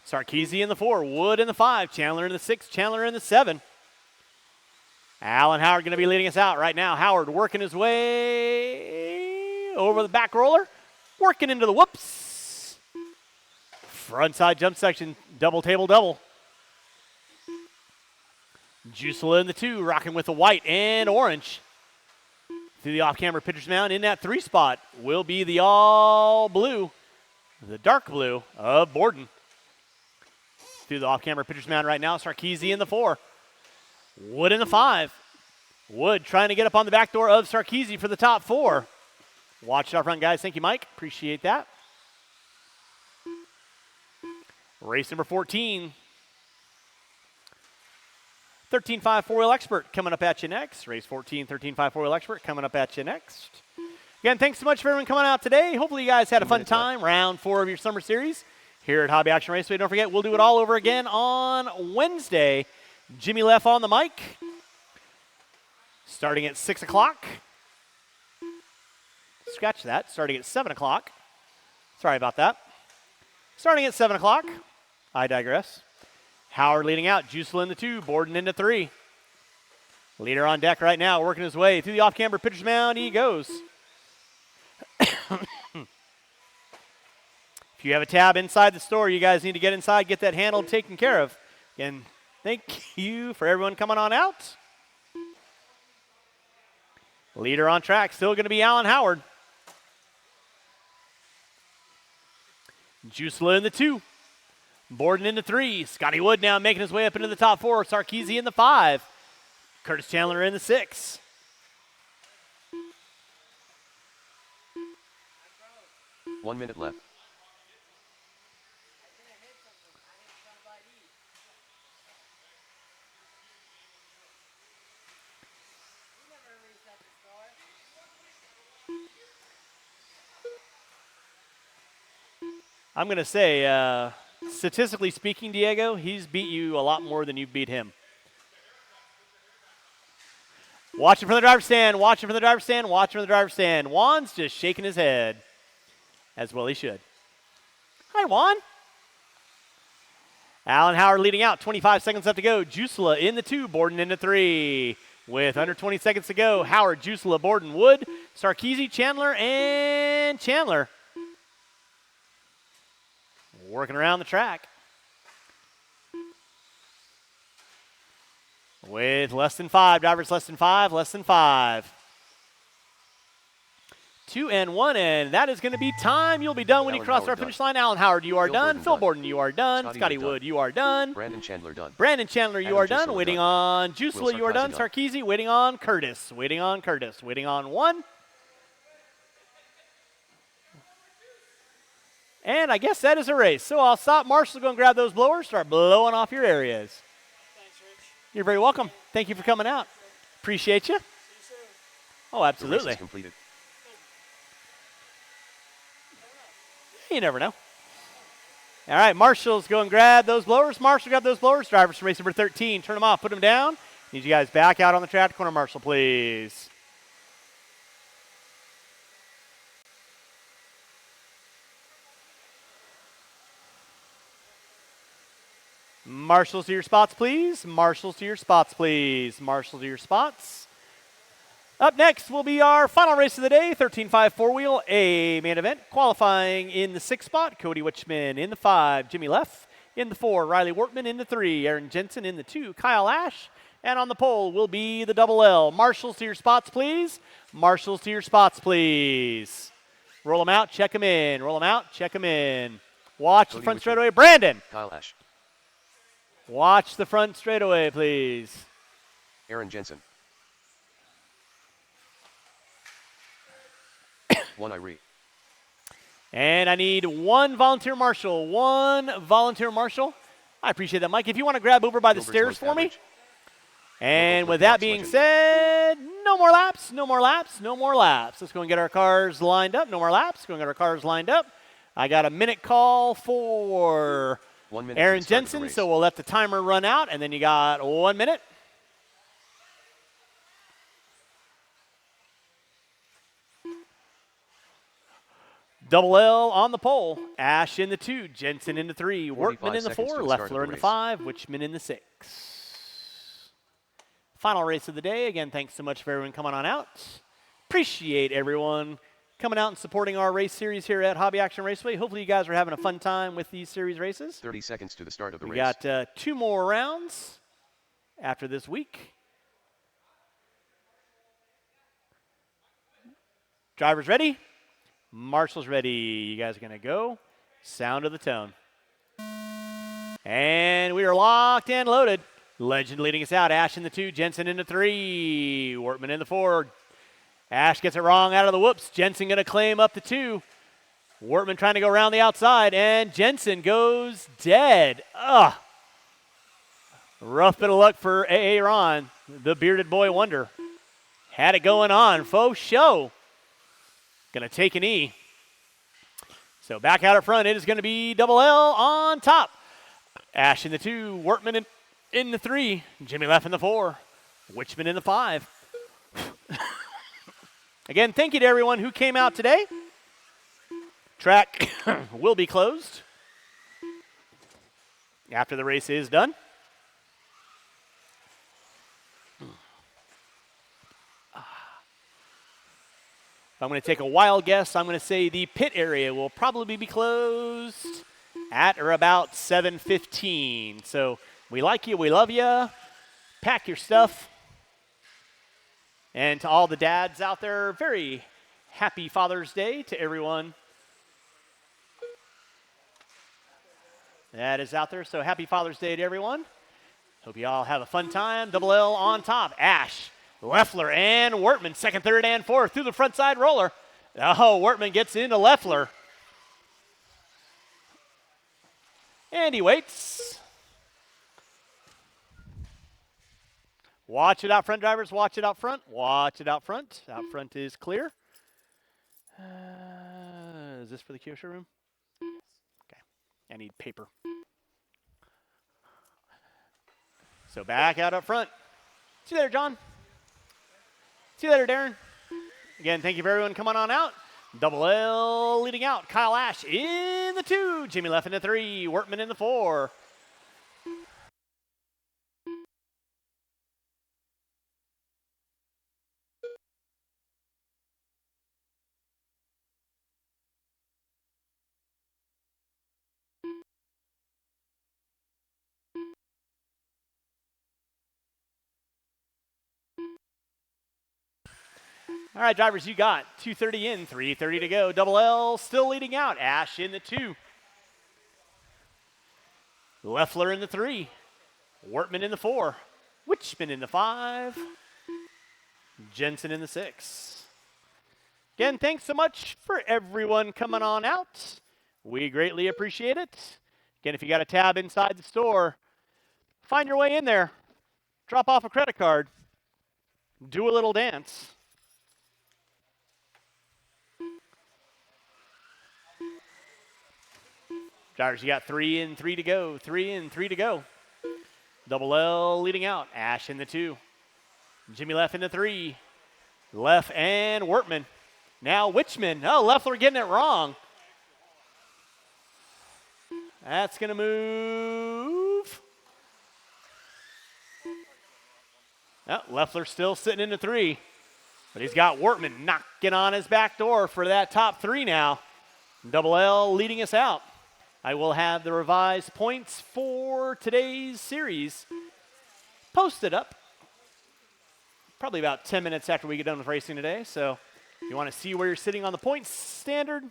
Speaker 3: Sarkeesian in the 4. Wood in the 5. Chandler in the 6. Chandler in the 7. Alan Howard going to be leading us out right now. Howard working his way over the back roller. Working into the whoops. Frontside jump section, double table double. Jusela in the 2, rocking with the white and orange. Through the off-camera pitcher's mound in that 3 spot will be the all blue, the dark blue of Borden. Through the off-camera pitcher's mound right now, Sarkeesian in the 4. Wood in the 5. Wood trying to get up on the back door of Sarkeesian for the top 4. Watch it out front, guys. Thank you, Mike. Appreciate that. Race number 14. 13.5 four-wheel expert coming up at you next. Race 14, 13.5 four-wheel expert coming up at you next. Again, thanks so much for everyone coming out today. Hopefully you guys had a fun time. Round 4 of your summer series here at Hobby Action Raceway. Don't forget, we'll do it all over again on Wednesday. Jimmy Leff on the mic. Starting at 6 o'clock. Scratch that. Starting at 7 o'clock. Sorry about that. Starting at 7 o'clock. I digress. Howard leading out. Jusela in the 2. Borden in the 3. Leader on deck right now, working his way through the off-camber pitcher's mound. He goes. If you have a tab inside the store, you guys need to get inside, get that handled, taken care of. And thank you for everyone coming on out. Leader on track, still going to be Alan Howard. Jusela in the 2. Borden in the 3. Scotty Wood now making his way up into the top 4. Sarkeesian in the 5. Curtis Chandler in the 6.
Speaker 1: One minute left.
Speaker 3: I'm going to say, statistically speaking, Diego, he's beat you a lot more than you beat him. Watching from the driver's stand, watching from the driver's stand, watching from the driver's stand. Juan's just shaking his head, as well he should. Hi, Juan. Alan Howard leading out, 25 seconds left to go. Jusela in the 2, Borden in the 3. With under 20 seconds to go, Howard, Jusela, Borden, Wood, Sarkeesian, Chandler, and Chandler. Working around the track. With less than 5, drivers less than 5, less than 5. 2 and 1, and that is going to be time. You'll be done when you
Speaker 1: Alan
Speaker 3: cross
Speaker 1: Howard
Speaker 3: our
Speaker 1: done.
Speaker 3: finish line. Alan Howard, you are
Speaker 1: Phil
Speaker 3: done.
Speaker 1: Borden
Speaker 3: Phil
Speaker 1: done.
Speaker 3: Borden, you are done.
Speaker 1: Scotty
Speaker 3: Scotty
Speaker 1: Wood
Speaker 3: Wood,
Speaker 1: done.
Speaker 3: you are done.
Speaker 1: Brandon Chandler done.
Speaker 3: Brandon Chandler, you
Speaker 1: Adam
Speaker 3: are done.
Speaker 1: Jusela
Speaker 3: Waiting
Speaker 1: done.
Speaker 3: on Jusela,
Speaker 1: Will
Speaker 3: you are done.
Speaker 1: Sarkeesian done.
Speaker 3: Sarkeesian, waiting on Curtis. Waiting on Curtis. Waiting on 1. And I guess that is a race. So I'll stop. Marshall's going to grab those blowers, start blowing off your areas.
Speaker 6: Thanks, Rich.
Speaker 3: You're very welcome. Thank you for coming out. Appreciate you.
Speaker 6: See you soon.
Speaker 3: Oh,
Speaker 1: The race
Speaker 3: absolutely.
Speaker 1: is completed.
Speaker 3: You never know. All right, Marshall's go and grab those blowers. Marshall, grab those blowers. Drivers from race number 13, turn them off, put them down. Need you guys back out on the track. Corner Marshall, please. Marshals to your spots, please. Marshals to your spots, please. Marshals to your spots. Up next will be our final race of the day, 13.5 four-wheel A main event. Qualifying in the 6th spot, Cody Witchman in the 5, Jimmy Leff in the 4, Riley Wortman in the 3, Aaron Jensen in the 2, Kyle Ash, and on the pole will be the double L. Marshals to your spots, please. Marshals to your spots, please. Roll them out, check them in. Roll them out, check them in. Watch the
Speaker 1: Cody
Speaker 3: front
Speaker 1: Witchman.
Speaker 3: straightaway. Brandon,
Speaker 1: Kyle Ash.
Speaker 3: watch the front straightaway, please.
Speaker 1: Aaron Jensen. 1 Irie.
Speaker 3: And I need 1 volunteer marshal. 1 volunteer marshal. I appreciate that, Mike. If you want to grab over by the
Speaker 1: Gilbert's
Speaker 3: stairs
Speaker 1: most
Speaker 3: for me.
Speaker 1: average.
Speaker 3: And
Speaker 1: Local
Speaker 3: with
Speaker 1: flip
Speaker 3: that
Speaker 1: flops
Speaker 3: being
Speaker 1: legend.
Speaker 3: said, no more laps, no more laps, no more laps. Let's go and get our cars lined up. No more laps. Go and get our cars lined up. I got a minute call for
Speaker 1: 1 minute. to
Speaker 3: Aaron
Speaker 1: the start of the
Speaker 3: Jensen,
Speaker 1: race.
Speaker 3: so we'll let the timer run out, and then you got 1 minute. Double L on the pole. Ash in the 2, Jensen in the 3,
Speaker 1: 45
Speaker 3: Workman in the
Speaker 1: seconds
Speaker 3: 4,
Speaker 1: to the start of
Speaker 3: Leffler
Speaker 1: the
Speaker 3: in the
Speaker 1: race.
Speaker 3: 5, Witchman in the 6. Final race of the day. Again, thanks so much for everyone coming on out. Appreciate everyone coming out and supporting our race series here at Hobby Action Raceway. Hopefully you guys are having a fun time with these series races.
Speaker 1: 30 seconds to the start of the
Speaker 3: We
Speaker 1: race.
Speaker 3: got 2 more rounds after this week. Drivers ready? Marshall's ready. You guys are going to go. Sound of the tone. And we are locked and loaded. Legend leading us out. Ash in the 2, Jensen in the 3, Wortman in the 4. Ash gets it wrong out of the whoops. Jensen going to claim up the 2. Wortman trying to go around the outside, and Jensen goes dead. Ugh. Rough bit of luck for A.A. Ron, the bearded boy wonder. Had it going on. Faux show. Going to take an E. So back out up front, it is going to be double L on top. Ash in the 2, Wortman in the 3, Jimmy Leff in the 4, Witchman in the 5. Again, thank you to everyone who came out today. Track will be closed after the race is done. If I'm going to take a wild guess, I'm going to say the pit area will probably be closed at or about 7:15. So we like you, we love you. Pack your stuff. And to all the dads out there, very happy Father's Day to everyone that is out there. So happy Father's Day to everyone. Hope you all have a fun time. Double L on top. Ash, Leffler, and Wortman, second, third, and fourth through the front side roller. Oh, Wortman gets into Leffler. And he waits. Watch it out front, drivers. Watch it out front. Watch it out front. Out front is clear. Is this for the Kyosho room? Okay. I need paper. So back out up front. See you later, John. See you later, Darren. Again, thank you for everyone coming on out. Double L leading out. Kyle Ash in the 2. Jimmy Leff in the 3. Wortman in the 4. All right, drivers, you got 2:30 in, 3:30 to go. Double L still leading out. Ash in the 2. Leffler in the 3. Wortman in the 4. Witchman in the 5. Jensen in the 6. Again, thanks so much for everyone coming on out. We greatly appreciate it. Again, if you got a tab inside the store, find your way in there. Drop off a credit card. Do a little dance. Drivers, you got 3 in, 3 to go. 3 in, 3 to go. Double L leading out. Ash in the 2. Jimmy Leff in the 3. Leff and Wortman. Now Witchman. Oh, Leffler getting it wrong. That's going to move. Oh, Leffler still sitting in the 3. But he's got Wortman knocking on his back door for that top 3 now. Double L leading us out. I will have the revised points for today's series posted up probably about 10 minutes after we get done with racing today. So if you want to see where you're sitting on the points standard,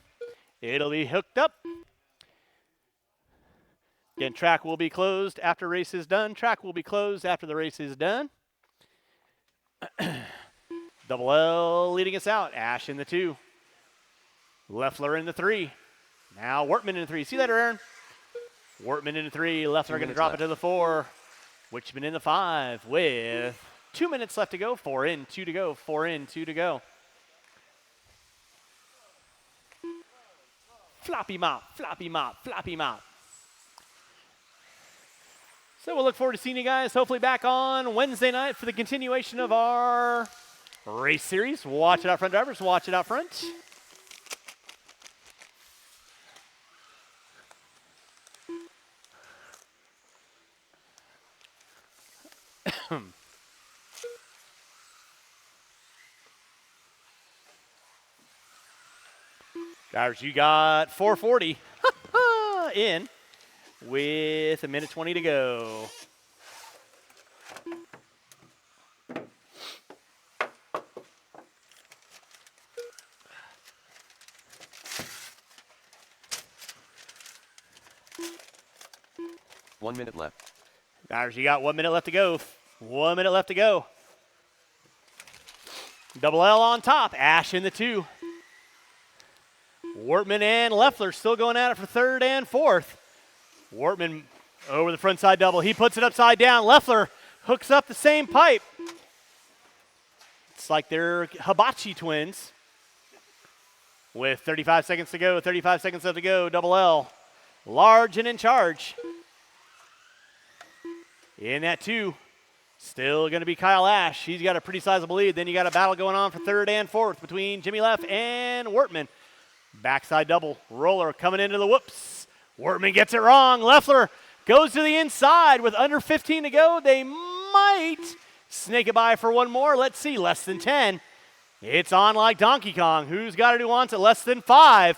Speaker 3: it'll be hooked up. Again, track will be closed after race is done. Track will be closed after the race is done. Double L leading us out. Ash in the 2. Leffler in the 3. Now Wortman in the 3. See you later, Aaron. Wortman in the 3. Leffler going to drop it to the 4. Witchman in the 5 with 2 minutes left to go. 4 in, 2 to go. 4 in, 2 to go. Floppy mop, floppy mop, floppy mop. So we'll look forward to seeing you guys hopefully back on Wednesday night for the continuation of our race series. Watch it out front, drivers. Watch it out front. Drivers, you got 4:40 in with 1:20 to go.
Speaker 1: One minute left.
Speaker 3: Drivers, you got 1 minute left to go. 1 minute left to go. Double L on top. Ash in the 2. Wortman and Leffler still going at it for 3rd and 4th. Wortman over the front side double. He puts it upside down. Leffler hooks up the same pipe. It's like they're hibachi twins. With 35 seconds to go. 35 seconds left to go. Double L. Large and in charge. In that 2. Still going to be Kyle Ash. He's got a pretty sizable lead. Then you got a battle going on for third and fourth between Jimmy Leff and Wortman. Backside double. Roller coming into the whoops. Wortman gets it wrong. Leffler goes to the inside with under 15 to go. They might snake it by for one more. Let's see. Less than 10. It's on like Donkey Kong. Who's got to do once at less than 5?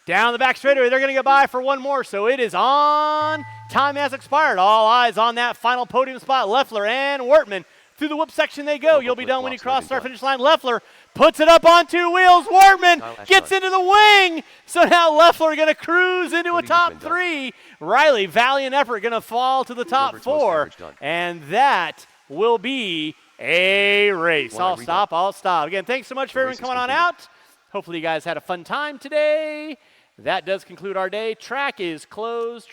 Speaker 3: Down the back straightaway. They're going to get by for one more. So it is on. Time has expired. All eyes on that final podium spot. Leffler and Wortman. Through the whoop section they go. You'll be done when you cross start finish line. Leffler puts it up on 2 wheels. Wortman gets into the wing. So now Leffler going to cruise into a top 3. Riley, valiant effort, going to fall to the top 4. And that will be a race. I'll stop. Again, thanks so much for everyone coming on out. Hopefully you guys had a fun time today. That does conclude our day. Track is closed.